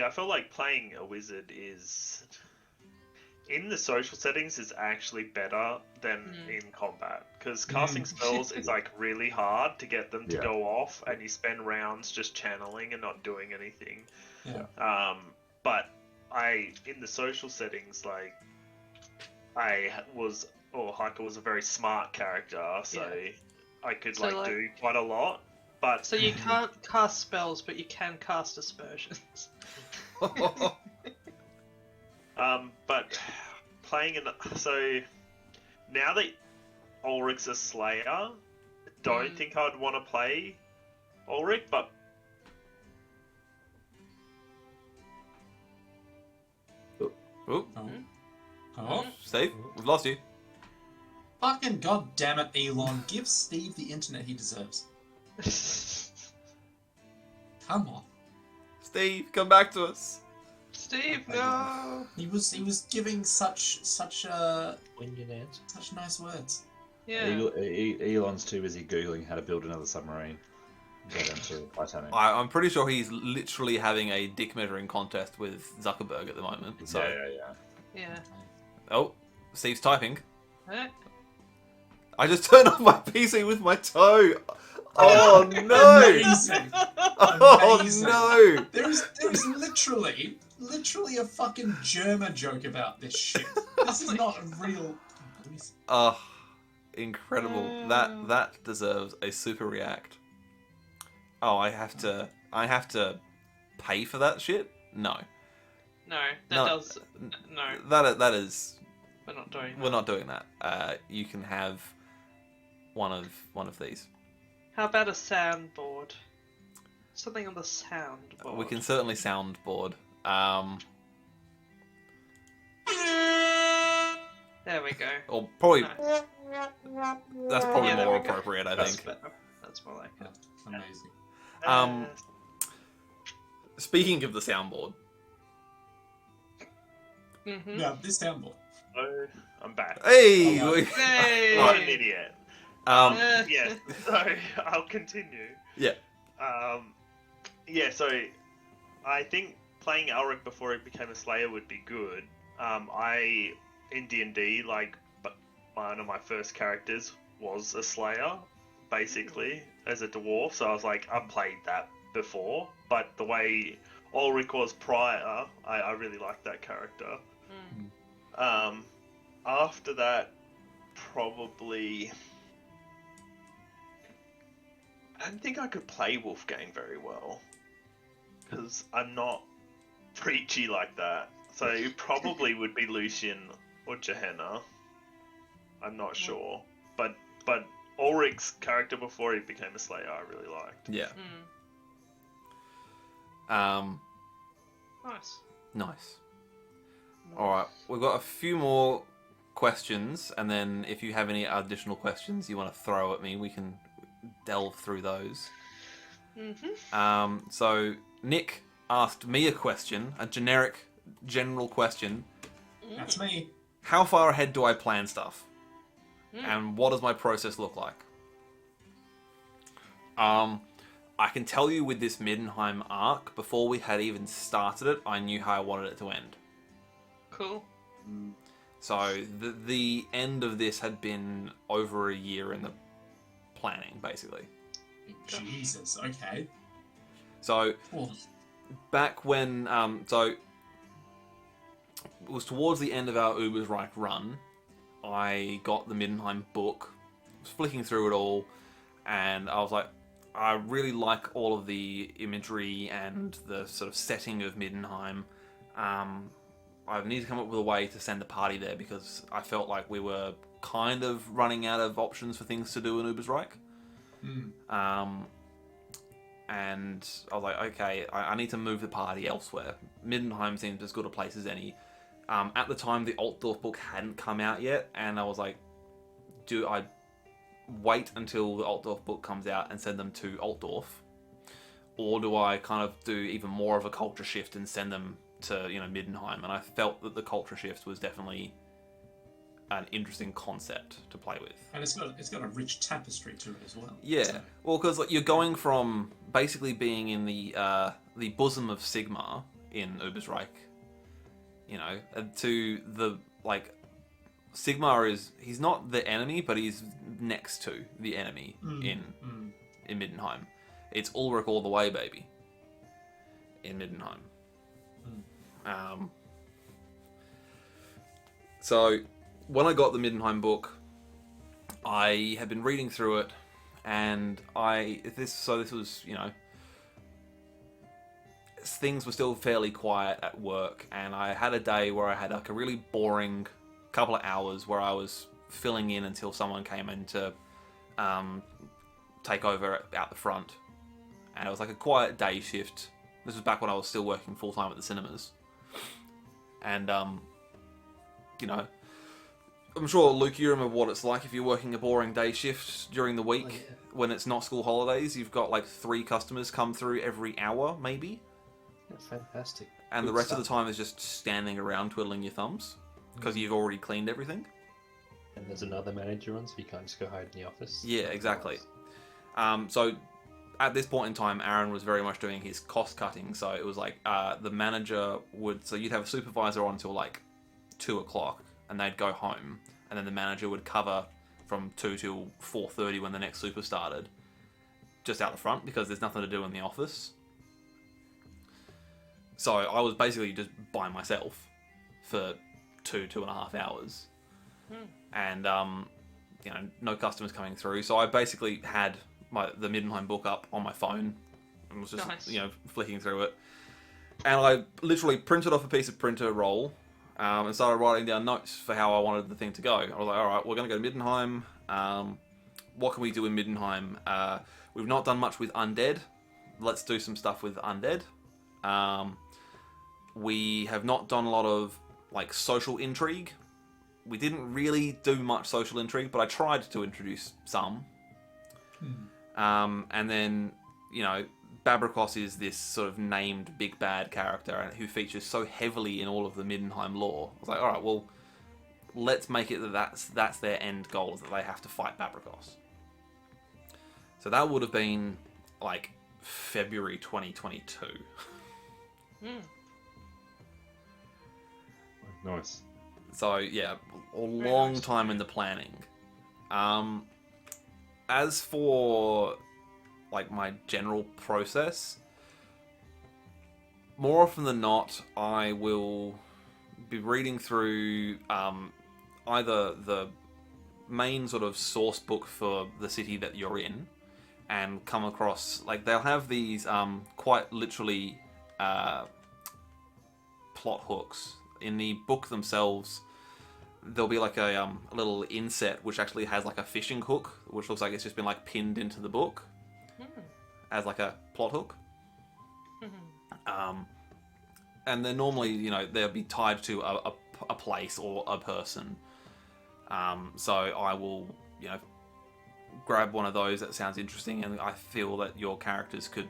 I feel like playing a wizard is, in the social settings, is actually better than in combat, because casting spells is like really hard to get them to go off, and you spend rounds just channeling and not doing anything. Yeah. But in the social settings, like Hiker was a very smart character, so I could So, do quite a lot. But So you can't cast spells, but you can cast aspersions. but playing so now that Ulrich's a Slayer, don't think I'd want to play Ulrich, but Ooh, Oh, Steve, we've lost you. fucking goddammit, Elon! Give Steve the internet he deserves. Come on. Steve, come back to us. Steve, no. He was giving such Poignant answer. such nice words. Yeah. Elon's too busy googling how to build another submarine. Get into Titanic. I'm pretty sure he's literally having a dick measuring contest with Zuckerberg at the moment. So, Yeah. oh, Steve's typing. Huh? I just turned off my PC with my toe. Oh no! Amazing. Oh Amazing. no! There's literally a fucking German joke about this shit. This is not a real. Oh, incredible! That deserves a super react. Oh, I have to pay for that shit? No. No, No. no. That is. We're not doing that. We're not doing that. You can have one of these. How about a soundboard? Something on the soundboard. We can certainly soundboard. There we go. Or probably Nice. that's probably Yeah, there more we go. appropriate, I That's think. better. That's more like it. Amazing. Um, Speaking of the soundboard, Mm-hmm. Now, this soundboard. So I'm back. hey, Oh, wow. Hey! I'm an idiot. um, Yeah. So I'll continue. yeah, Yeah. So I think playing Elric before he became a Slayer would be good. I in D&D one of my first characters was a Slayer, basically as a dwarf. So I was like, I've played that before, but the way Ulrich was prior, I really liked that character. After that, probably I don't think I could play Wolfgang very well because I'm not preachy like that. So it probably would be Lucian or Gehenna. I'm not sure, but Ulrich's character before he became a Slayer, I really liked. yeah. Nice. Nice. All right, we've got a few more questions, and then if you have any additional questions you want to throw at me, we can delve through those. So Nick asked me a question, a general question. That's me. How far ahead do I plan stuff? And what does my process look like? I can tell you with this Middenheim arc, before we had even started it, I knew how I wanted it to end. Cool. So the end of this had been over a year in the planning, basically. Jesus, okay. So Oh, back when, so it was towards the end of our Ubersreich run, I got the Middenheim book, was flicking through it all, and I was like, I really like all of the imagery and the sort of setting of Middenheim. I need to come up with a way to send the party there because I felt like we were kind of running out of options for things to do in Ubersreich. And I was like, okay, I need to move the party elsewhere. Middenheim seems as good a place as any. At the time, the Altdorf book hadn't come out yet, and I was like, do I wait until the Altdorf book comes out and send them to Altdorf? Or do I kind of do even more of a culture shift and send them to, Middenheim? And I felt that the culture shift was definitely an interesting concept to play with. and it's got a rich tapestry to it as well. Yeah, So, well, because you're going from basically being in the bosom of Sigmar in Ubersreich, to the Sigmar he's not the enemy, but he's next to the enemy in Middenheim. It's Ulrich all the way, baby. In Middenheim. So when I got the Middenheim book, I had been reading through it, and this was, things were still fairly quiet at work, and I had a day where I had a really boring couple of hours where I was filling in until someone came in to take over out the front, and it was like a quiet day shift. This was back when I was still working full-time at the cinemas, and I'm sure, Luke, you remember what it's like if you're working a boring day shift during the week when it's not school holidays. You've got 3 customers come through every hour, maybe. Yeah, fantastic. And Good the rest of stuff. the time is just standing around twiddling your thumbs because you've already cleaned everything. And there's another manager on, so you can't just go hide in the office. Yeah, exactly. So at this point in time, Aaron was very much doing his cost cutting. So it was the manager so you'd have a supervisor on until 2 o'clock, and they'd go home, and then the manager would cover from 2 till 4:30 when the next super started, just out the front because there's nothing to do in the office. So I was basically just by myself for 2.5 hours, and no customers coming through. So I basically had the Middenheim book up on my phone and was just Nice. flicking through it, and I literally printed off a piece of printer roll. And started writing down notes for how I wanted the thing to go. I was like, all right, we're going to go to Middenheim. What can we do in Middenheim? We've not done much with undead. Let's do some stuff with undead. We have not done a lot of social intrigue. we didn't really do much social intrigue, but I tried to introduce some. And then, you know, Babracos is this sort of named big bad character who features so heavily in all of the Middenheim lore. I was like, all right, well, let's make it that's their end goal, is that they have to fight Babracos. So that would have been like February 2022. Nice. So yeah, a long time in the planning. As for like my general process, more often than not, I will be reading through either the main sort of source book for the city that you're in, and come across, like, they'll have these quite literally plot hooks in the book themselves. There'll be like a little inset which actually has like a fishing hook, which looks like it's just been like pinned into the book as like a plot hook. And they're normally, you know, they'll be tied to a place or a person. So I will, you know, grab one of those that sounds interesting and I feel that your characters could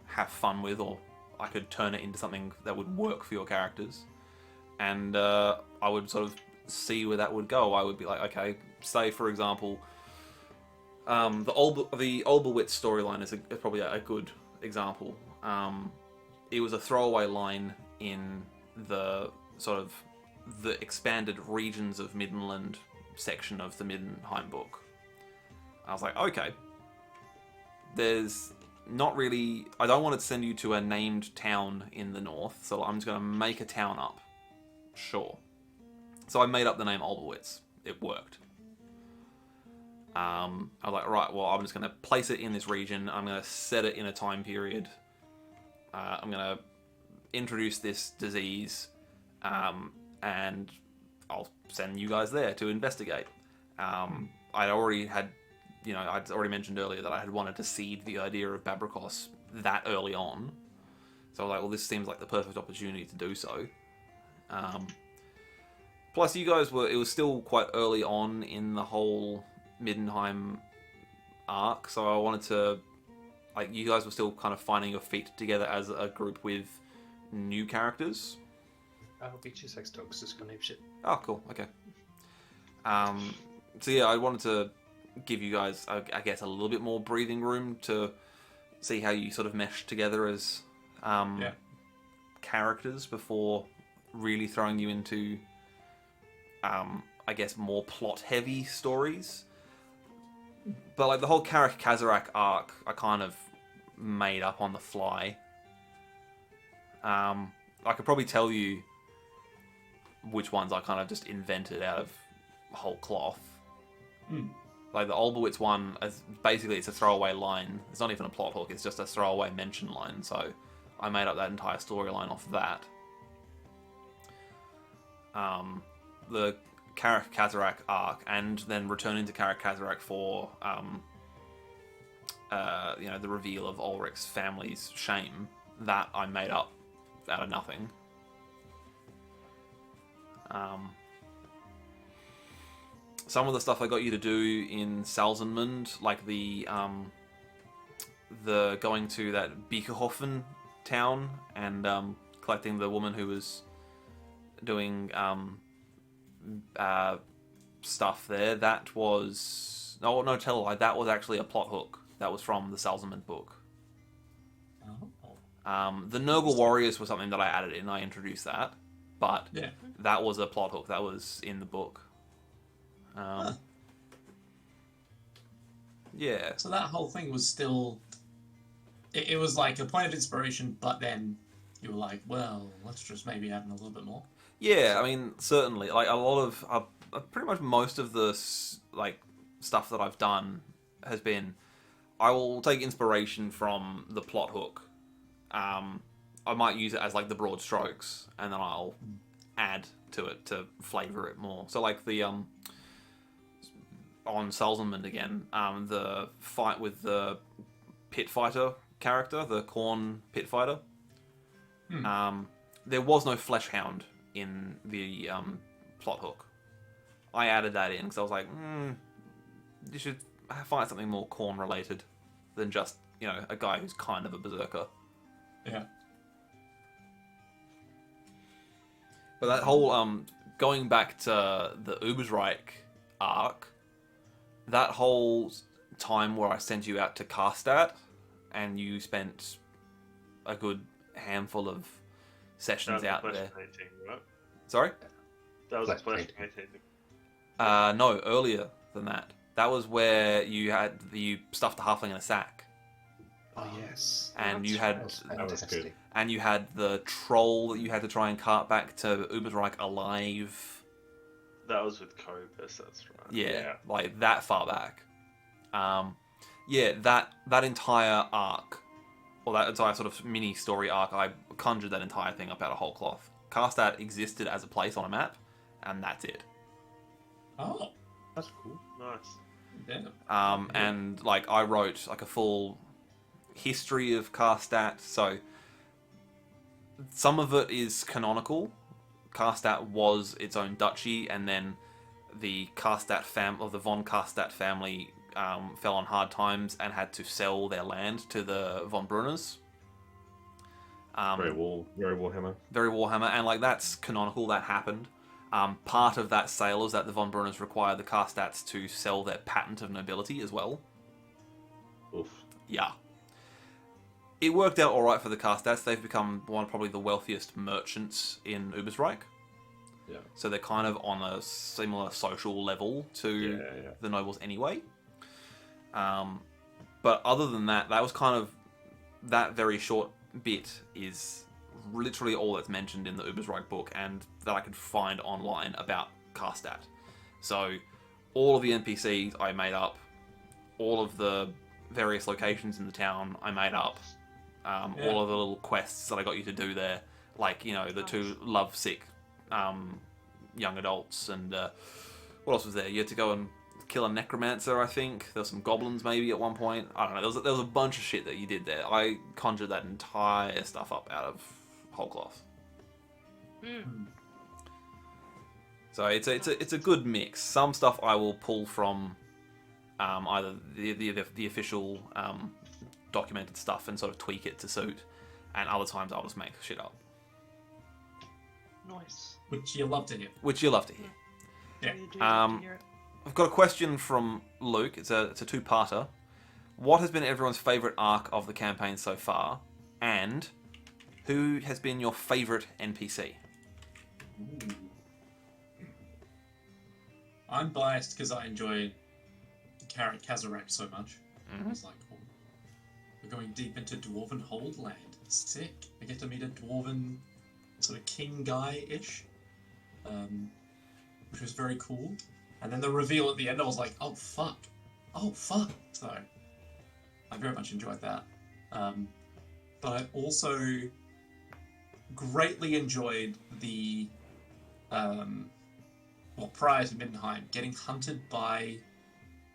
have fun with, or I could turn it into something that would work for your characters. And I would sort of see where that would go. I would be like, okay, say for example, the Olberwitz storyline is probably a good example. It was a throwaway line in the sort of the expanded regions of Middenland section of the Middenheim book. I was like, okay, there's not really, I don't want to send you to a named town in the north, so I'm just going to make a town up. Sure. So I made up the name Olberwitz. It worked. I was like, right, well, I'm just going to place it in this region. I'm going to set it in a time period. I'm going to introduce this disease, and I'll send you guys there to investigate. I'd already had, you know, I'd already mentioned earlier that I had wanted to seed the idea of Babracos that early on. So I was like, well, this seems like the perfect opportunity to do so. Plus, you guys it was still quite early on in the whole Middenheim arc, so I wanted to, like, you guys were still kind of finding your feet together as a group with new characters. I'll beat you sex dogs, just gonna name shit. Oh, cool, okay. So yeah, I wanted to give you guys, I guess, a little bit more breathing room to see how you sort of mesh together as characters before really throwing you into, I guess, more plot-heavy stories. But like the whole Karak Kazarak arc, I kind of made up on the fly. I could probably tell you which ones I kind of just invented out of whole cloth. Like the Olberwitz one, basically it's a throwaway line. It's not even a plot hook, it's just a throwaway mention line. So I made up that entire storyline off that. The Karak Kazarak arc, and then returning to Karak Kazarak for you know, the reveal of Ulrich's family's shame, that I made up out of nothing. Some of the stuff I got you to do in Salzenmund, like the going to that Biekerhofen town and collecting the woman who was doing stuff there, that was... No, tell a lie, that was actually a plot hook. That was from the Salzman book. The Nurgle Warriors was something that I added in. I introduced that. But that was a plot hook. That was in the book. Yeah. So that whole thing was still... It was like a point of inspiration, but then you were like, well, let's just maybe add in a little bit more. Yeah, I mean, certainly. Like, a lot of... pretty much most of the, like, stuff that I've done has been... I will take inspiration from the plot hook. I might use it as, like, the broad strokes, and then I'll add to it to flavour it more. So, like, the... on Salzman again, the fight with the pit fighter character, the Khorne pit fighter. There was no flesh hound in the plot hook. I added that in because I was like, you should find something more Khorne related than just, a guy who's kind of a berserker. Yeah. But that whole going back to the Ubersreich arc, that whole time where I sent you out to Karstadt and you spent a good handful of sessions out there. 18, right? Sorry? That was Flash Flash painting. 18. No, earlier than that. That was where you stuffed the halfling in a sack, Oh yes. and you That's had right. That was Fantastic. good. and you had the troll that you had to try and cart back to Ubersreich alive. That was with Cobus, that's right. Yeah, like that far back. Yeah, that entire arc, or that entire sort of mini story arc, I conjured that entire thing up out of whole cloth. Karstadt existed as a place on a map, and that's it. Oh, That's cool. Nice. yeah. And like I wrote like a full history of Karstadt, so some of it is canonical. Karstadt was its own duchy, and then the the von Karstadt family fell on hard times and had to sell their land to the von Brunners. Very Warhammer. Very Warhammer, and like that's canonical. That happened. Part of that sale is that the von Brunners required the Karstadts to sell their patent of nobility as well. Oof. Yeah. It worked out alright for the Karstadts. They've become probably the wealthiest merchants in Ubersreich. Yeah. So they're kind of on a similar social level to Yeah. the nobles anyway. But other than that, that was kind of... That very short bit is literally all that's mentioned in the Ubersreich book and that I could find online about Karstadt. So all of the NPCs I made up. All of the various locations in the town I made up. All of the little quests that I got you to do there. Like, the two lovesick young adults. And what else was there? You had to go and kill a necromancer, I think. There were some goblins maybe at one point. I don't know. There was a bunch of shit that you did there. I conjured that entire stuff up out of whole cloth. So it's a good mix. Some stuff I will pull from either the official documented stuff and sort of tweak it to suit, and other times I'll just make shit up. Nice. Which you love to hear. Which you'll love to hear. Yeah. You do love to hear it. I've got a question from Luke. It's a two-parter. What has been everyone's favourite arc of the campaign so far? And who has been your favourite NPC? Ooh. I'm biased because I enjoyed Carrot Kazarek so much. I was like, oh, we're going deep into Dwarven Holdland. Sick. I get to meet a Dwarven sort of king guy-ish, which was very cool. And then the reveal at the end, I was like, oh, fuck. Oh, fuck. So I very much enjoyed that. But I also greatly enjoyed the... prior to Middenheim, getting hunted by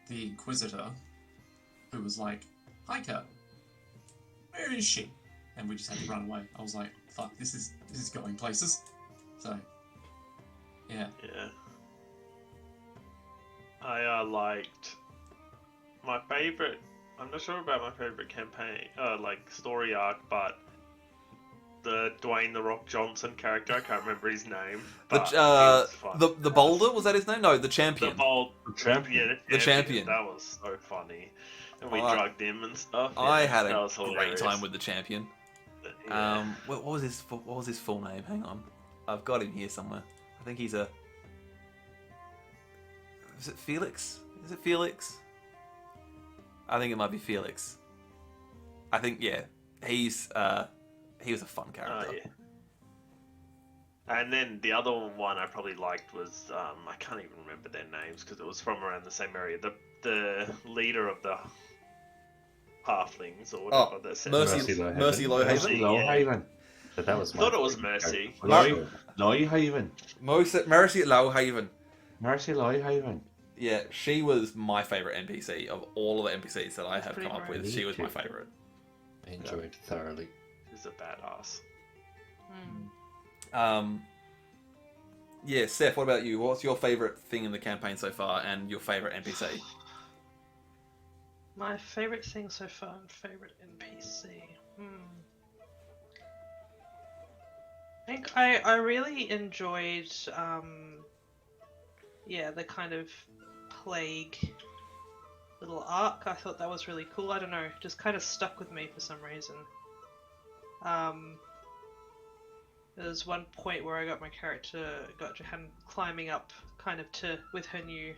the Inquisitor, who was like, Hiker, where is she? And we just had to run away. I was like, fuck, this is going places. So, yeah. Yeah. I liked my favorite. I'm not sure about my favorite campaign, story arc, but the Dwayne the Rock Johnson character. I can't remember his name. But he was fun. The Boulder, was that his name? No, the Champion. The Champion. Yeah, The Champion. That was so funny. And we Oh, drugged him and stuff. I Yeah, had that a was great hilarious. time with the Champion. Yeah. What was his full name? Hang on, I've got him here somewhere. I think he's a. Is it Felix? Is it Felix? I think it might be Felix. I think he was a fun character. Yeah. And then the other one I probably liked was I can't even remember their names because it was from around the same area. The leader of the halflings or whatever that said. Mercy Lowhaven. Mercy Lowhaven. But that was I thought it was Mercy. Lowhaven. Mercy Lowhaven. Mercy Lowhaven. Yeah, she was my favourite NPC of all of the NPCs that I have pretty come up great. with. She was my favourite. I enjoyed it thoroughly. He's a badass. Yeah, Seth, what about you? What's your favourite thing in the campaign so far and your favourite NPC? My favourite thing so far and favourite NPC. I think I really enjoyed the kind of plague little arc. I thought that was really cool. I don't know, just kind of stuck with me for some reason. There was one point where I got my character, got Johan climbing up kind of with her new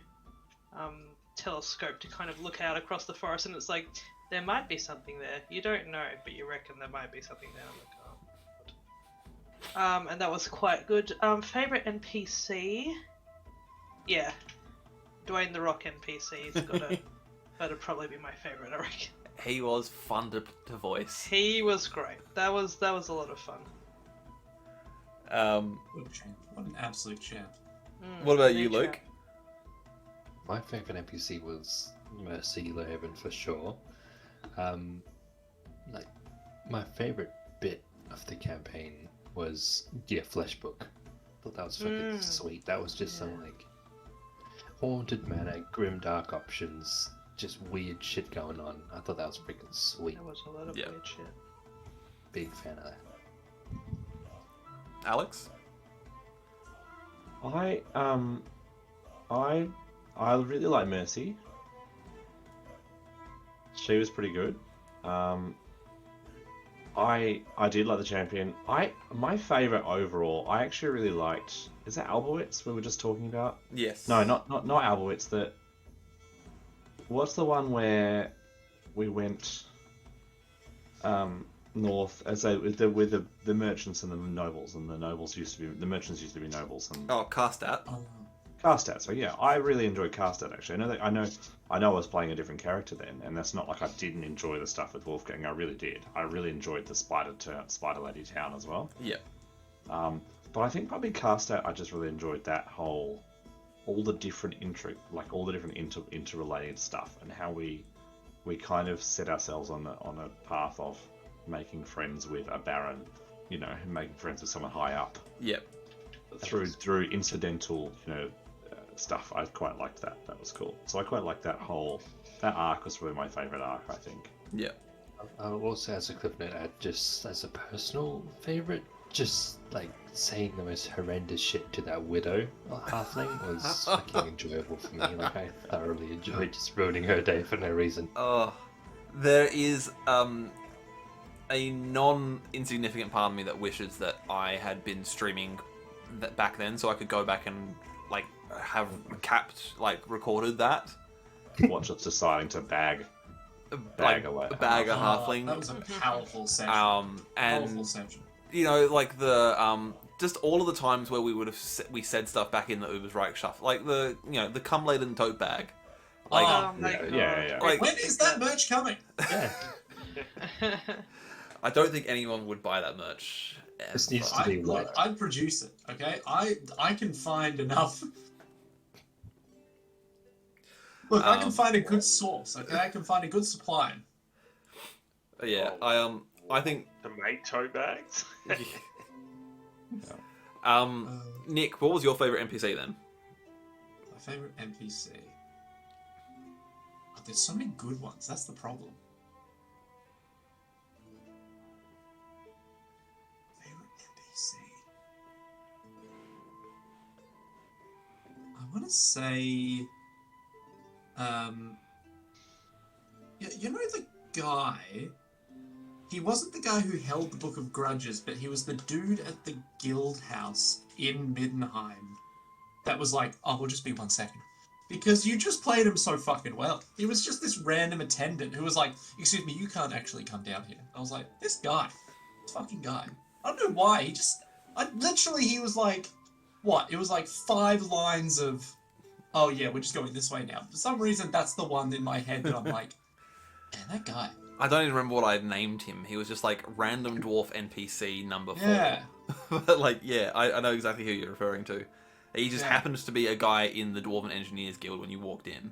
telescope to kind of look out across the forest, and it's like, there might be something there. You don't know, but you reckon there might be something there. I'm like, and that was quite good. Favorite NPC? Yeah. Dwayne the Rock NPC. That'd probably be my favorite, I reckon. He was fun to voice. He was great. That was a lot of fun. What a champ. What an absolute champ. What about you, Luke? My favourite NPC was Mercy Lehaven for sure. Like, my favourite bit of the campaign was Fleshbook. I thought that was fucking sweet. That was just some like haunted manor, grim dark options, just weird shit going on. I thought that was freaking sweet. That was a lot of weird shit. Big fan of that. Alex? I really like Mercy. She was pretty good. I did like the champion. My favourite overall, I actually really liked. Is that Albowitz we were just talking about? Yes. No, not Albowitz. What's the one where we went north as with the merchants and the nobles, and the merchants used to be nobles and Karstat. Karstat. So yeah, I really enjoyed Karstat actually. I know I was playing a different character then, and that's not like I didn't enjoy the stuff with Wolfgang. I really did. I really enjoyed the Spider Lady town as well. Yeah. But I think probably Karstat, I just really enjoyed that all the different interrelated stuff, and how we kind of set ourselves on a path of making friends with a baron, making friends with someone high up. Yep. Through incidental, stuff. I quite liked that. That was cool. So I quite liked that arc was probably my favourite arc, I think. Yeah. I will say, as a clip note, just as a personal favourite, just like saying the most horrendous shit to that widow halfling was fucking enjoyable for me. Like, I thoroughly enjoyed just ruining her day for no reason. Oh, there is a non-insignificant part of me that wishes that I had been streaming back then, so I could go back and like have recorded that. Watch us deciding to bag away. Bag a halfling. That was a powerful session. And session. Like the just all of the times where we said stuff back in the Uber's Reich shuffle, like the cum laden tote bag. Like, yeah. Like, when is that merch coming? Yeah. I don't think anyone would buy that merch. This needs to be white. I'd produce it, okay? I can find enough. Look, I can find a good source, okay? I can find a good supply. Yeah, I think tomato bags. Nick, what was your favourite NPC then? My favourite NPC. Oh, there's so many good ones. That's the problem. Favorite NPC. I want to say. The guy. He wasn't the guy who held the Book of Grudges, but he was the dude at the guild house in Middenheim. That was like, we'll just be 1 second. Because you just played him so fucking well. He was just this random attendant who was like, excuse me, you can't actually come down here. I was like, this fucking guy. I don't know why, he was like, what? It was like 5 lines of, oh yeah, we're just going this way now. For some reason, that's the one in my head that I'm like, man, that guy. I don't even remember what I had named him. He was just like random dwarf NPC number 4. Yeah. But I know exactly who you're referring to. He just happens to be a guy in the Dwarven Engineers Guild when you walked in.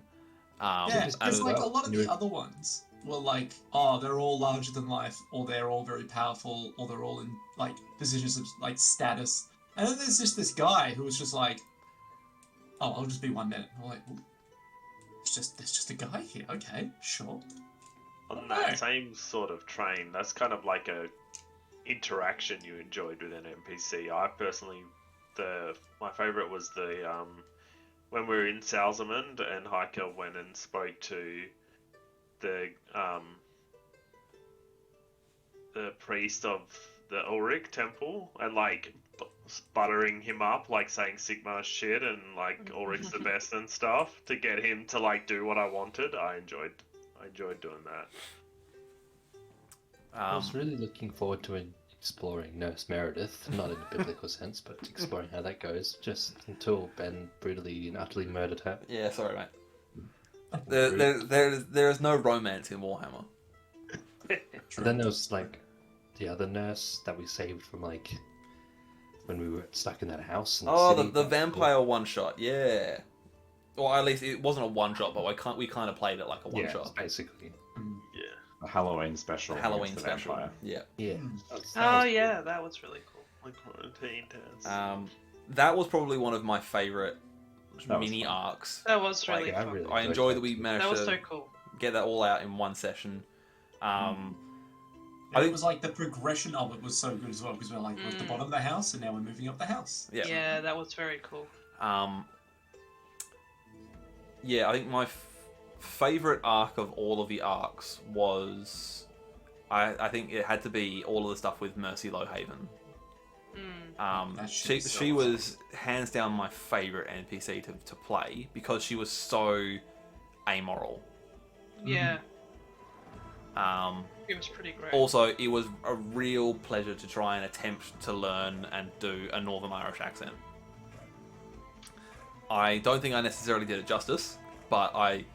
Because like a lot of the other ones were like, they're all larger than life, or they're all very powerful, or they're all in like positions of like status. And then there's just this guy who was just like, "Oh, I'll just be 1 minute." And I'm like, "Well, there's just a guy here. Okay, sure." On No. that same sort of train, that's kind of like a interaction you enjoyed with an NPC. I personally, my favorite was the when we were in Salzamond and Hiker went and spoke to the priest of the Ulrich temple and like buttering him up, like saying Sigma shit and like Ulrich's the best and stuff to get him to like do what I wanted. I enjoyed doing that. I was really looking forward to exploring Nurse Meredith, not in a biblical sense, but exploring how that goes, just until Ben brutally and utterly murdered her. Yeah, sorry, mate. There is no romance in Warhammer. And then there was like the other nurse that we saved from like when we were stuck in that house. In Oh, city. the vampire one shot, yeah. Or at least it wasn't a one shot, but we kind of played it like a one yeah, shot. basically. Yeah. A Halloween special. A Halloween against the special. vampire. Yeah. Yeah. Oh yeah, that was really cool. Like quarantine towns. That was probably one of my favorite That was mini fun. arcs. That was really I fun. really I enjoy that we too. managed That was to so cool. get that all out in one session. I And think- it was like the progression of it was so good as well because we're like we're at the bottom of the house and now we're moving up the house. Yeah. Yeah, that was very cool. Yeah, I think my favorite arc of all of the arcs was, I think it had to be all of the stuff with Mercy Lowhaven. That shit is so She was hands down my favorite NPC to play because she was so amoral. Yeah. It was pretty great. Also, it was a real pleasure to try and attempt to learn and do a Northern Irish accent. I don't think I necessarily did it justice, but I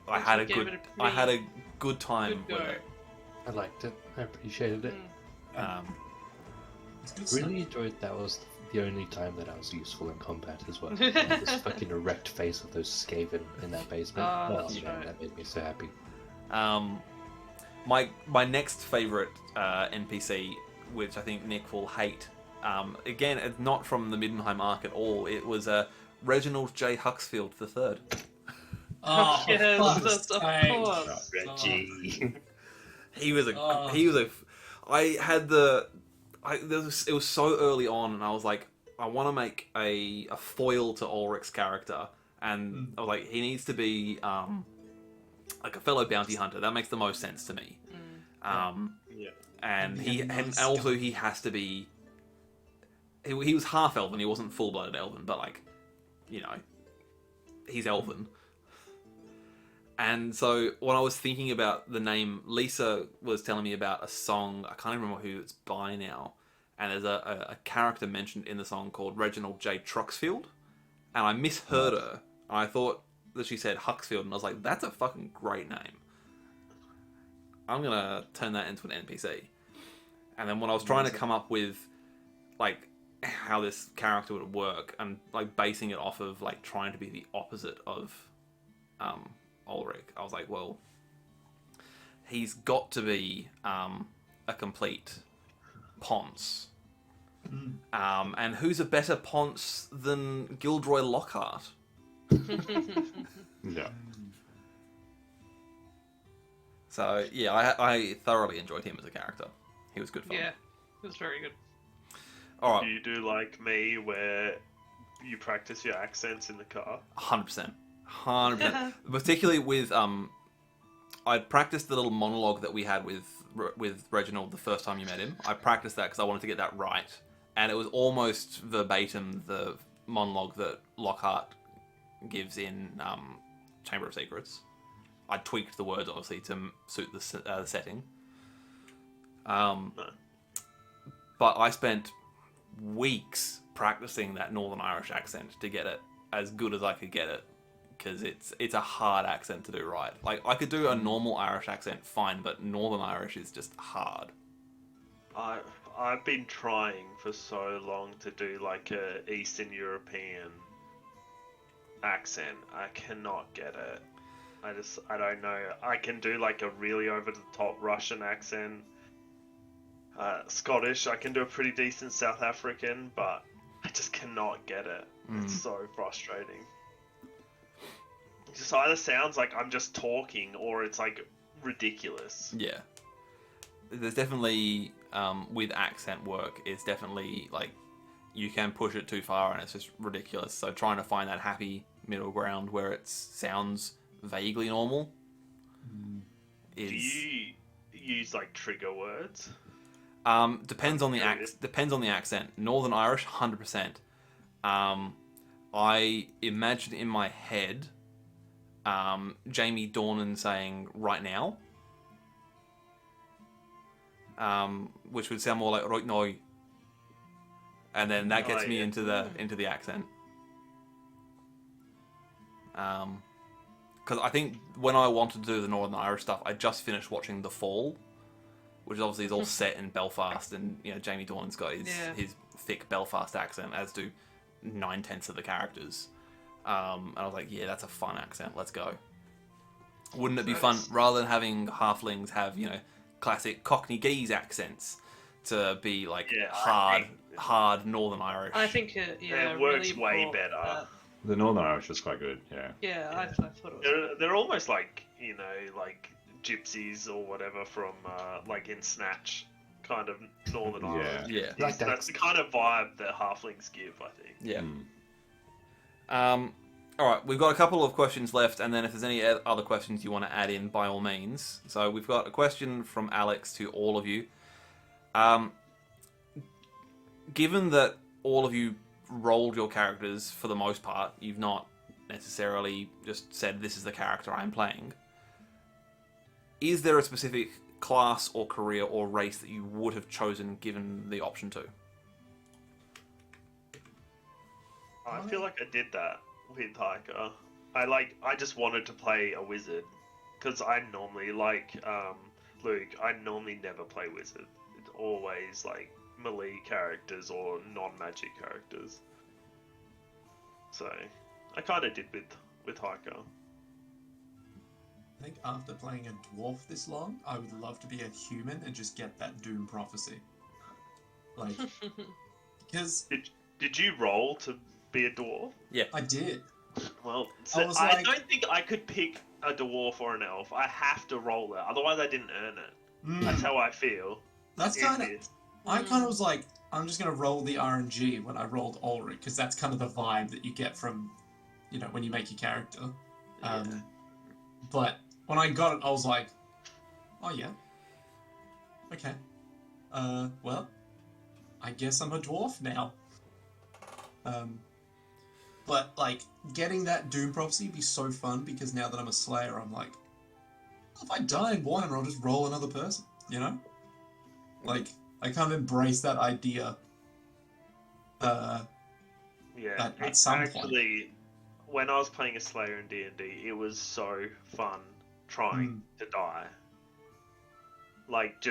had a gave good it a I had a pretty good time good with go. it. I liked it. I appreciated it. It's good stuff. Really enjoyed that was the only time that I was useful in combat as well. Like, this fucking erect face of those Skaven in that basement. Oh, that's man, right. that made me so happy. My next favorite NPC, which I think Nick will hate, again, it's not from the Middenheim arc at all. It was Reginald J. Huxfield III. Oh, Yes, fuck's that's of sake. course. Reggie. He was Oh. I had it was so early on, and I was like, I want to make a foil to Ulrich's character, and I was like, he needs to be like a fellow bounty hunter. That makes the most sense to me. Yeah. And Yeah, and nice also guy. he has to be. He was half elven. He wasn't full blooded elven, but like, you know, he's elven. And so when I was thinking about the name, Lisa was telling me about a song. I can't even remember who it's by now. And there's a character mentioned in the song called Reginald J. Truxfield. And I misheard her. And I thought that she said Huxfield. And I was like, that's a fucking great name. I'm going to turn that into an NPC. And then when I was trying to come up with, like, how this character would work, and, like, basing it off of, like, trying to be the opposite of Ulrich, I was like, well, he's got to be a complete Ponce. And who's a better Ponce than Gilderoy Lockhart? Yeah. So, yeah, I thoroughly enjoyed him as a character. He was good fun. Yeah, it was very good. All Do right, you do like me where you practice your accents in the car? 100%. 100%. Particularly with, I practiced the little monologue that we had with Reginald the first time you met him. I practiced that because I wanted to get that right. And it was almost verbatim the monologue that Lockhart gives in Chamber of Secrets. I tweaked the words, obviously, to suit the setting. But I spent weeks practicing that Northern Irish accent to get it as good as I could get it, because it's a hard accent to do right. Like, I could do a normal Irish accent fine, but Northern Irish is just hard. I've been trying for so long to do like a Eastern European accent. I cannot get it. I don't know. I can do like a really over the top Russian accent. Scottish, I can do a pretty decent South African, but I just cannot get it. Mm. It's so frustrating. It just either sounds like I'm just talking, or it's like ridiculous. Yeah. There's definitely, with accent work, it's definitely like you can push it too far and it's just ridiculous. So trying to find that happy middle ground where it sounds vaguely normal is. Do you use like trigger words? Depends on the accent. Northern Irish, 100%. I imagine in my head, Jamie Dornan saying "right now," which would sound more like "right now," and then that gets me into the accent. Because I think when I wanted to do the Northern Irish stuff, I just finished watching The Fall, which obviously is all set in Belfast, and Jamie Dornan's got his thick Belfast accent, as do 9/10 of the characters. And I was like, yeah, that's a fun accent. Let's go. Wouldn't it be fun rather than having halflings have classic Cockney geese accents to be like hard Northern Irish? I think it works really way brought better. that. The Northern Irish is quite good. Yeah. Yeah, I thought it was. They're almost like like gypsies or whatever from like in Snatch, kind of Northern Irish. Yeah. Like That's the kind of vibe that halflings give, I think. Yeah. Mm. All right, we've got a couple of questions left, and then if there's any other questions you want to add in, by all means. So we've got a question from Alex to all of you. Given that all of you rolled your characters for the most part, you've not necessarily just said this is the character I'm playing. Is there a specific class or career or race that you would have chosen given the option to? I feel like I did that with Hiker. I just wanted to play a wizard, because I normally Luke. I normally never play wizard. It's always like melee characters or non-magic characters. So I kind of did with Hiker. I think after playing a dwarf this long, I would love to be a human and just get that Doom prophecy. Like, because Did you roll to be a dwarf? Yeah. I did. Well, I was I like- don't think I could pick a dwarf or an elf. I have to roll it, otherwise I didn't earn it. That's how I feel. That's It kind of. is. I kind of was like, I'm just gonna roll the RNG when I rolled Ulrich, because that's kind of the vibe that you get from, when you make your character. But when I got it, I was like, oh yeah, okay. Well, I guess I'm a dwarf now. But like getting that Doom prophecy would be so fun, because now that I'm a Slayer, I'm like, if I die in Warhammer, I'll just roll another person. Like, I kind of embrace that idea. Yeah, at some point. actually, when I was playing a Slayer in D&D, it was so fun trying to die. Like,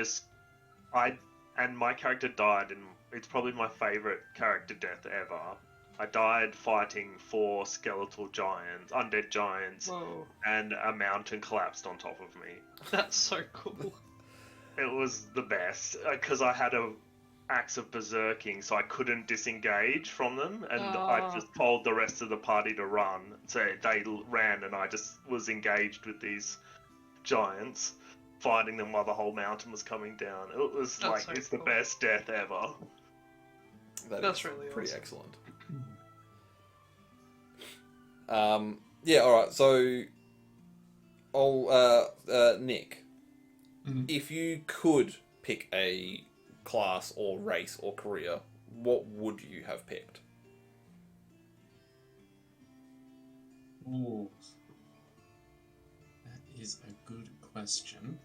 and my character died, and it's probably my favorite character death ever. I died fighting 4 skeletal giants, undead giants, Whoa, and a mountain collapsed on top of me. that's so cool. It was the best, because I had a axe of berserking, so I couldn't disengage from them, and I just told the rest of the party to run. So they ran, and I just was engaged with these giants, fighting them while the whole mountain was coming down. It was That's so it's cool. the best death ever. That's really pretty awesome. excellent. Yeah, alright, so Nick, if you could pick a class or race or career, what would you have picked? Ooh. That is a good question.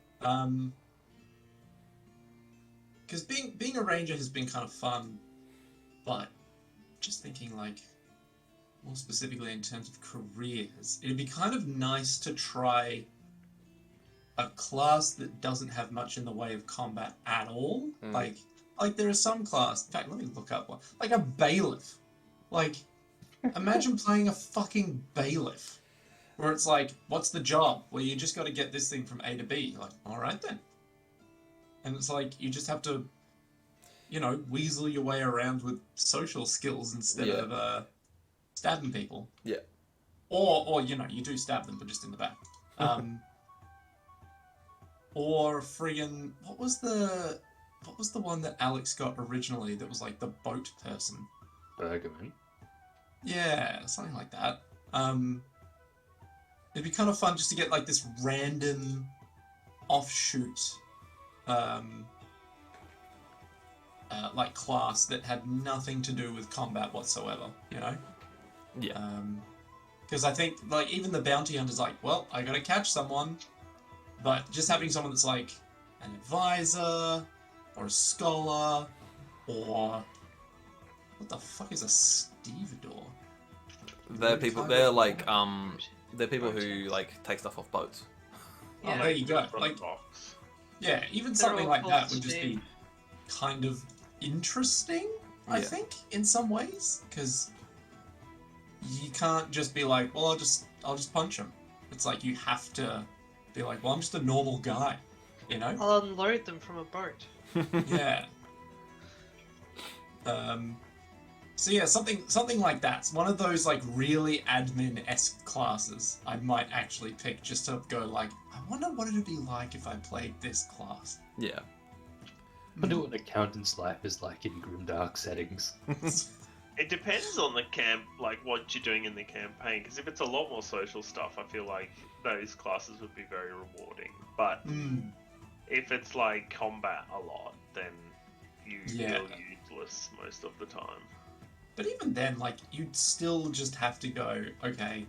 Because being a ranger has been kind of fun, but just thinking like more specifically in terms of careers, it'd be kind of nice to try a class that doesn't have much in the way of combat at all. Like there are some class. In fact, let me look up one. Like a bailiff. Like, imagine playing a fucking bailiff, where it's like, what's the job? Well, you just got to get this thing from A to B. Like, all right then. And it's like you just have to weasel your way around with social skills instead Yeah. of stabbing people. Yeah. Or you do stab them, but just in the back. Or friggin' what was the one that Alex got originally that was like the boat person? Bergman. Yeah, something like that. It'd be kind of fun just to get like this random offshoot like class that had nothing to do with combat whatsoever, Yeah. Because I think like even the bounty hunter's like, well, I gotta catch someone, but just having someone that's like an advisor or a scholar or what the fuck is a stevedore? They're people. They're like they're people who like take stuff off boats. Oh, Yeah. there you go. From Like, the box. yeah, even They're something all like that called would just be kind of interesting, I Yeah. think, in some ways, because you can't just be like, well, I'll just punch him. It's like you have to be like, well, I'm just a normal guy, you know? I'll unload them from a boat. Yeah. So yeah, something like that. It's one of those like really admin-esque classes I might actually pick just to go like, I wonder what it'd be like if I played this class. Yeah. I wonder what an accountant's life is like in grimdark settings. It depends on the camp, like what you're doing in the campaign. Because if it's a lot more social stuff, I feel like those classes would be very rewarding. But Mm. if it's like combat a lot, then you Yeah. feel useless most of the time. But even then, like, you'd still just have to go, okay,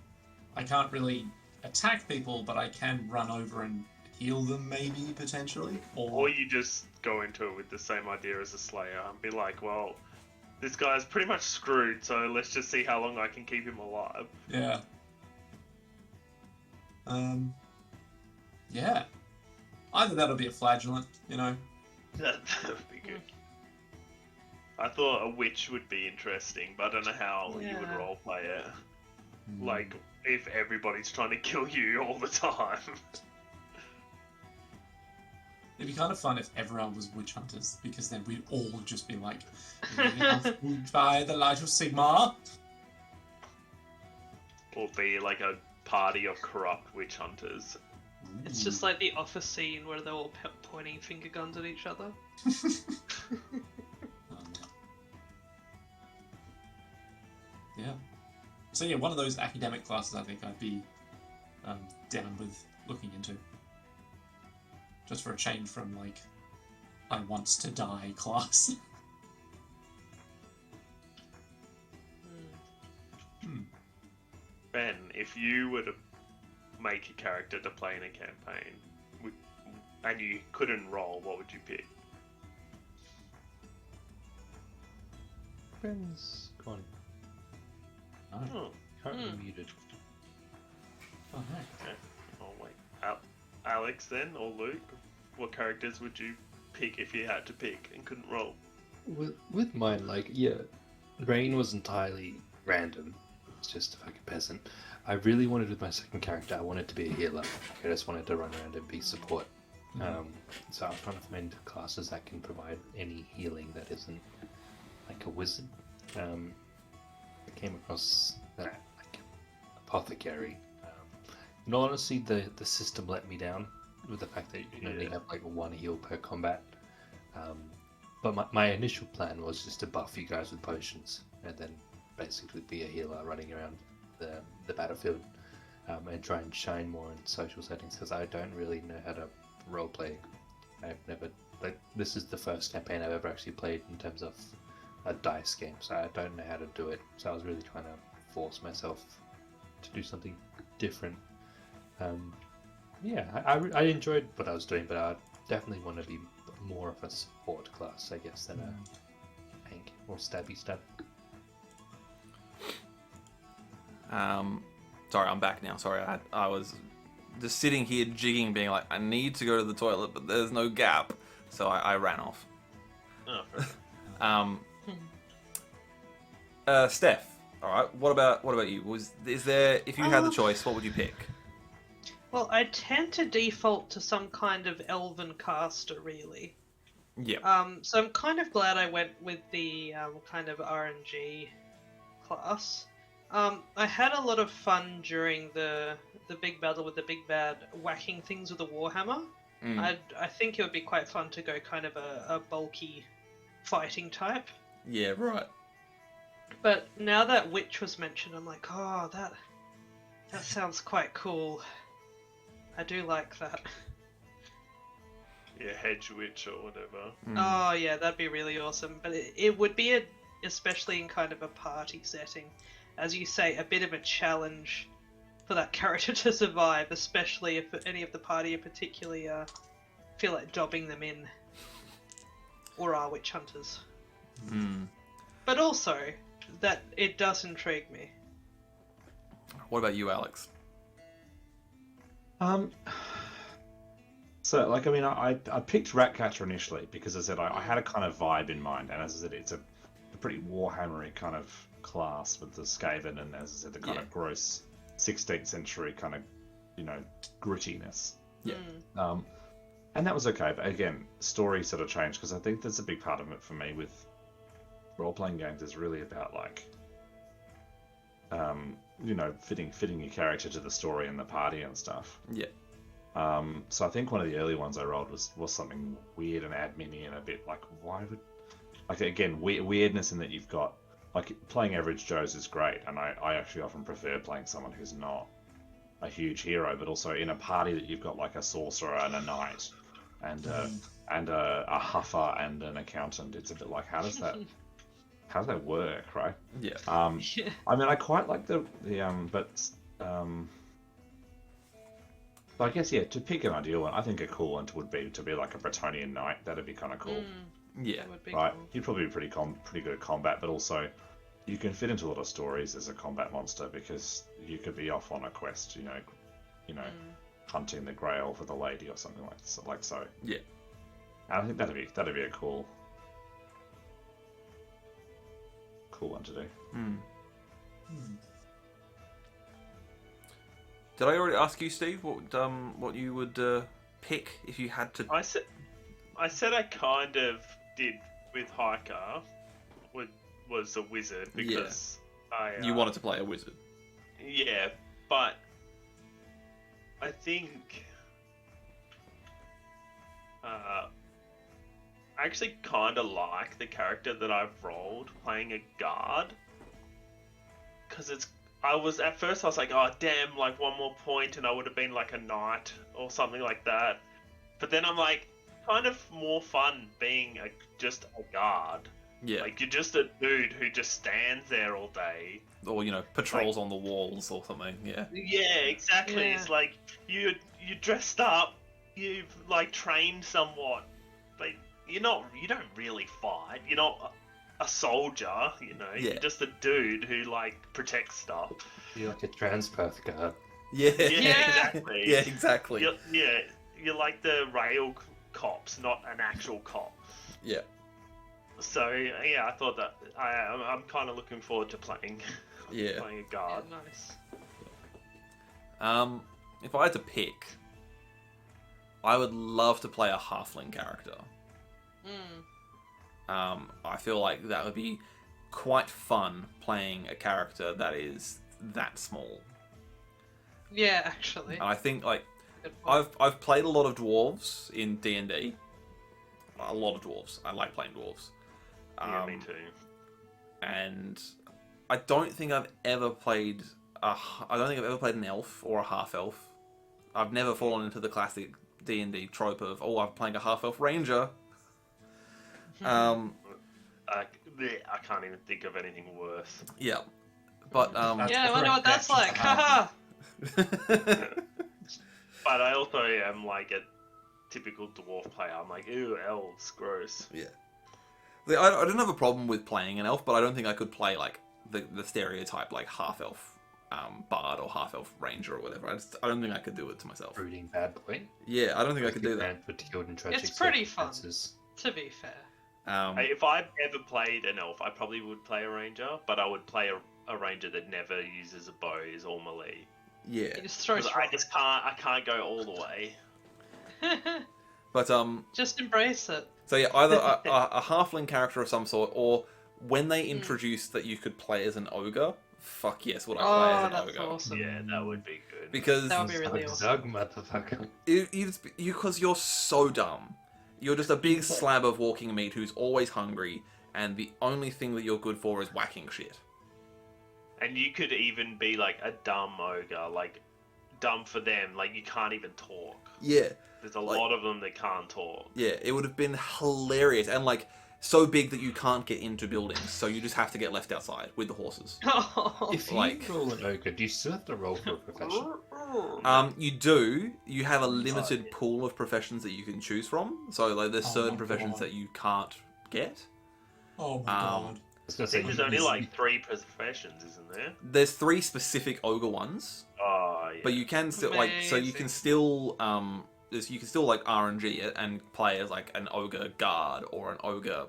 I can't really attack people, but I can run over and heal them, maybe, potentially. Or you just go into it with the same idea as a Slayer and be like, well, this guy's pretty much screwed, so let's just see how long I can keep him alive. Yeah. Yeah. Either that'll be a flagellant, you know? That would be good. I thought a witch would be interesting, but I don't know how you would Yeah. roleplay it. Like, if everybody's trying to kill you all the time. It'd be kind of fun if everyone was witch hunters, because then we'd all just be like, by the light of Sigmar. Or be like a party of corrupt witch hunters. It's just like the office scene where they're all pointing finger guns at each other. Yeah. So yeah, one of those academic classes I think I'd be down with looking into. Just for a change from like I want to die class. Ben, if you were to make a character to play in a campaign, and you couldn't roll, what would you pick? Friends, go on. Oh, Currently muted. Oh no. okay. Oh wait. Alex then, or Luke? What characters would you pick if you had to pick and couldn't roll? With mine, like, yeah, Rain was entirely random. It's just like a peasant. I really wanted with my second character, I wanted to be a healer. I just wanted to run around and be support. So I was trying to find classes that can provide any healing that isn't like a wizard. I came across like apothecary. In all honesty, the system let me down with the fact that you only have like one heal per combat. But my initial plan was just to buff you guys with potions and then basically be a healer running around the battlefield and try and shine more in social settings because I don't really know how to roleplay. I've never, like, this is the first campaign I've ever actually played in terms of a dice game, so I don't know how to do it. So I was really trying to force myself to do something different. Yeah, I enjoyed what I was doing, but I definitely want to be more of a support class, I guess, than a tank or stabby stab. Sorry, I'm back now. Sorry, I was just sitting here jigging, being like, I need to go to the toilet, but there's no gap, so I ran off. Oh, fair enough. Steph, all right. What about you? Is there, if you had the choice, what would you pick? Well, I tend to default to some kind of elven caster, really. Yeah. So I'm kind of glad I went with the kind of RNG class. I had a lot of fun during the big battle with the big bad, whacking things with a warhammer. I think it would be quite fun to go kind of a bulky fighting type. Yeah, right. But now that witch was mentioned, I'm like, oh, that sounds quite cool. I do like that. Yeah, hedge witch or whatever. Oh yeah, that'd be really awesome. But it would be especially in kind of a party setting, as you say, a bit of a challenge for that character to survive, especially if any of the party are particularly feel like dobbing them in, or are witch hunters. But also that it does intrigue me. What about you, Alex? So, like, I mean, I picked Ratcatcher initially because, as I said, I had a kind of vibe in mind, and as I said, it's a pretty Warhammery kind of class with the Skaven, and as I said, the kind of gross 16th century kind of, grittiness. Yeah. And that was okay, but again, story sort of changed because I think that's a big part of it for me with role-playing games is really about like, fitting your character to the story and the party and stuff. Yeah. So I think one of the early ones I rolled was something weird and admin-y and a bit like, why would... Like, again, weirdness in that you've got... Like, playing Average Joes is great, and I actually often prefer playing someone who's not a huge hero, but also in a party that you've got, like, a sorcerer and a knight, and a huffer and an accountant. It's a bit like, how does that work, right? Yeah. I mean, I quite like but I guess, to pick an ideal one, I think a cool one would be to be like a Bretonnian knight. That'd be kind of cool. Yeah. That would be Right? cool. You'd probably be pretty good at combat, but also you can fit into a lot of stories as a combat monster because you could be off on a quest, hunting the Grail for the lady or something like so. Yeah. And I think that'd be a cool one to do. Did I already ask you, Steve, what you would pick if you had to? I said I kind of did with Hiker. Was a wizard because You wanted to play a wizard. Yeah, but I think I actually kind of like the character that I've rolled playing a guard because I was like, oh damn, like one more point and I would have been like a knight or something like that. But then I'm like, kind of more fun being just a guard. Yeah. Like you're just a dude who just stands there all day. Or patrols on the walls or something. Yeah. Yeah, exactly. Yeah. It's like you dressed up, you've like trained somewhat, but you don't really fight. You're not a soldier, Yeah. You're just a dude who like protects stuff. You're like a transperth guard. Yeah. Yeah, exactly. Yeah, exactly. You're like the rail cops, not an actual cop. Yeah. So yeah, I thought that I'm kind of looking forward to playing Yeah. playing a guard. Yeah, nice. If I had to pick, I would love to play a halfling character. I feel like that would be quite fun playing a character that is that small. Yeah, actually. And I think Good point. I've played a lot of dwarves in D&D. A lot of dwarves. I like playing dwarves. Yeah, me too. And I don't think I've ever played an elf or a half elf. I've never fallen into the classic D&D trope of I'm playing a half elf ranger. I can't even think of anything worse. Yeah, but Yeah, I wonder what that's like. Haha. But I also am like a typical dwarf player. I'm like, ew, elves, gross. Yeah. I don't have a problem with playing an elf, but I don't think I could play like the stereotype like half elf bard or half elf ranger or whatever. I don't think I could do it to myself. Brooding bad boy. Yeah, I don't think I could do that. Man put killed in tragic It's pretty fun. circumstances. To be fair. If I'd ever played an elf, I probably would play a ranger, but I would play a ranger that never uses a bow, is all melee. Yeah. He just throws 'Cause I can't go all the way. But Just embrace it. so yeah, either a halfling character of some sort, or when they introduced that you could play as an ogre, fuck yes, would I play as Oh, an that's ogre? awesome. Yeah, that would be good. Because That would be really awesome. Motherfucker. because you're so dumb. You're just a big slab of walking meat who's always hungry, and the only thing that you're good for is whacking shit. And you could even be like a dumb ogre, like dumb for them, like you can't even talk. Yeah, There's a Like- lot of them that can't talk. yeah, it would have been hilarious, and like so big that you can't get into buildings, so you just have to get left outside with the horses. If you Like- roll an ogre, do you still have to roll for a profession? You do. You have a limited pool of professions that you can choose from. So like, there's Oh certain my professions God. that you can't get. Oh my god. I was gonna I think say, there's only like 3 professions, isn't there? There's 3 specific ogre ones, Oh, yeah. but you can still like so you Amazing. can still you can still like RNG it and play as like an ogre guard or an ogre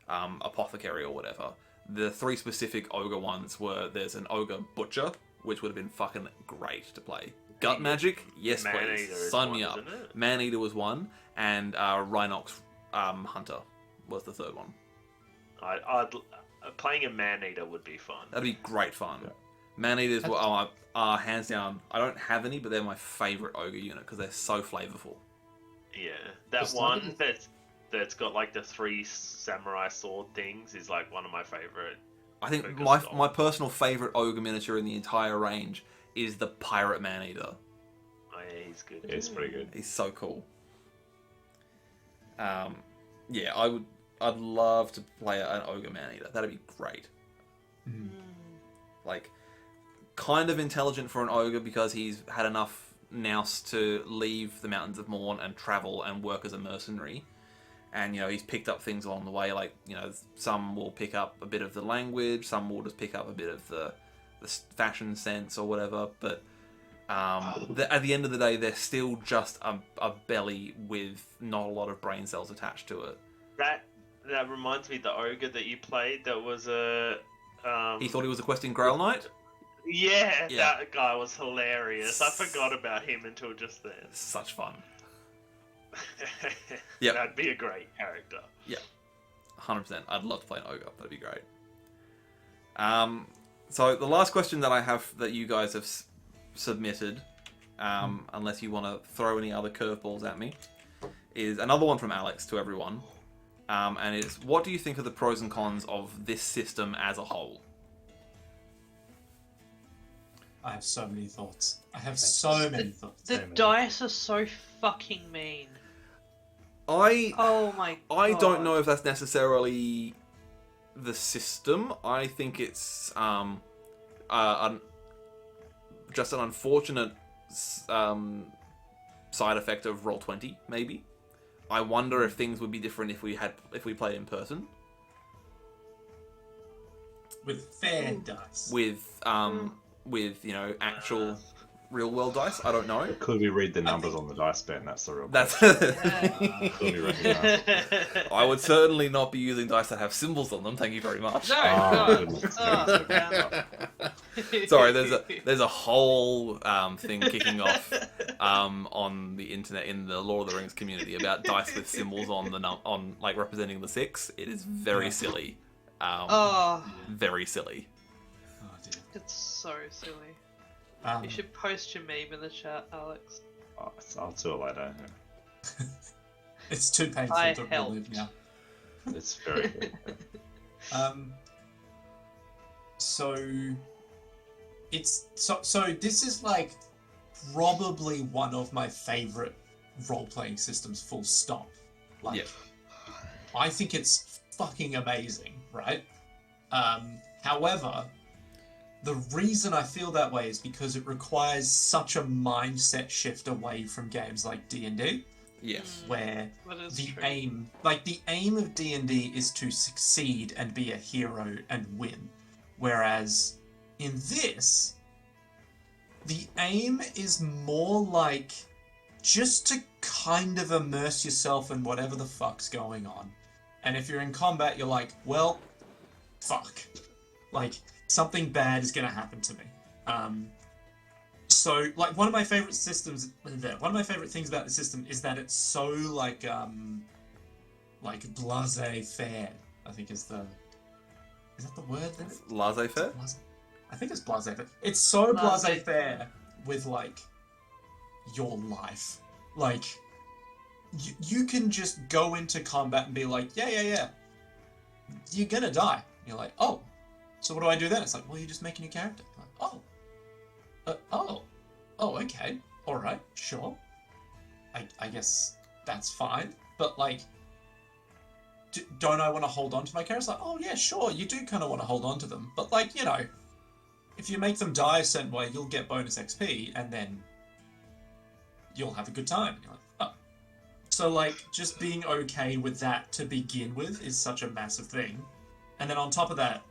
apothecary or whatever. The 3 specific ogre ones were there's an ogre butcher, which would have been fucking great to play. Gut magic, yes Man-Eater please, is sign one, me up. isn't it? Man-Eater was one, and Rhinox Hunter was the 3rd one. Playing a man-eater would be fun. That'd be great fun. Man-Eaters are hands down. I don't have any, but they're my favourite ogre unit because they're so flavourful. Yeah, that It's one not that's got like the 3 samurai sword things is like one of my favorite. I think Ogre my style. my personal favourite ogre miniature in the entire range is the Pirate Man-Eater. Oh, yeah, he's good. Yeah, it's pretty good. He's so cool. Yeah, I'd love to play an ogre Man-Eater. That'd be great. Like, kind of intelligent for an ogre because he's had enough nous to leave the Mountains of Morn and travel and work as a mercenary. And, you know, he's picked up things along the way. Like, you know, some will pick up a bit of the language, some will just pick up a bit of the fashion sense or whatever. But at the end of the day, they're still just a belly with not a lot of brain cells attached to it. That reminds me, the ogre that you played, that was a... He thought he was a questing Grail Knight. Yeah, Yeah. that guy was hilarious. I forgot about him until just then. Such fun. Yep. That'd be a great character. 100%. I'd love to play an ogre. That'd be great. So the last question that I have that you guys have submitted, unless you want to throw any other curveballs at me, is another one from Alex to everyone. And it's, what do you think of the pros and cons of this system as a whole? I have so many thoughts. I have so many thoughts. The many. dice are so fucking mean. I Oh my god. I don't know if that's necessarily the system. I think it's just an unfortunate side effect of Roll20, maybe. I wonder if things would be different if we played in person With fair dice. with you know, actual real world dice. I don't know. Could we read the numbers on the dice bin? That's the real That's question. Could we recognize? I would certainly not be using dice that have symbols on them. Thank you very much. No, Oh, no. goodness. Oh, damn. Sorry, there's a whole thing kicking off on the internet in the Lord of the Rings community about dice with symbols on on like representing the 6. It is very silly. Oh, Very silly. Oh dear. it's so silly. Um, You should post your meme in the chat, Alex. Oh, I'll do it later. it's too painful I to helped. relive now. It's very good. So it's so this is like probably one of my favorite role-playing systems, full stop. Like, Yeah. I think it's fucking amazing, right? However, the reason I feel that way is because it requires such a mindset shift away from games like D&D, Yes. where That is the true. aim of D&D is to succeed and be a hero and win, whereas in this, the aim is more like just to kind of immerse yourself in whatever the fuck's going on. And if you're in combat, you're like, well, fuck. Like, something bad is going to happen to me. so like one of my favorite systems there. One of my favorite things about the system is that it's so like laissez-faire. I think is that the word? Laissez-faire? I think it's laissez-faire. It's so laissez-faire with like your life. Like you can just go into combat and be like, yeah, you're gonna die. And you're like, oh, so what do I do then? It's like, well, you just make a new character. Like, okay, all right, sure. I guess that's fine, but like, don't I want to hold on to my characters? Like, oh yeah, sure, you do kind of want to hold on to them, but like, you know, if you make them die a certain way, you'll get bonus XP, and then you'll have a good time. And you're like, oh. So like, just being okay with that to begin with is such a massive thing, and then on top of that,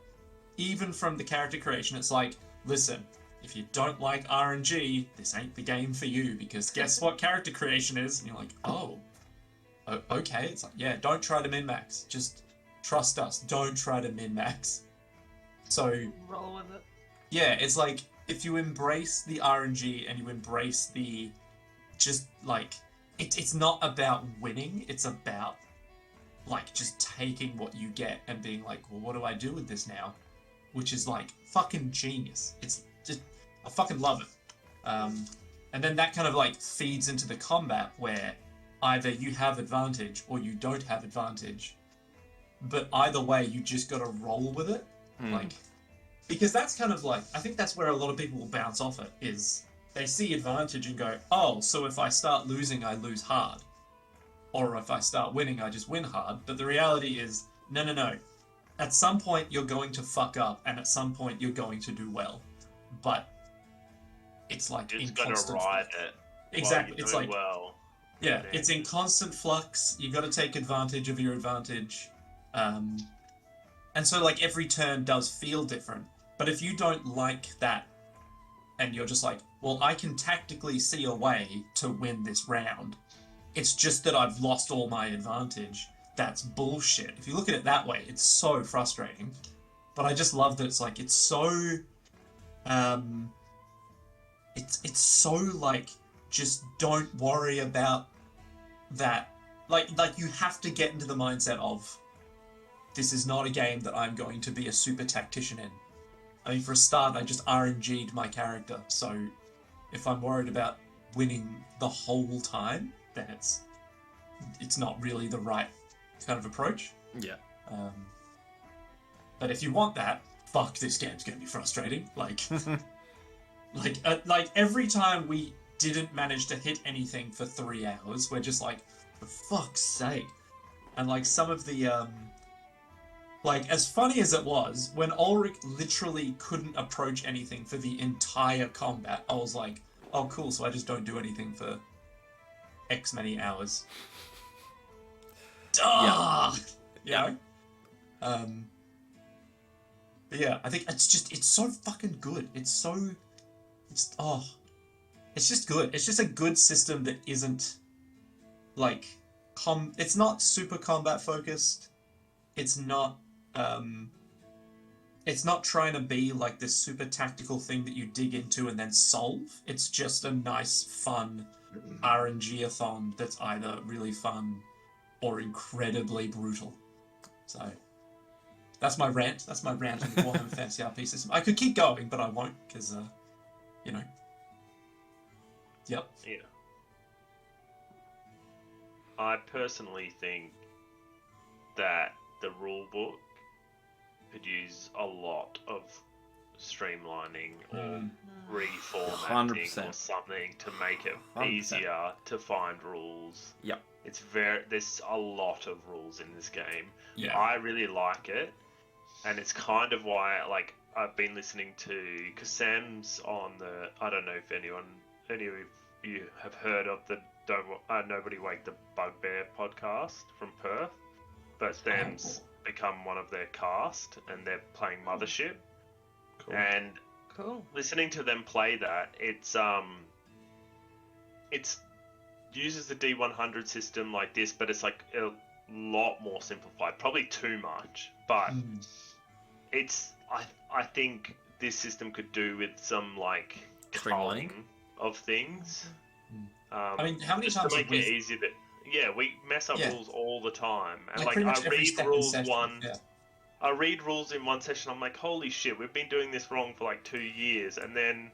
even from the character creation, it's like, listen, if you don't like RNG, this ain't the game for you, because guess what character creation is? And you're like, oh, okay. It's like, yeah, don't try to min-max. Just trust us. Don't try to min-max. So, roll with it. Yeah, it's like, if you embrace the RNG and you embrace the, just like, it's not about winning, it's about, like, just taking what you get and being like, well, what do I do with this now? Which is, like, fucking genius. It's just, I fucking love it. And then that kind of, like, feeds into the combat where either you have advantage or you don't have advantage. But either way, you just gotta roll with it. Like, because that's kind of like, I think that's where a lot of people will bounce off it, is they see advantage and go, oh, so if I start losing, I lose hard. Or if I start winning, I just win hard. But the reality is, no. At some point, you're going to fuck up, and at some point, you're going to do well. But it's like You're in just gonna constant ride flux. it. Exactly. While It's you're like, doing well. yeah, it's in constant flux. You got to take advantage of your advantage. And so, like, every turn does feel different. But if you don't like that, and you're just like, well, I can tactically see a way to win this round, it's just that I've lost all my advantage. That's bullshit. If you look at it that way, it's so frustrating. But I just love that it's like, it's so, it's so like, just don't worry about that. Like you have to get into the mindset of, this is not a game that I'm going to be a super tactician in. I mean, for a start, I just RNG'd my character, so if I'm worried about winning the whole time, then it's not really the right kind of approach. Yeah. But if you want that, fuck, this game's gonna be frustrating. Like, like every time we didn't manage to hit anything for 3 hours, we're just like, for fuck's sake. And like some of the like, as funny as it was, when Ulrich literally couldn't approach anything for the entire combat, I was like, oh cool, so I just don't do anything for X many hours. Yeah. You know? But yeah, I think it's so fucking good. It's just good. It's just a good system that isn't, like, it's not super combat focused. It's not trying to be like this super tactical thing that you dig into and then solve. It's just a nice, fun RNG-a-thon that's either really fun or incredibly brutal. So that's my rant. That's my rant on the Warhammer Fantasy RP system. I could keep going, but I won't, because, you know. Yep. Yeah. I personally think that the rulebook could use a lot of streamlining or reformatting 100%. or something to make it 100%. easier to find rules. Yep. There's a lot of rules in this game. Yeah. I really like it, and it's kind of why, like, I've been listening to, because Sam's on the, I don't know if any of you have heard of the Nobody Wake the Bugbear podcast from Perth, but Sam's become one of their cast, and they're playing Mothership. Cool. And Cool. listening to them play that, it's uses the D100 system like this, but it's like a lot more simplified. Probably too much, but it's I think this system could do with some like Streamlining? of things. I mean, how many just times to have make it we... easier to... Yeah, we mess up Yeah. rules all the time. And Like, like, pretty I much every read second rules session, yeah. I read rules in one session, I'm like, holy shit, we've been doing this wrong for like 2 years, and then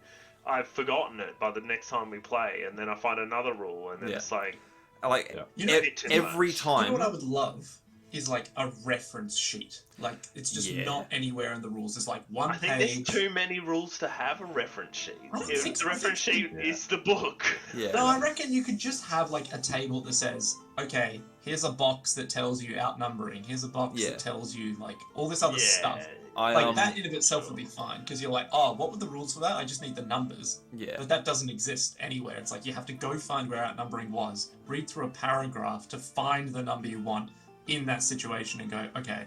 I've forgotten it by the next time we play, and then I find another rule, and then Yeah. it's like, Like Yeah. You know, every much. time. You know what I would love is like a reference sheet. Like it's just Yeah. not anywhere in the rules. It's like one I think page. there's too many rules to have a reference sheet. I don't If think the so. I reference think- sheet is the book. Yeah. No, I reckon you could just have like a table that says, okay, here's a box that tells you outnumbering. Here's a box Yeah. that tells you like all this other stuff. I Like that in of itself would be fine because you're like, oh, what were the rules for that? I just need the numbers. Yeah. But that doesn't exist anywhere. It's like you have to go find where outnumbering was, read through a paragraph to find the number you want in that situation and go, okay,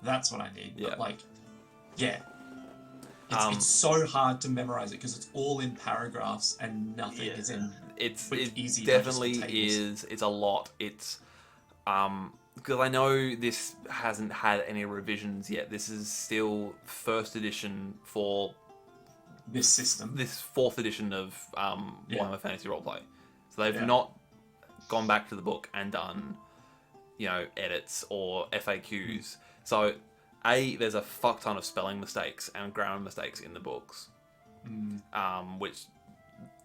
that's what I need. Yeah. But like, yeah. Um, It's so hard to memorize it because it's all in paragraphs and nothing is in. It's quick, it easy, definitely digestible tables. is. It's a lot. It's because I know this hasn't had any revisions yet. This is still first edition for This system. this fourth edition of Yeah. Warhammer Fantasy Roleplay. So they've Yeah. not gone back to the book and done, you know, edits or FAQs. So there's a fuck ton of spelling mistakes and grammar mistakes in the books. Which,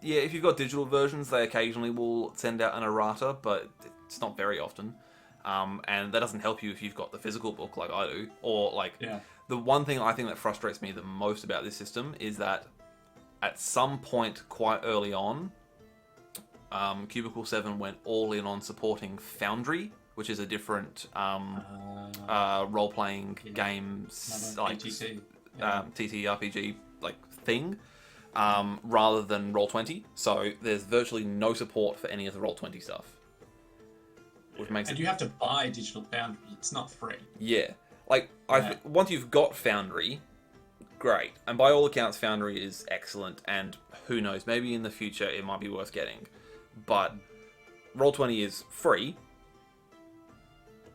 yeah, if you've got digital versions, they occasionally will send out an errata, but it's not very often. And that doesn't help you if you've got the physical book like I do. Or, like, Yeah. the one thing I think that frustrates me the most about this system is that at some point quite early on, Cubicle 7 went all in on supporting Foundry, which is a different role-playing game, like TTT. TTRPG like thing, rather than Roll20. So there's virtually no support for any of the Roll20 stuff, which makes And it you have to buy Digital Foundry. It's not free. yeah. Like Yeah. once you've got Foundry, great, and by all accounts, Foundry is excellent. And who knows, maybe in the future it might be worth getting. But Roll20 is free.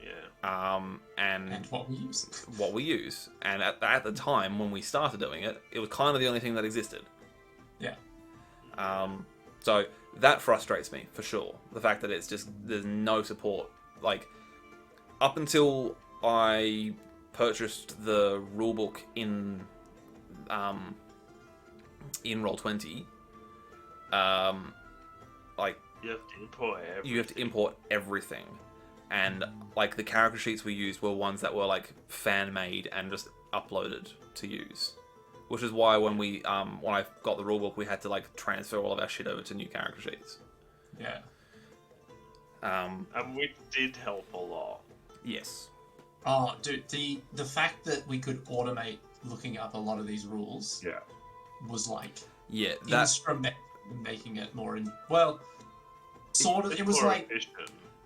Yeah. And what we use. What we use. And at the time when we started doing it, it was kind of the only thing that existed. Yeah. So that frustrates me for sure. The fact that it's just there's no support. Like up until I purchased the rulebook in Roll20, like You have to import everything. you have to import everything. And like the character sheets we used were ones that were like fan made and just uploaded to use, which is why when I got the rulebook, we had to like transfer all of our shit over to new character sheets. Yeah. And which did help a lot. Yes. Oh, dude, the fact that we could automate looking up a lot of these rules Yeah. was like Yeah. That's making it more sort of. It was more like efficient.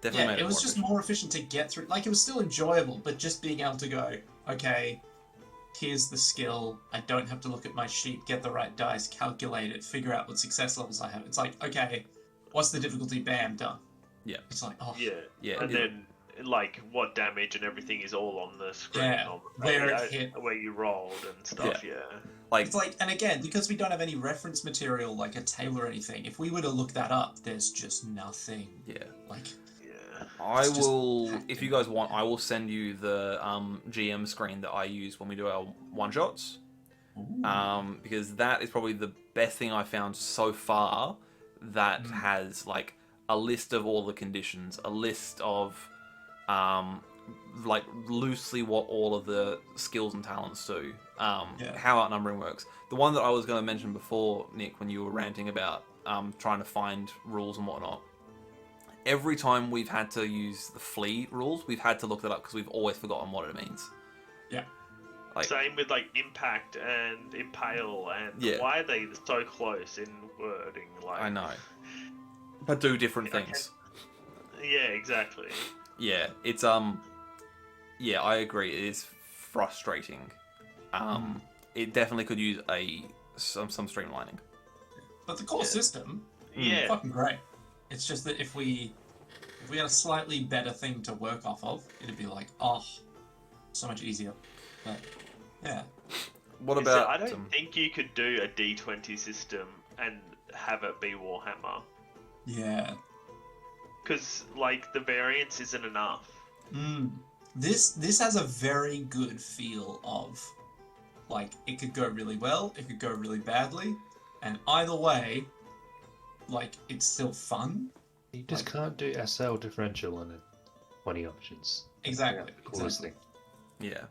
definitely yeah, made it was more just efficient. more efficient to get through. Like it was still enjoyable, but just being able to go, okay, here's the skill. I don't have to look at my sheet, get the right dice, calculate it, figure out what success levels I have. It's like, okay, what's the difficulty? Bam, done. Yeah. It's like, oh, Yeah. Yeah. And then, like, what damage and everything is all on the screen. Yeah, on the where it hit. Where you rolled and stuff, yeah. Like it's like, and again, because we don't have any reference material like a table or anything, if we were to look that up, there's just nothing. yeah. Like, Yeah. I It's just will, packed if you in. guys want, I will send you the GM screen that I use when we do our one shots. ooh, Because that is probably the best thing I found so far that has like a list of all the conditions, a list of like loosely what all of the skills and talents do, how outnumbering works. The one that I was going to mention before, Nick, when you were ranting about trying to find rules and whatnot. Every time we've had to use the flee rules, we've had to look that up because we've always forgotten what it means. yeah. Like, Same with, like, impact and impale and Yeah. why are they so close in wording? Like, I know, but do different Yeah, things. Yeah, exactly. Yeah, it's yeah, I agree. It is frustrating. It definitely could use some streamlining. But the core system, Yeah. fucking great. It's just that if we had a slightly better thing to work off of, it'd be like, oh, so much easier. But yeah, What You see, about? I don't think you could do a D20 system and have it be Warhammer. Yeah. Because, like, the variance isn't enough. This has a very good feel of, like, it could go really well, it could go really badly, and either way, like, it's still fun. You just can't do SL differential on it. 20 options. Exactly. The coolest thing. Yeah.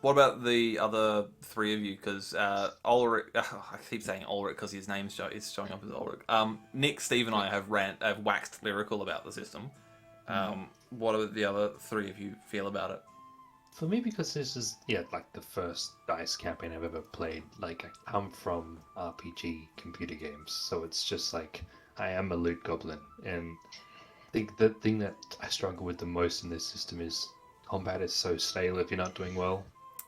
What about the other three of you? Because Ulrich, I keep saying Ulrich because his name is showing up as Ulrich. Nick, Steve, and I have waxed lyrical about the system. What do the other three of you feel about it? For me, because this is like the first DICE campaign I've ever played. Like, I come from RPG computer games, so it's just like I am a loot goblin, and I think the thing that I struggle with the most in this system is combat is so stale if you're not doing well.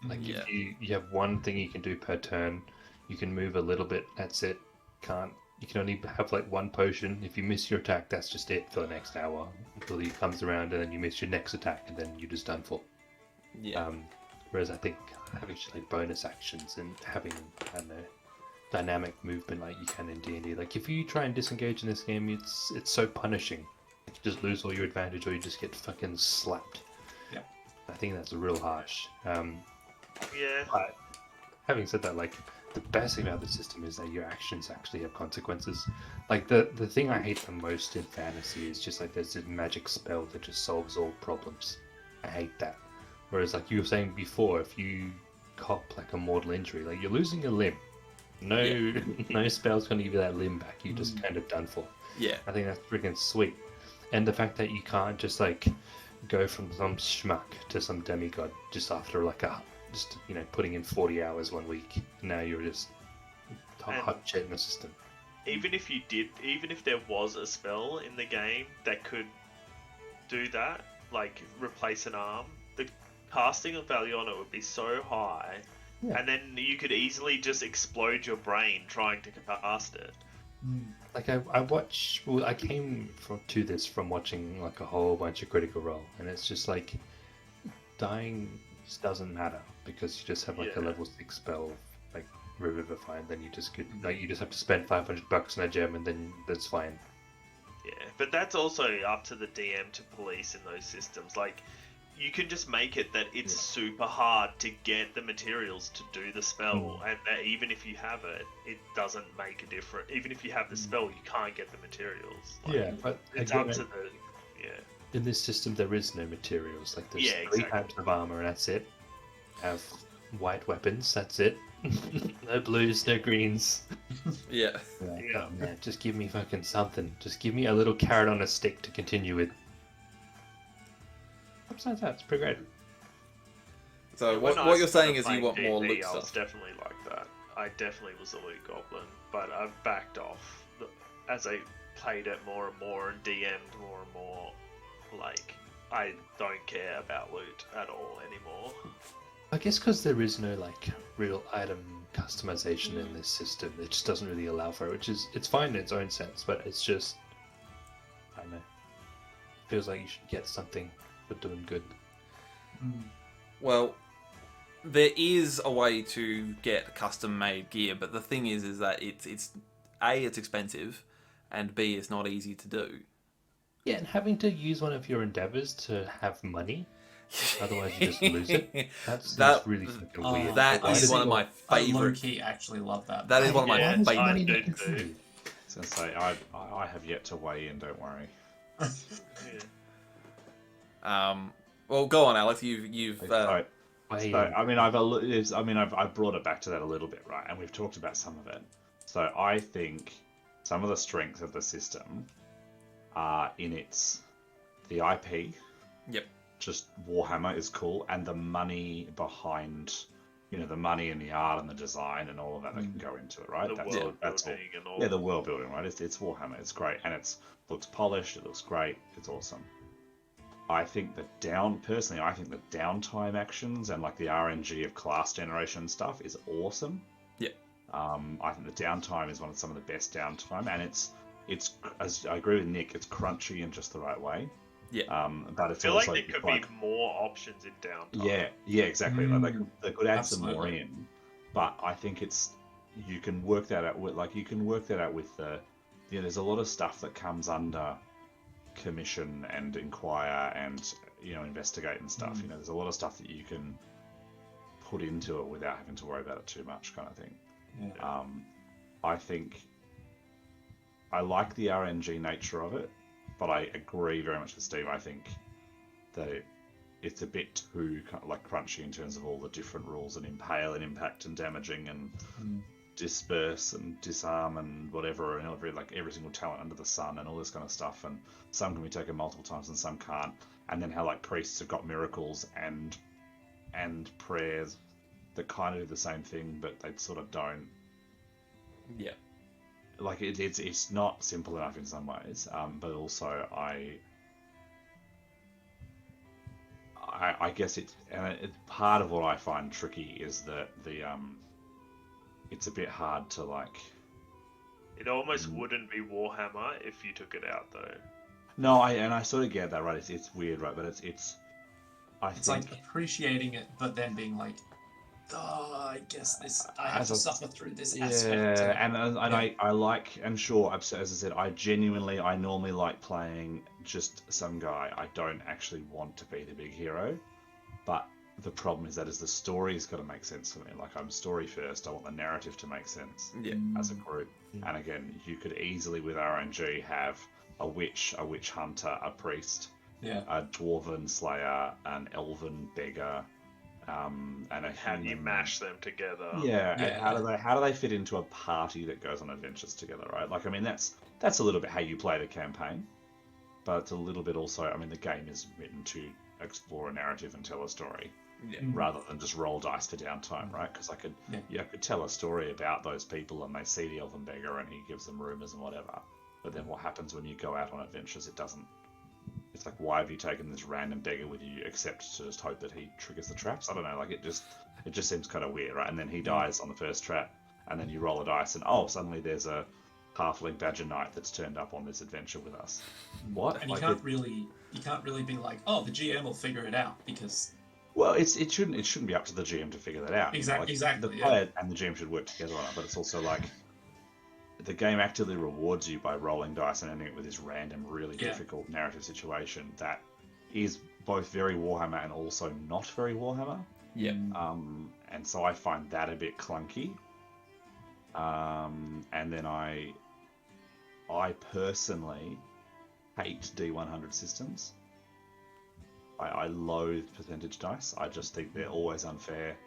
Like, if you have one thing you can do per turn, you can move a little bit, that's it. You can only have like one potion. If you miss your attack, that's just it for the next hour until he comes around, and then you miss your next attack, and then you're just done for. Yeah. Whereas I think having like bonus actions and having, I don't know, dynamic movement like you can in D&D. Like, if you try and disengage in this game, it's so punishing. You just lose all your advantage, or you just get fucking slapped. Yeah. I think that's real harsh. Yeah. But having said that, like, the best thing about the system is that your actions actually have consequences. Like, the thing I hate the most in fantasy is just like there's a magic spell that just solves all problems. I hate that. Whereas, like you were saying before, if you cop like a mortal injury, like, you're losing a limb. No spell's gonna give you that limb back. You're just kind of done for. Yeah. I think that's freaking sweet. And the fact that you can't just like go from some schmuck to some demigod just after like putting in 40 hours 1 week. Now you're just hot shit in the system. Even if there was a spell in the game that could do that, like replace an arm, the casting value on it would be so high, and then you could easily just explode your brain trying to cast it. Like, I came to this from watching like a whole bunch of Critical Role, and it's just like dying just doesn't matter because you just have like a level 6 spell like Revivify, and then you just have to spend $500 on a gem, and then that's fine. Yeah, but that's also up to the DM to police in those systems. Like, you can just make it that it's super hard to get the materials to do the spell, and that even if you have it, it doesn't make a difference. Even if you have the spell, you can't get the materials. Like, But it's again, up to the in this system, there is no materials. Like, there's Yeah, 3 exactly. types of armor, and that's it. Have white weapons, that's it. No blues, no greens. Yeah. Like, Yeah. oh, man, just give me fucking something. Just give me a little carrot on a stick to continue with. Besides that, it's pretty great. So When I what you're started saying is you playing want more D&D, loot I was stuff. definitely like that. I definitely was a loot goblin, but I've backed off as I played it more and more and DM'd more and more. Like, I don't care about loot at all anymore. I guess because there is no like real item customization in this system, it just doesn't really allow for it, it's fine in its own sense, but it's just, I don't know, feels like you should get something for doing good. Well, there is a way to get custom-made gear, but the thing is that it's A, it's expensive, and B, it's not easy to do. Yeah, and having to use one of your endeavors to have money, otherwise you just lose it. That's really fucking weird. That I is see. one of my I favorite. low-key actually love that. That is one of my Yeah, Why I does money do not too. contribute? So I say I have yet to weigh in. Don't worry. Well, go on, Alex. You've So, Wait, I mean, I've brought it back to that a little bit, right? And we've talked about some of it. So I think some of the strengths of the system are in the IP. Yep. Just Warhammer is cool, and the money behind, the money and the art and the design and all of that can go into it, right? The That's world all. building and all. Yeah, the world building, right? It's Warhammer. It's great, and looks polished. It looks great. It's awesome. I think the downtime actions and like the RNG of class generation stuff is awesome. Yeah. I think the downtime is some of the best downtime, and it's as I agree with Nick, it's crunchy in just the right way. Yeah. But I it's feel like also there could be more options in downtime. yeah, exactly. Like they could add some more absolutely. in, but I think it's you can work that out with the, there's a lot of stuff that comes under commission and inquire and investigate and stuff. There's a lot of stuff that you can put into it without having to worry about it too much, kind of thing. Yeah. I think I like the RNG nature of it, but I agree very much with Steve. I think that it's a bit too like crunchy in terms of all the different rules and impale and impact and damaging and disperse and disarm and whatever, and every single talent under the sun and all this kind of stuff. And some can be taken multiple times and some can't. And then how like priests have got miracles and prayers that kind of do the same thing, but they sort of don't. Yeah. Like it's not simple enough in some ways, but also I guess it's part of what I find tricky is that it's a bit hard to like. It almost wouldn't be Warhammer if you took it out, though. No, I sort of get that, right? It's weird, right? But it's like appreciating it, but then being like, oh, I guess I have to suffer through this aspect. Yeah, and I like, and sure, as I said, I normally like playing just some guy. I don't actually want to be the big hero, but the problem is that the story's got to make sense for me. Like, I'm story first. I want the narrative to make sense as a group. And again, you could easily with RNG have a witch hunter, a priest, a dwarven slayer, an elven beggar, and a how do you mash them together? And how do they fit into a party that goes on adventures together, right? Like, I mean, that's a little bit how you play the campaign, but it's a little bit also, I mean, the game is written to explore a narrative and tell a story, rather than just roll dice for downtime, right? Because I could tell a story about those people and they see the elven beggar and he gives them rumors and whatever, but then what happens when you go out on adventures? It doesn't. It's like, why have you taken this random beggar with you except to just hope that he triggers the traps? I don't know, like it just seems kind of weird, right? And then he dies on the first trap, and then you roll a dice and suddenly there's a halfling badger knight that's turned up on this adventure with us. What? And you can't really be like, the GM will figure it out, because it shouldn't be up to the GM to figure that out. Exactly. The player and the GM should work together on it, but it's also like the game actively rewards you by rolling dice and ending it with this random, really difficult narrative situation that is both very Warhammer and also not very Warhammer. Yeah. And so I find that a bit clunky. And then I personally hate D100 systems. I loathe percentage dice. I just think they're always unfair.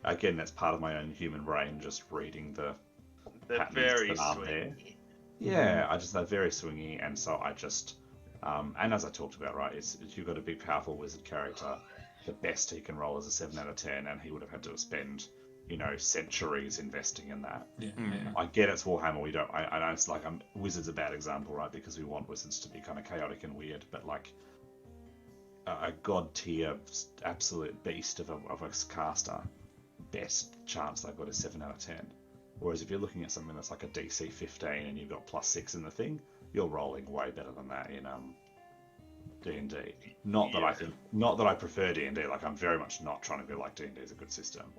Again, that's part of my own human brain, just reading the they're very swingy. Yeah, they're very swingy, and so I just, and as I talked about, right, it's you've got a big, powerful wizard character. The best he can roll is a 7 out of 10, and he would have had to spend, centuries investing in that. I get it's Warhammer. We don't. I know it's like wizard's a bad example, right? Because we want wizards to be kind of chaotic and weird, but like a god tier, absolute beast of a caster, best chance they've got is 7 out of 10. Whereas if you're looking at something that's like a DC 15 and you've got +6 in the thing, you're rolling way better than that in D&D. Not that I prefer D&D. Like, I'm very much not trying to be like D&D is a good system.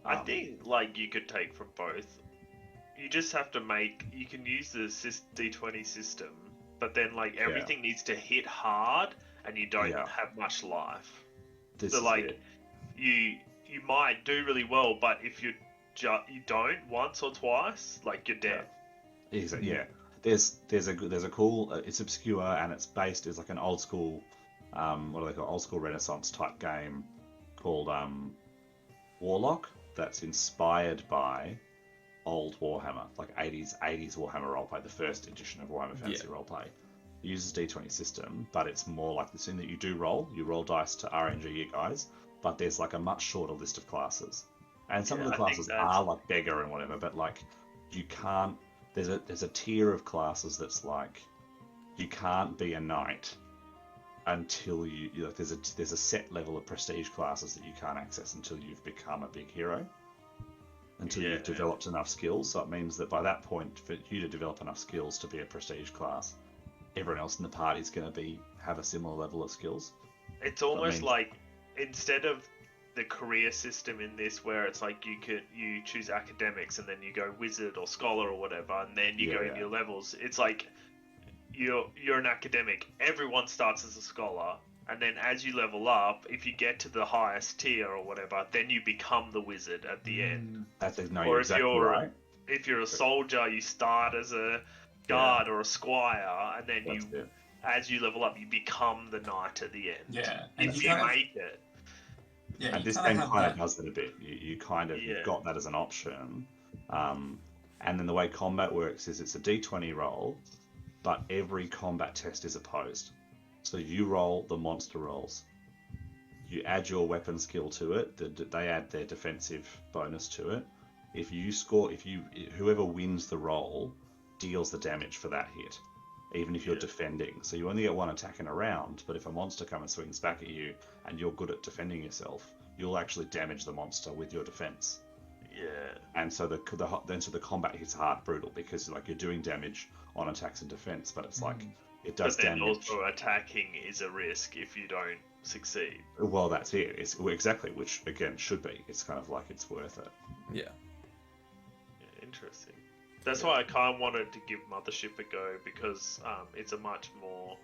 I think like you could take from both. You just have to you can use the D20 system, but then like everything needs to hit hard and you don't have much life. So like you might do really well, but if you don't once or twice, like you're dead. Exactly. Yeah. There's a cool. It's obscure and it's based. It's like an old school. What do they call old school Renaissance type game called Warlock. That's inspired by old Warhammer, like 80s Warhammer roleplay. The first edition of Warhammer Fantasy roleplay. It uses D20 system, but it's more like the thing that you do roll. You roll dice to RNG you guys, but there's like a much shorter list of classes. And some of the classes are like beggar and whatever, but like you can't. There's a tier of classes that's like you can't be a knight until you like there's a set level of prestige classes that you can't access until you've become a big hero. Until you've developed enough skills. So it means that by that point, for you to develop enough skills to be a prestige class, everyone else in the party is going to have a similar level of skills. It's almost like instead of the career system in this, where it's like you choose academics and then you go wizard or scholar or whatever, and then you go into your levels. It's like you're an academic. Everyone starts as a scholar, and then as you level up, if you get to the highest tier or whatever, then you become the wizard at the end. You're exactly right. If you're a soldier, you start as a guard or a squire, and then as you level up, you become the knight at the end. Yeah, and if you make it. Yeah, and this game kind of does it a bit. You kind of you've got that as an option, and then the way combat works is it's a D20 roll, but every combat test is opposed. So you roll the monster rolls. You add your weapon skill to it. They add their defensive bonus to it. If you score, whoever wins the roll deals the damage for that hit, even if you're defending. So you only get one attack in a round, but if a monster comes and swings back at you and you're good at defending yourself, you'll actually damage the monster with your defense. Yeah. And so the combat hits hard, brutal, because like you're doing damage on attacks and defense, but it's like it does damage. But then also attacking is a risk if you don't succeed. Well, that's it. It's exactly, which again should be. It's kind of like it's worth it. Yeah. Interesting. That's why I kind of wanted to give Mothership a go, because it's a much more.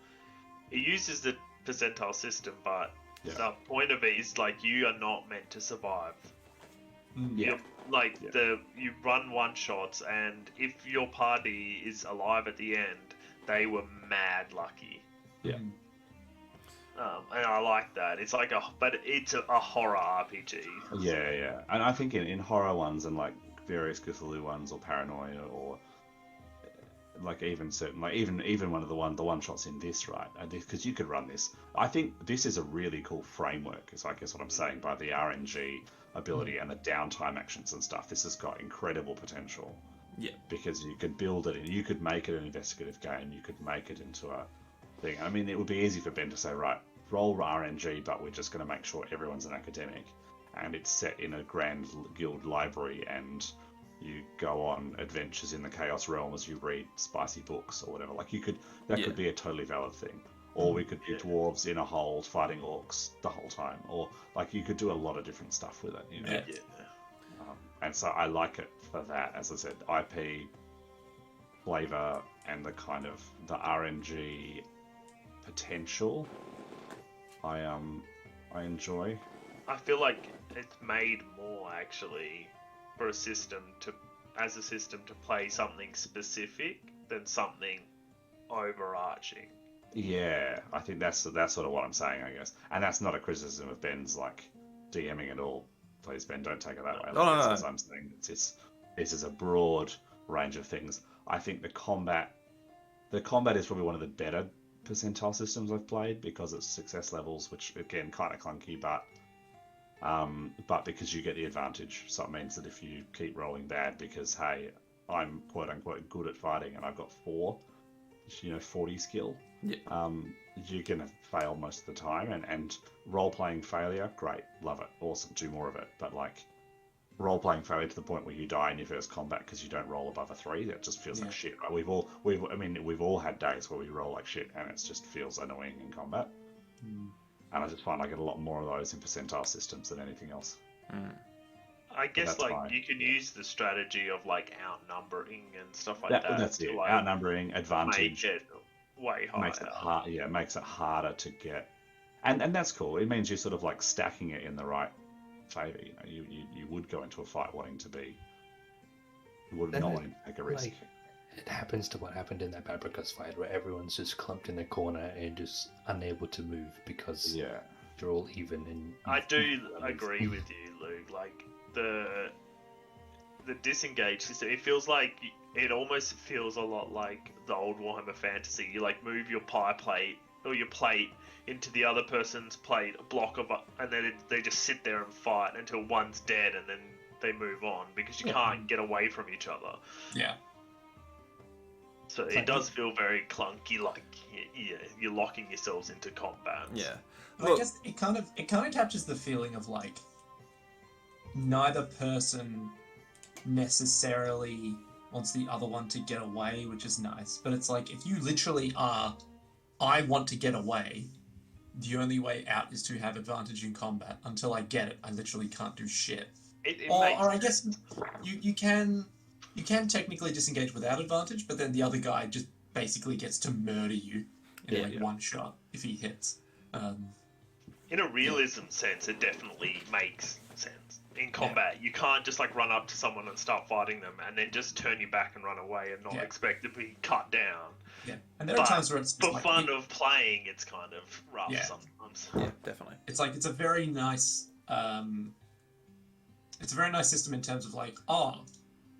It uses the percentile system, but the point of it is like you are not meant to survive. Yeah. You run one shots, and if your party is alive at the end, they were mad lucky. Yeah. And I like that. It's like but it's a horror RPG. Yeah. And I think in horror ones and like various Cthulhu ones or Paranoia or like even certain like even one of the one shots in this, right? Because you could run this. I think this is a really cool framework. Is I guess what I'm saying by the RNG ability and the downtime actions and stuff. This has got incredible potential. Yeah. Because you could build it and you could make it an investigative game. You could make it into a thing. I mean, it would be easy for Ben to say, right, roll RNG, but we're just going to make sure everyone's an academic, and it's set in a grand guild library, and you go on adventures in the Chaos Realm as you read spicy books or whatever. Like that could be a totally valid thing. Or we could be dwarves in a hold fighting orcs the whole time. Or like you could do a lot of different stuff with it, you know. Yeah. And so I like it for that, as I said, IP flavor and the kind of the RNG potential. I enjoy. I feel like it's made more actually for a system to play something specific than something overarching. Yeah, I think that's sort of what I'm saying, I guess. And that's not a criticism of Ben's like DMing at all. Please, Ben, don't take it that way. No. As I'm saying, this is a broad range of things. I think the combat is probably one of the better percentile systems I've played, because it's success levels, which again kind of clunky, but because you get the advantage. So it means that if you keep rolling bad because hey, I'm quote unquote good at fighting and I've got 40 skill, you're gonna fail most of the time. And role playing failure, great, love it, awesome, do more of it. But like role playing failure to the point where you die in your first combat because you don't roll above a 3, that just feels like shit. Right? We've all had days where we roll like shit and it just feels annoying in combat. And I just find I get a lot more of those in percentile systems than anything else. I guess like you can use the strategy of like outnumbering and stuff like that. That's it. Like, outnumbering, advantage. Make it way higher. Makes it harder to get, and that's cool. It means you're sort of like stacking it in the right favor. You know, you would go into a fight wanting to be. You would not want to take a risk. Like, it happens to what happened in that Babricus fight, where everyone's just clumped in their corner and just unable to move because they're all even. And I do agree with you, Luke. Like the disengage system, it feels like it almost feels a lot like the old Warhammer Fantasy. You like move your pie plate or your plate into the other person's plate, a block of, and then they just sit there and fight until one's dead, and then they move on because you can't get away from each other. Yeah. So it does feel very clunky, like you're locking yourselves into combat. Yeah. I guess it kind of captures the feeling of like neither person necessarily wants the other one to get away, which is nice. But it's like if you literally are, I want to get away, the only way out is to have advantage in combat. Until I get it, I literally can't do shit. It Or makes I guess you can technically disengage without advantage, but then the other guy just basically gets to murder you in one shot if he hits. In a realism sense, it definitely makes sense. In combat, you can't just like run up to someone and start fighting them and then just turn your back and run away and not expect to be cut down. Yeah, and there are times where it's just for like, fun of playing, it's kind of rough sometimes. Yeah, definitely. It's like it's a very nice system in terms of like,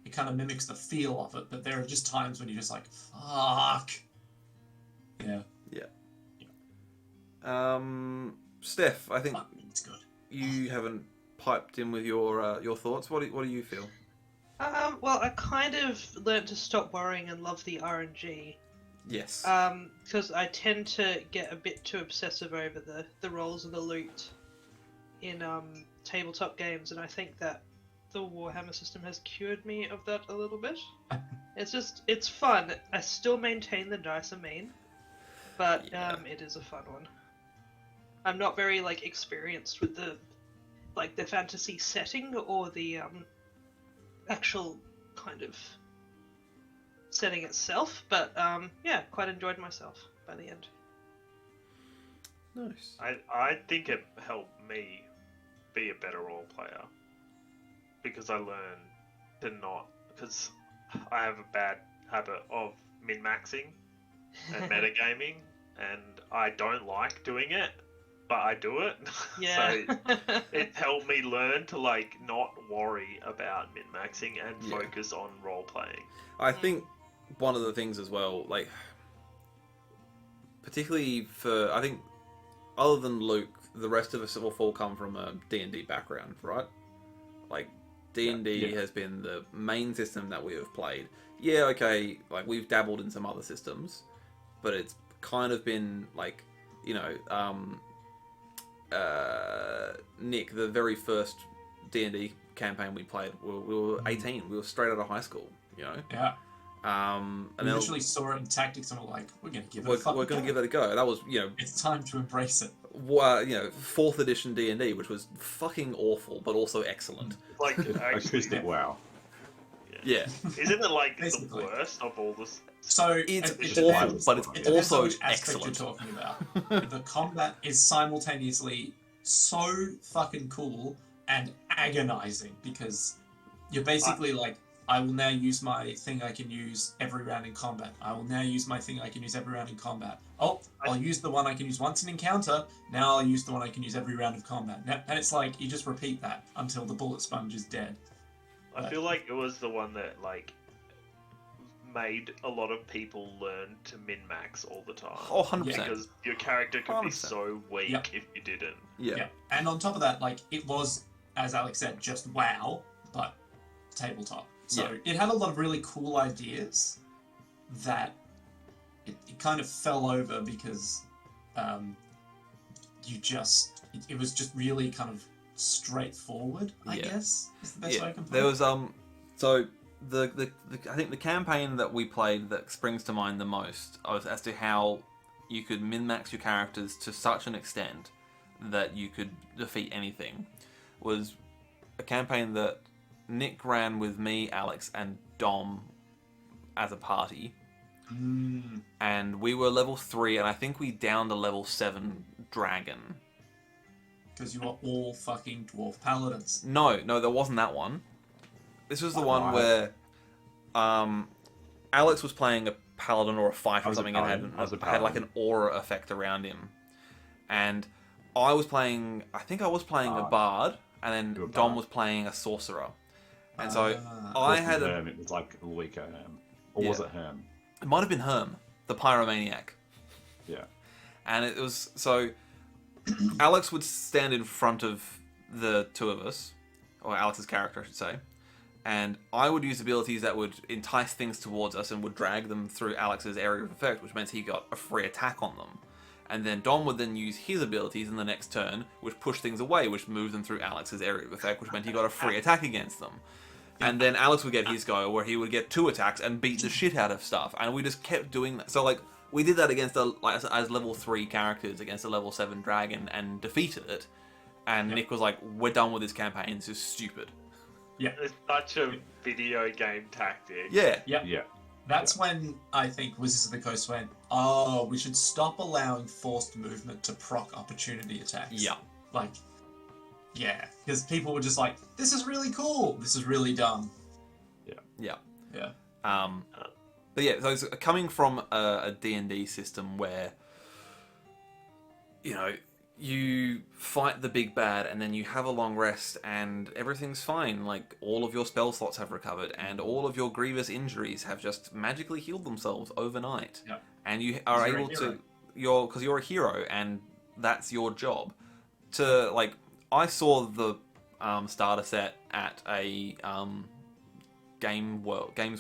it kind of mimics the feel of it, but there are just times when you're just like, fuck. Yeah. Steph, I think It's good. you haven't piped in with your thoughts. What do you feel? Well, I kind of learned to stop worrying and love the RNG. Yes. Because I tend to get a bit too obsessive over the rolls and the loot in tabletop games, and I think that the Warhammer system has cured me of that a little bit. It's fun. I still maintain the dice are mean, but it is a fun one. I'm not very experienced with the fantasy setting or the actual kind of setting itself, but quite enjoyed myself by the end. Nice. I think it helped me be a better role player because I learned to not, because I have a bad habit of min-maxing and metagaming, and I don't like doing it, but I do it. Yeah. So it helped me learn to not worry about min-maxing and focus on role playing. I think one of the things as well, particularly for, I think, other than Luke, the rest of us have all come from a D&D background, right? D&D has been the main system that we have played. Yeah, okay, we've dabbled in some other systems, but it's kind of been Nick, the very first D&D campaign we played, we were 18. We were straight out of high school, Yeah. And We then literally saw it in tactics and we're like, we're going to give it a we're fucking going to go. give it a go. That was, It's time to embrace it. 4th edition D&D, which was fucking awful, but also excellent. Acoustic WoW. Yeah. Isn't it Basically. the worst of all this? So It's it awful, depends. but It it's depends on also which aspect excellent. you're talking about. The combat is simultaneously so fucking cool and agonizing because you're basically I will now use my thing I can use every round in combat. I will now use my thing I can use every round in combat. Oh, I'll use the one I can use once in encounter. Now I'll use the one I can use every round of combat. And it's you just repeat that until the bullet sponge is dead. I feel like it was the one that made a lot of people learn to min-max all the time. Oh, 100%. Because your character could be 100%. so weak Yep. if you didn't. Yeah. And on top of that, it was, as Alex said, just WoW, but tabletop. So it had a lot of really cool ideas that it kind of fell over because it was just really kind of straightforward, I guess, is the best way I can put There it. was so the I think the campaign that we played that springs to mind the most was as to how you could min-max your characters to such an extent that you could defeat anything was a campaign that Nick ran with me, Alex, and Dom as a party. And we were level 3, and I think we downed a level 7 dragon. Because you are all fucking dwarf paladins. No, there wasn't that one. This was the one where Alex was playing a paladin or a fighter or something and had an aura effect around him. And I was playing a bard, and then Dom was playing a sorcerer. And so I had Herm. It was a weaker Herm. Or was it Herm? It might have been Herm, the pyromaniac. Yeah. And it was so Alex would stand in front of the two of us, or Alex's character, I should say, and I would use abilities that would entice things towards us and would drag them through Alex's area of effect, which meant he got a free attack on them. And then Dom would then use his abilities in the next turn, which pushed things away, which moved them through Alex's area of effect, which meant he got a free attack against them. And then Alex would get his go, where he would get 2 attacks and beat the shit out of stuff. And we just kept doing that. So, we did that against as level 3 characters against a level 7 dragon and defeated it. And Nick was like, "We're done with this campaign. This is stupid." It's such a video game tactic. Yeah. Yeah. That's when I think Wizards of the Coast went, oh, we should stop allowing forced movement to proc opportunity attacks. Yeah. Like, yeah, because people were just like, this is really cool. This is really dumb. Yeah. Yeah. But yeah, those coming from a D&D system where, you know, you fight the big bad and then you have a long rest and everything's fine. Like, all of your spell slots have recovered and all of your grievous injuries have just magically healed themselves overnight. Yep. And you are You're a able hero. to, because you're a hero and that's your job. To, like, I saw the starter set at a Games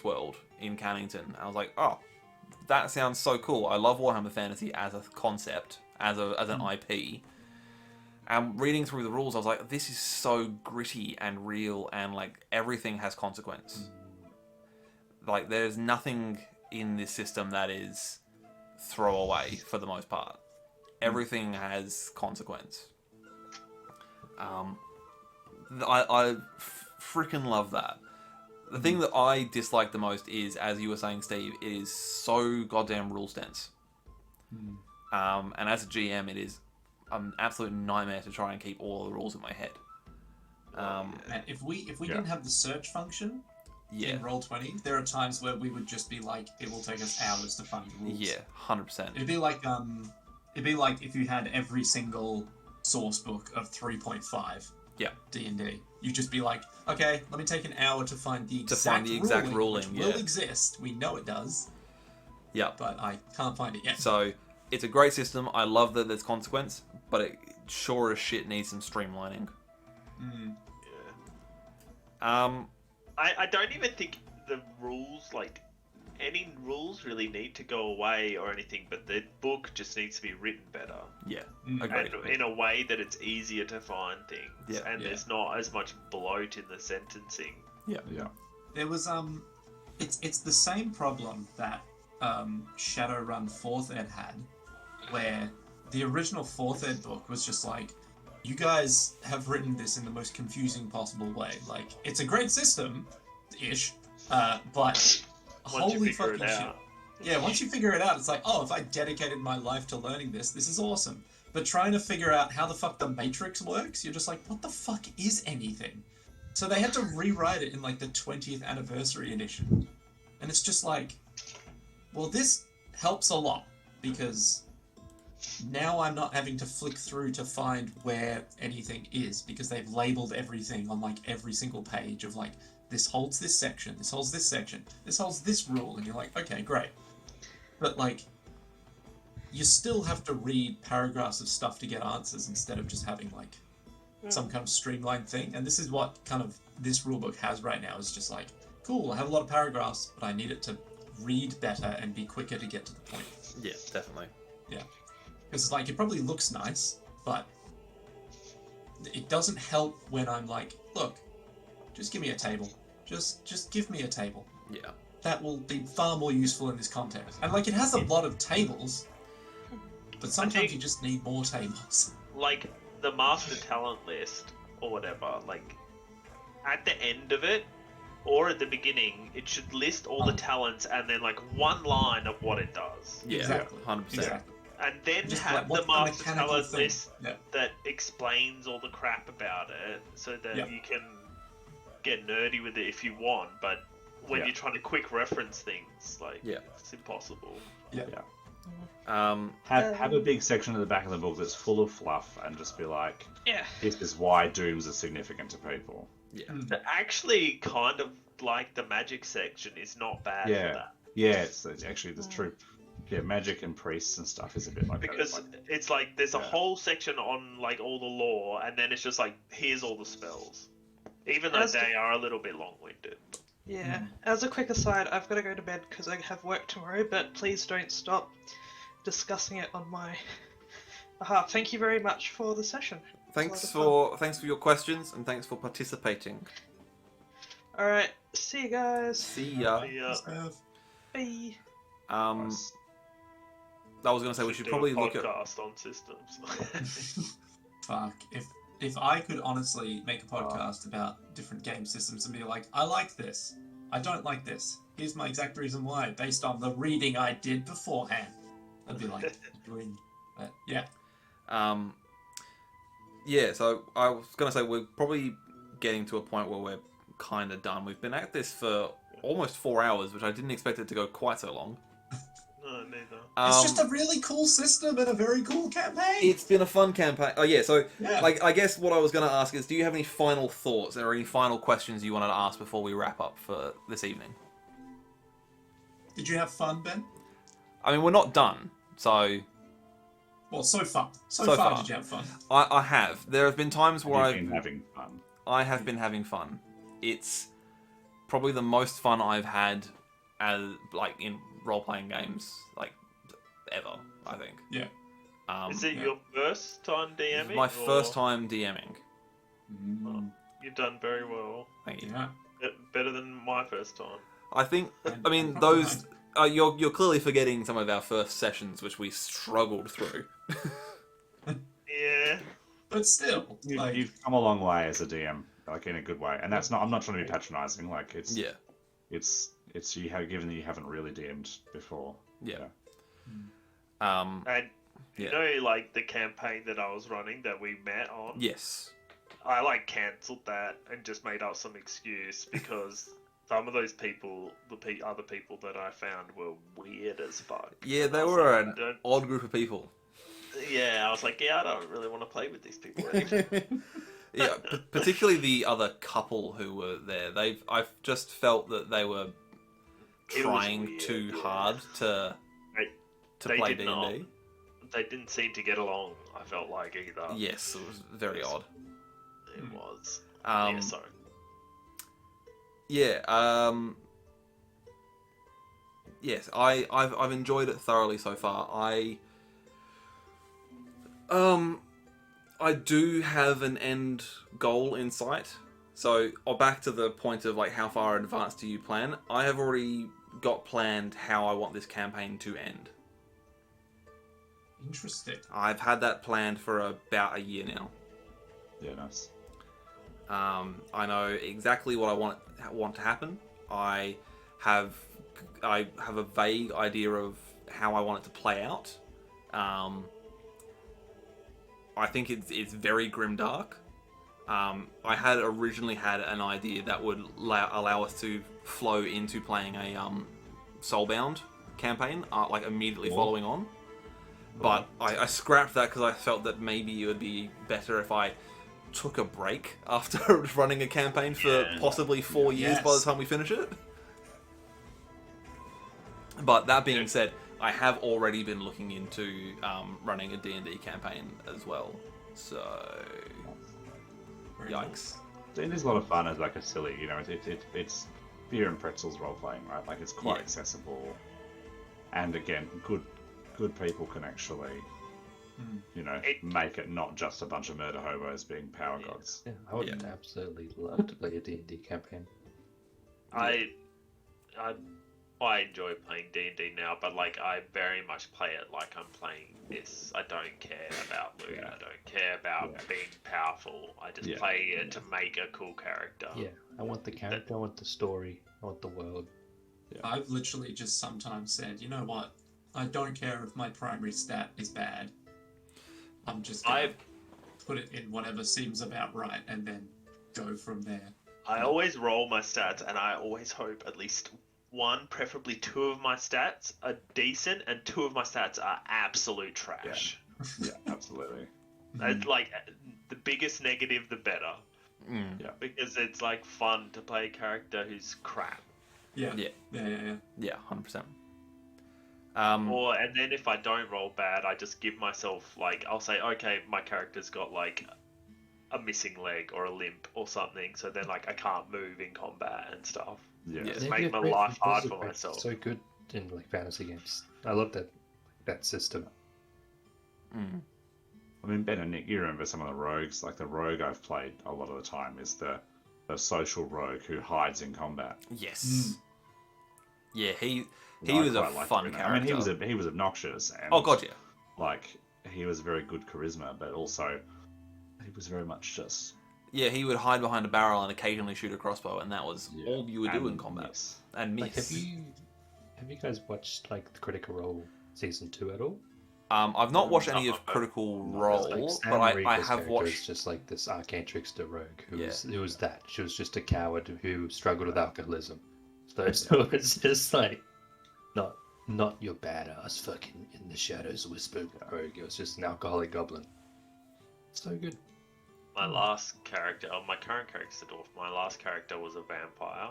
World in Cannington. I was like, oh, that sounds so cool. I love Warhammer Fantasy as a concept, as an IP. And reading through the rules, I was like, this is so gritty and real, and like everything has consequence. Like, there's nothing in this system that is throwaway for the most part. Everything has consequence. I freaking love that. The thing that I dislike the most is, as you were saying, Steve, it is so goddamn rule dense. And as a GM, it is an absolute nightmare to try and keep all the rules in my head. And if we didn't have the search function in Roll20, there are times where we would just be like, it will take us hours to find the rules. Yeah, 100%. It'd be like if you had every single source book of 3.5 D&D. You'd just be like, okay, let me take an hour to find the exact ruling, which will exist. We know it does. Yeah. But I can't find it yet. So, it's a great system. I love that there's consequence, but it sure as shit needs some streamlining. I don't even think the rules, like, any rules really need to go away or anything, but the book just needs to be written better. Yeah, agreed. And in a way that it's easier to find things, and there's not as much bloat in the sentencing. Yeah. There was it's the same problem that Shadowrun 4th Ed had, where the original 4th Ed book was just like, you guys have written this in the most confusing possible way. Like, it's a great system, ish, but holy fucking shit. Yeah, once you figure it out, it's like, oh, if I dedicated my life to learning this, this is awesome. But trying to figure out how the fuck the Matrix works, you're just like, what the fuck is anything? So they had to rewrite it in like the 20th anniversary edition. And it's just like, well, this helps a lot because now I'm not having to flick through to find where anything is because they've labeled everything on like every single page of like, this holds this section, this holds this section, this holds this rule, and you're like, okay, great. But like, you still have to read paragraphs of stuff to get answers instead of just having like some kind of streamlined thing. And this is what kind of this rulebook has right now, is just like, cool, I have a lot of paragraphs, but I need it to read better and be quicker to get to the point. Yeah, definitely. Yeah. Because like, it probably looks nice, but it doesn't help when I'm like, look, just give me a table. Just give me a table. Yeah. That will be far more useful in this context. And like, it has a lot of tables, but sometimes you just need more tables. Like, the master talent list, or whatever, like, at the end of it, or at the beginning, it should list all the talents and then like one line of what it does. Yeah, Exactly. 100%. Exactly. And then Just have like, the what's the master mechanical talent thing? list Yeah. that explains all the crap about it, so that Yep. you can get nerdy with it if you want, but when Yeah. you're trying to quick reference things, like, Yeah. it's impossible. Have a big section at the back of the book that's full of fluff and just be like, Yeah. this is why dooms are significant to people. Yeah. But actually, kind of like the magic section is not bad for that. Yeah, it's actually, that's true. Yeah, magic and priests and stuff is a bit like Because that. It's like, it's like there's a Yeah. whole section on like all the lore, and then it's just like, here's all the spells, even though they are a little bit long-winded. Yeah. As a quick aside, I've got to go to bed because I have work tomorrow, but please don't stop discussing it on my behalf. Thank you very much for the session. Thanks for your questions and thanks for participating. Alright, see you guys. See ya. Yeah. Bye. Um, nice. I was going to say we should do probably a look at. podcast on systems. Fuck. If I could honestly make a podcast about different game systems and be like, I like this, I don't like this. Here's my exact reason why, based on the reading I did beforehand. I'd be like, doing that. Yeah. Yeah, so I was going to say we're probably getting to a point where we're kind of done. We've been at this for almost 4 hours, which I didn't expect it to go quite so long. No, neither. It's just a really cool system and a very cool campaign. It's been a fun campaign. Oh yeah, so Yeah. like I guess what I was going to ask is, do you have any final thoughts or any final questions you wanted to ask before we wrap up for this evening? Did you have fun, Ben? I mean, we're not done, so Well, so far. So So far, far. did you have fun? I have. There have been times where You've been having fun. I have been having fun. It's probably the most fun I've had as like in role-playing games like ever, I think. Yeah. Is it yeah. your first time This DMing? is my or- first time DMing. You've done very well. Thank you. Yeah. Better than my first time. I think. I mean, Probably those. You're clearly forgetting some of our first sessions, which we struggled through. Yeah. But still, like, You've come a long way as a DM, like in a good way, and that's not. I'm not trying to be patronising. Like it's Yeah. it's you have given that you haven't really DM'd before. Yeah. Yeah. And you Yeah. know, like the campaign that I was running that we met on, Yes. I like cancelled that and just made up some excuse because some of those people, the other people that I found, were weird as fuck. Yeah, And they I was were like, an I don't- odd group of people. Yeah, I was like, yeah, I don't really want to play with these people anymore. Yeah, particularly the other couple who were there. I've just felt that they were It was trying weird, too yeah. hard to They play did not. D&D. They didn't seem to get along, I felt like, either. Yes, it was very odd. It was. Um, Yeah, sorry. Yeah. Yes, I've enjoyed it thoroughly so far. I do have an end goal in sight. So, back to the point of like how far advanced do you plan? I have already got planned how I want this campaign to end. interesting. I've had that planned for about a year now. Yeah, nice. I know exactly what I want to happen. I have a vague idea of how I want it to play out. I think it's very grimdark. I had originally had an idea that would allow us to flow into playing a Soulbound campaign, like immediately following on. But I scrapped that because I felt that maybe it would be better if I took a break after running a campaign for possibly 4 years by the Yes. time we finish it. But that being said, I have already been looking into running a D&D campaign as well. So, Very cool. yikes. D&D's a lot of fun as like a silly, you know, it's beer and pretzels role playing, right? Like it's quite Yeah. accessible, and again, good people can actually, you know, make it not just a bunch of murder hobos being power gods. Yeah, I would Yeah. absolutely love to play a D&D campaign. I enjoy playing D&D now, but like I very much play it like I'm playing this. I don't care about loot. Yeah. I don't care about Yeah. being powerful. I just Yeah. play it to make a cool character. Yeah, I want the character, I want the story, I want the world. I've literally just sometimes said, you know what? I don't care if my primary stat is bad. I'm just gonna put it in whatever seems about right and then go from there. I always roll my stats, and I always hope at least one, preferably two of my stats are decent, and two of my stats are absolute trash. Yeah, absolutely. It's like the biggest negative, the better, Mm. because it's like fun to play a character who's crap. Yeah. Yeah. Yeah. Yeah, 100%. And then if I don't roll bad, I just give myself like, I'll say, okay, my character's got like a missing leg or a limp or something, so then like I can't move in combat and stuff. Yeah. Yeah. Just make my life hard for myself. So good in like fantasy games. I love that system. Mm. I mean, Ben and Nick, you remember some of the rogues. Like the rogue I've played a lot of the time is the social rogue who hides in combat. Yes. Yeah, he I was a quite liked fun him in it. character. I mean, he was obnoxious and Oh god, yeah. like he was very good charisma, but also he was very much just Yeah, he would hide behind a barrel and occasionally shoot a crossbow, and that was yeah. all you would do in And combat. miss. And miss. Like, have you guys watched like the Critical Role season 2 at all? I've not watched any Not of Critical Not Role, really. Like, but I Sam have Riegler's character watched. is just like this arcane trickster rogue Yeah. who was that. She was just a coward who struggled with alcoholism. So it's just like not your badass fucking in the shadows whisper rogue. It was just an alcoholic goblin. So good. My last character, my current character's a dwarf. My last character was a vampire,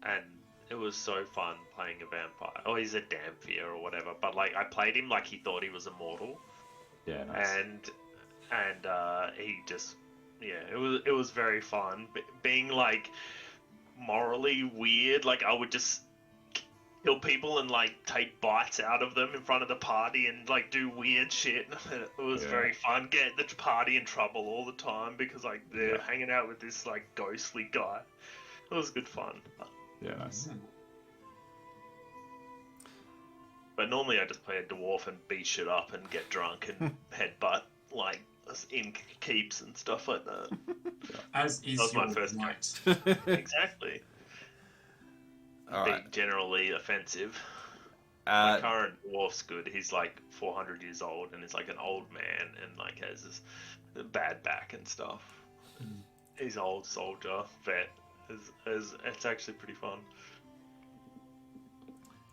and it was so fun playing a vampire. Oh, he's a Dampier or whatever. But like, I played him like he thought he was immortal, Yeah, nice. and he just, yeah, it was very fun. Being like morally weird, like I would just kill people and like take bites out of them in front of the party and like do weird shit. It was Yeah. very fun. Get the party in trouble all the time because like they're Yeah. hanging out with this like ghostly guy. It was good fun. Yeah, nice. But normally I just play a dwarf and beat shit up and get drunk and headbutt like in keeps and stuff like that. As is That was my your first right. Exactly. All right. Being generally offensive. My Uh, current dwarf's good. He's like 400 years old and he's like an old man and like has this bad back and stuff. He's old soldier vet. It's actually pretty fun.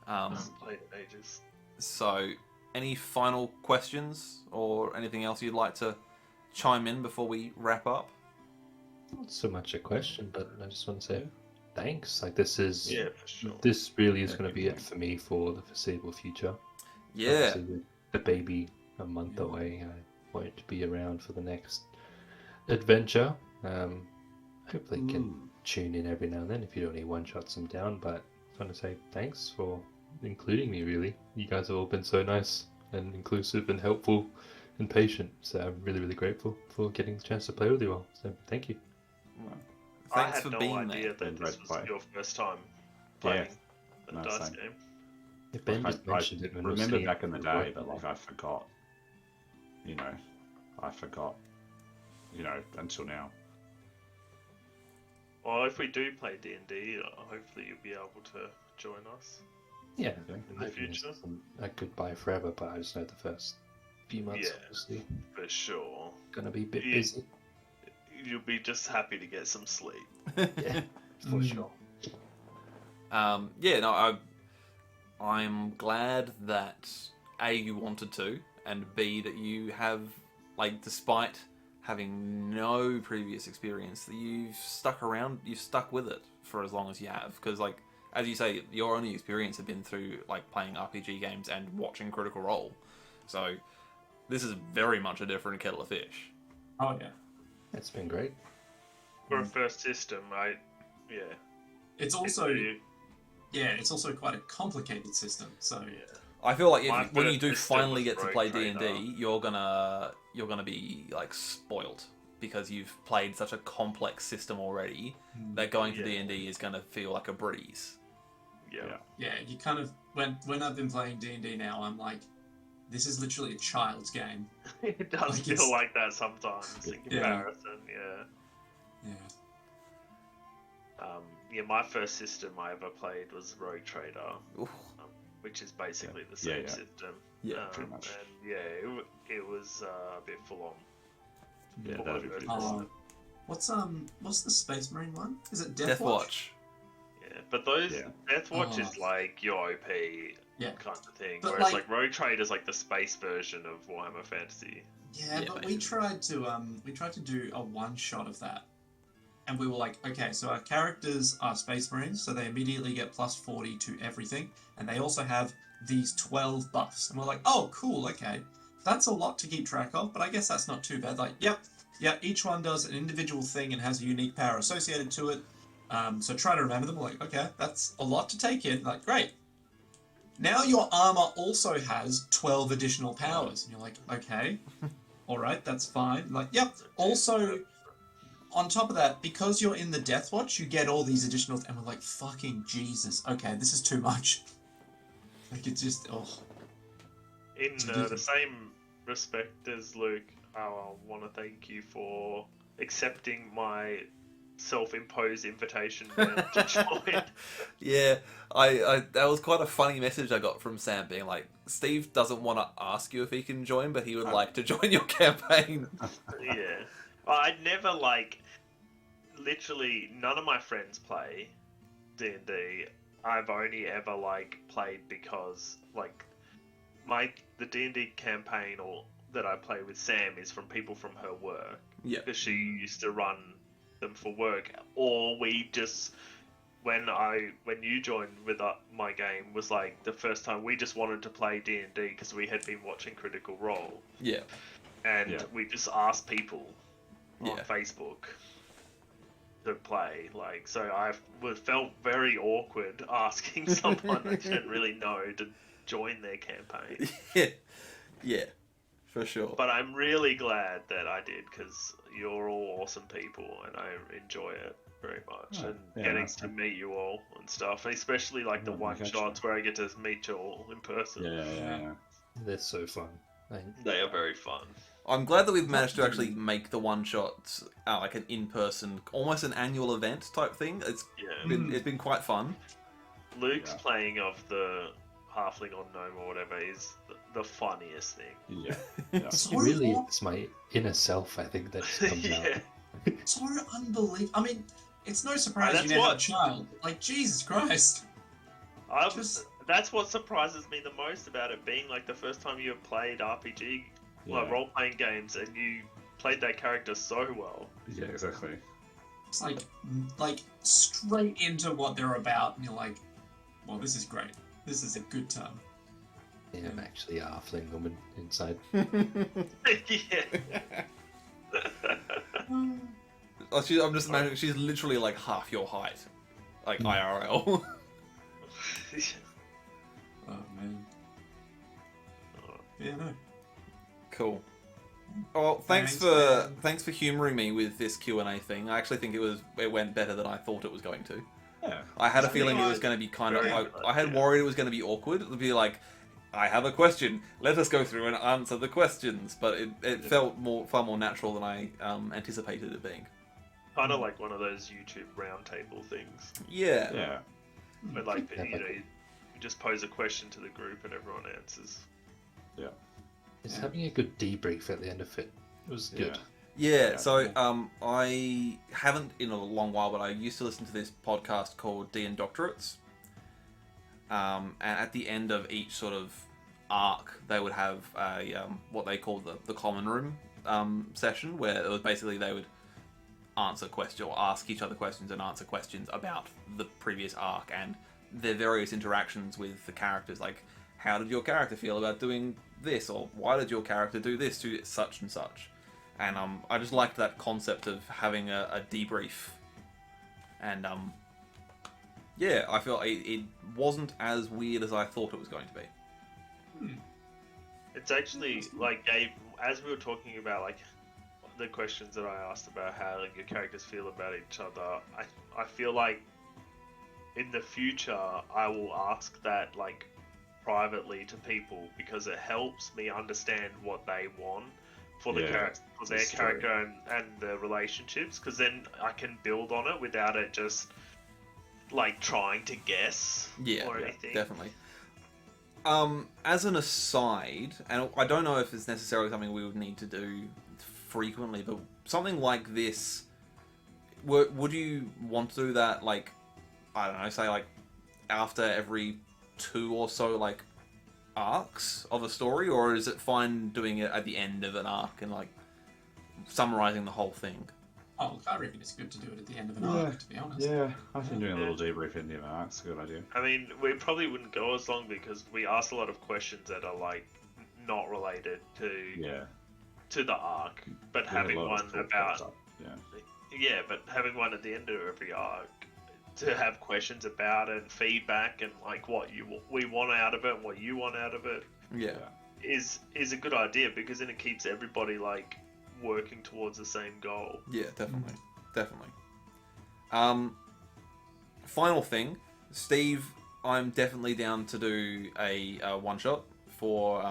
I haven't played in ages. So, any final questions or anything else you'd like to chime in before we wrap up? Not so much a question, but I just want to say thanks. Like this is Yeah, for sure. this really is Yeah, going to be it for me for the foreseeable future. Yeah. Obviously, with the baby a month away, I won't be around for the next adventure. Hopefully can tune in every now and then if you don't need one shots them down, but I just want to say thanks for including me, really. You guys have all been so nice and inclusive and helpful and patient, so I'm really, really grateful for getting the chance to play with you all. So thank you. I Thanks had for no being idea there. that Great this was play. your first time playing a No, dice same. game. Yeah, Ben Like, just mentioned it when we were remember sitting back in the at day, work. but like I forgot. I forgot. Until now. Well, if we do play D&D, hopefully you'll be able to join us. Yeah, Okay. In the future. I could buy forever, but I just know the first few months, Yeah. obviously, For sure. gonna be a bit Yeah. busy. You'll be just happy to get some sleep. Yeah, for sure. Yeah, no, I'm glad that A, you wanted to, and B, that you have, like, despite having no previous experience, that you've stuck around, you've stuck with it for as long as you have. Because, like, as you say, your only experience have been through, like, playing RPG games and watching Critical Role. So, this is very much a different kettle of fish. Oh yeah. It's been great. For a first system, yeah. It's also It's it's also quite a complicated system. So yeah. I feel like My when you first do system finally was get to Rogue play Trader. D&D, you're gonna be like spoilt because you've played such a complex system already that going to Yeah. D&D is gonna feel like a breeze. Yeah. yeah, you kind of when I've been playing D&D now, I'm like, this is literally a child's game. It does Like, it's- feel like that sometimes in Yeah. comparison, yeah. Yeah. Yeah, my first system I ever played was Rogue Trader, Oof. which is basically the Yeah, same yeah. system. Yeah, pretty much. And yeah, it was a bit full on. Yeah, Full that'd on be pretty version. cool. What's the Space Marine one? Is it Death Deathwatch? Watch. Yeah, but those Yeah. Deathwatch is Oh. like your OP Yeah. kind of thing, But, whereas like- like Rogue Trader is like the space version of Warhammer Fantasy. Yeah, Yeah, but mate. we tried to do a one shot of that. And we were like, okay, so our characters are Space Marines, so they immediately get plus 40 to everything, and they also have these 12 buffs. And we're like, oh, cool, okay. That's a lot to keep track of, but I guess that's not too bad. Like, yep, each one does an individual thing and has a unique power associated to it. So try to remember them. We're like, okay, that's a lot to take in. Like, great. Now your armor also has 12 additional powers. And you're like, okay, all right, that's fine. Like, yep, also on top of that, because you're in the Death Watch, you get all these additional... And we're like, fucking Jesus. Okay, this is too much. Like, it's just... Oh. In the same respect as Luke, I want to thank you for accepting my self-imposed invitation to join. Yeah, I that was quite a funny message I got from Sam being like, Steve doesn't want to ask you if he can join, but he would like to join your campaign. Yeah. I'd never, like, literally, none of my friends play D&D. I've only ever, like, played because, like, the D&D campaign that I play with Sam is from people from her work. Yeah. Because she used to run them for work. Or we just, when you joined with my game, was, like, the first time we just wanted to play D&D because we had been watching Critical Role. Yeah. And we just asked people on Yeah. Facebook to play. Like, so I felt very awkward asking someone I didn't really know to join their campaign. Yeah, for sure. But I'm really glad that I did, because you're all awesome people and I enjoy it very much. Oh, and yeah, getting that's to meet you all and stuff, especially like the Yeah, one gotcha. shots where I get to meet you all in person. Yeah. They're so fun. They are very fun. I'm glad that we've managed to actually make the one shots like an in-person, almost an annual event type thing. It's been quite fun. Luke's playing of the halfling or gnome or whatever is the funniest thing. Yeah. It really is my inner self, I think, that just comes Yeah. out. So unbelievable. I mean, it's no surprise That's you never what- have a child. Like, Jesus Christ. That's what surprises me the most about it being like the first time you have played RPG, like role-playing games, and you played that character so well. Yeah, exactly. It's like straight into what they're about, and you're like, well, this is great. This is a good time. Yeah, I'm actually a halfling woman inside. Yeah. I'm just imagining she's literally like half your height, like IRL. Oh, man. Yeah, no. Cool. Well, thanks for humouring me with this Q&A thing. I actually think it went better than I thought it was going to. Yeah. I had a feeling it was going to be kind of... Very I had worried it was going to be awkward. It would be like, I have a question. Let us go through and answer the questions. But it felt far more natural than I anticipated it being. Kind of like one of those YouTube roundtable things. Yeah. Yeah. But like, you just pose a question to the group and everyone answers. Yeah. It's having a good debrief at the end of it. It was good. Yeah, so I haven't in a long while, but I used to listen to this podcast called D and Doctorates. And at the end of each sort of arc, they would have a what they call the common room session, where it was basically they would answer questions or ask each other questions and answer questions about the previous arc and their various interactions with the characters. Like, how did your character feel about doing this, or why did your character do this to such and such? And I just liked that concept of having a debrief. And yeah, I feel it wasn't as weird as I thought it was going to be. It's actually like, Gabe, as we were talking about like the questions that I asked about how like, your characters feel about each other, I feel like in the future I will ask that like privately to people, because it helps me understand what they want for the character, for their character and the relationships, because then I can build on it without it just like trying to guess or anything. Definitely. As an aside, and I don't know if it's necessarily something we would need to do frequently, but something like this, would you want to do that, like, I don't know, say like after every 2 or so like arcs of a story, or is it fine doing it at the end of an arc and like summarizing the whole thing? Oh, I reckon it's good to do it at the end of an arc, to be honest. Yeah, I think doing a little debrief in the arc's a good idea. I mean, we probably wouldn't go as long because we asked a lot of questions that are like not related to the arc, but having one about but having one at the end of every arc to have questions about it and feedback and like what we want out of it and what you want out of it is a good idea, because then it keeps everybody like working towards the same goal. Yeah, definitely. definitely. Final thing, Steve, I'm definitely down to do a one shot for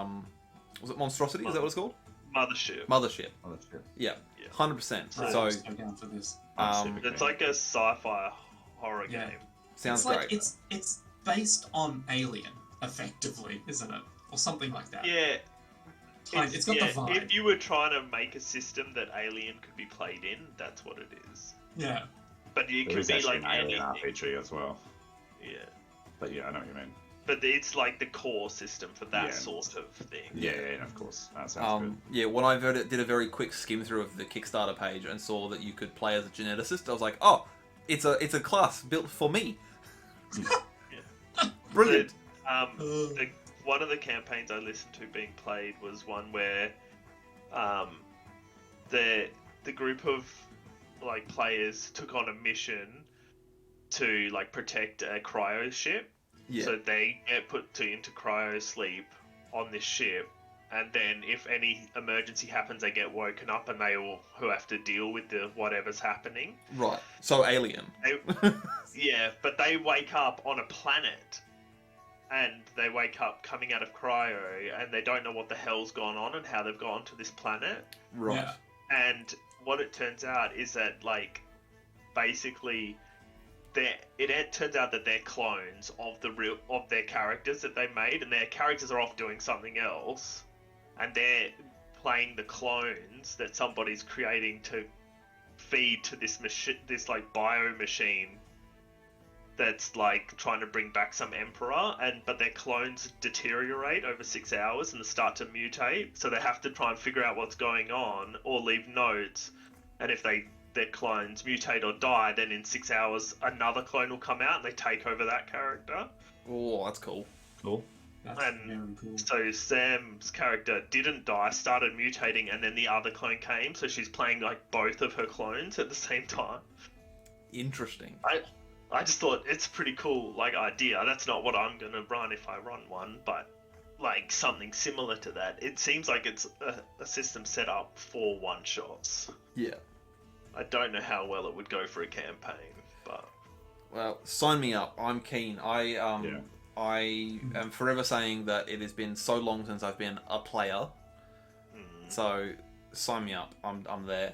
was it Monstrosity? Is that what it's called? Mothership. Mothership. Oh, that's good. Yeah, Yeah. 100%. Right, So I'm so down for this. It's like a sci-fi horror Yeah. game. sounds It's like great. it's based on Alien, effectively, isn't it? Or something like that. Yeah. It's got the vibe. If you were trying to make a system that Alien could be played in, that's what it is. Yeah. But it There could is be actually like an Alien anything. RPG as well. Yeah. But yeah, I know what you mean. But it's like the core system for that Yeah. sort of thing. Yeah, of course. That sounds good. Yeah, when I did a very quick skim through of the Kickstarter page and saw that you could play as a geneticist, I was like, oh, it's a class built for me. Brilliant. One of the campaigns I listened to being played was one where the group of like players took on a mission to like protect a cryo ship. Yeah. So they get put into cryo sleep on this ship, and then if any emergency happens, they get woken up, and they all who have to deal with the whatever's happening. Right. So Alien. Yeah, but they wake up on a planet, and they wake up coming out of cryo, and they don't know what the hell's gone on and how they've gone to this planet. Right. Yeah. And what it turns out is that, like, basically, it turns out that they're clones of their characters that they made, and their characters are off doing something else, and they're playing the clones that somebody's creating to feed to this machine, this like bio machine that's like trying to bring back some emperor, but their clones deteriorate over 6 hours and start to mutate, so they have to try and figure out what's going on or leave notes, and if their clones mutate or die, then in 6 hours another clone will come out and they take over that character. Oh, that's cool. Cool. That's And very cool. So Sam's character didn't die, started mutating, and then the other clone came, so she's playing like both of her clones at the same time. Interesting. I just thought it's a pretty cool like idea. That's not what I'm gonna run if I run one, but like something similar to that. It seems like it's a system set up for one shots. Yeah. I don't know how well it would go for a campaign, but Well, sign me up. I'm keen. I am forever saying that it has been so long since I've been a player. So sign me up. I'm there.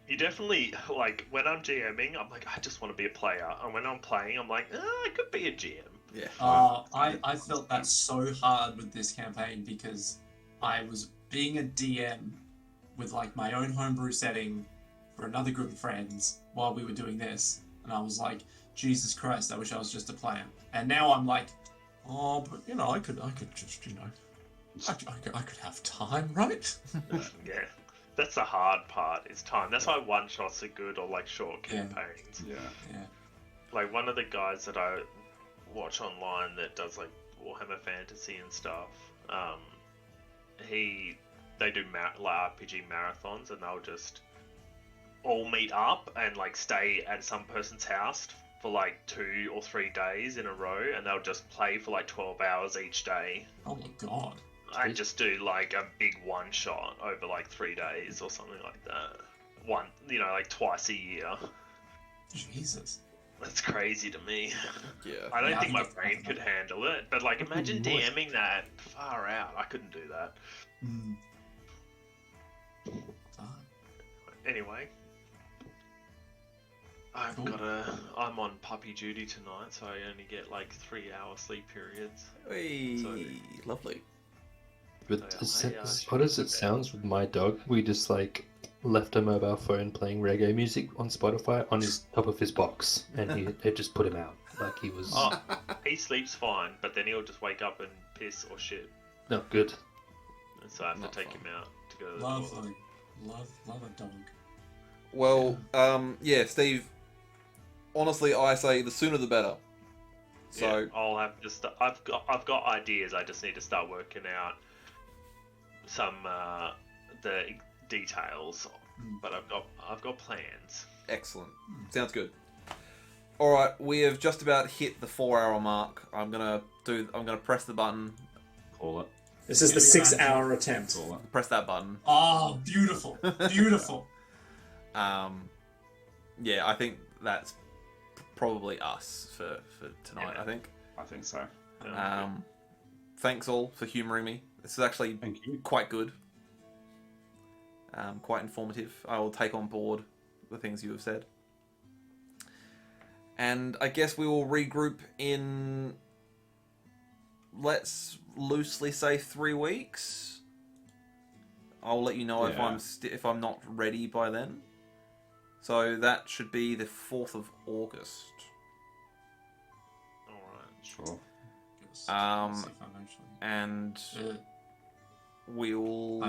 you definitely like when I'm GMing, I'm like I just want to be a player, and when I'm playing, I'm like I could be a GM. Yeah. I felt that so hard with this campaign because I was being a DM with like my own homebrew setting for another group of friends while we were doing this, and I was like, Jesus Christ, I wish I was just a player. And now I'm like, oh, but you know, I could just, you know, I could have time, right? Yeah, that's the hard part is time. That's why one shots are good or like short campaigns. Yeah. Yeah. Like one of the guys that I watch online that does like Warhammer Fantasy and stuff, they do RPG marathons, and they'll just all meet up and like stay at some person's house for like 2 or 3 days in a row, and they'll just play for like 12 hours each day. Oh my god. I just do like a big one shot over like 3 days or something like that. Like twice a year. Jesus. That's crazy to me. Yeah. I don't Yeah, I think my think brain that's could handle it, but like imagine Lord. DMing that far out. I couldn't do that. Mm. Anyway, I'm on puppy duty tonight, so I only get like 3-hour sleep periods. Hey, So- lovely. But So, yeah, as odd as it sounds with my dog, we just like left a mobile phone playing reggae music on Spotify on his top of his box, and it just put him out. Like he was Oh, he sleeps fine, but then he'll just wake up and piss or shit, no good. and so I have Not to take fun. him out to go to the toilet. Lovely. Love a dog. Well, yeah, Steve. Honestly, I say the sooner the better. So Yeah, I'll have to. I've got ideas. I just need to start working out some the details, but I've got plans. excellent. Sounds good. All right, we have just about hit the 4-hour mark. I'm gonna press the button. Call it. This is the 6-hour attempt. Call it. Press that button. Oh, beautiful. Beautiful. Yeah, I think that's probably us for tonight. Yeah. I think. so. Thanks all for humouring me. This is actually Thank you. quite good. Quite informative. I will take on board the things you have said. And I guess we will regroup in, let's loosely say 3 weeks. I'll let you know if I'm not ready by then. So that should be the 4th of August. Alright. Sure. Let's see if I'm actually... And we'll...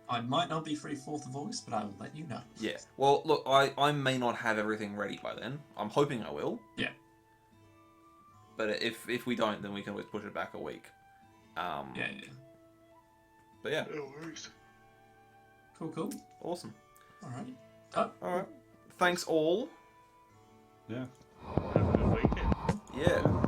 I might not be free 4th of August, but I will let you know. Yeah. Well, look, I may not have everything ready by then. I'm hoping I will. Yeah. But if we don't, then we can always push it back a week. Yeah. But yeah. No worries. Cool. Awesome. Alright. Alright. Thanks all. Yeah. Have a good weekend. Yeah.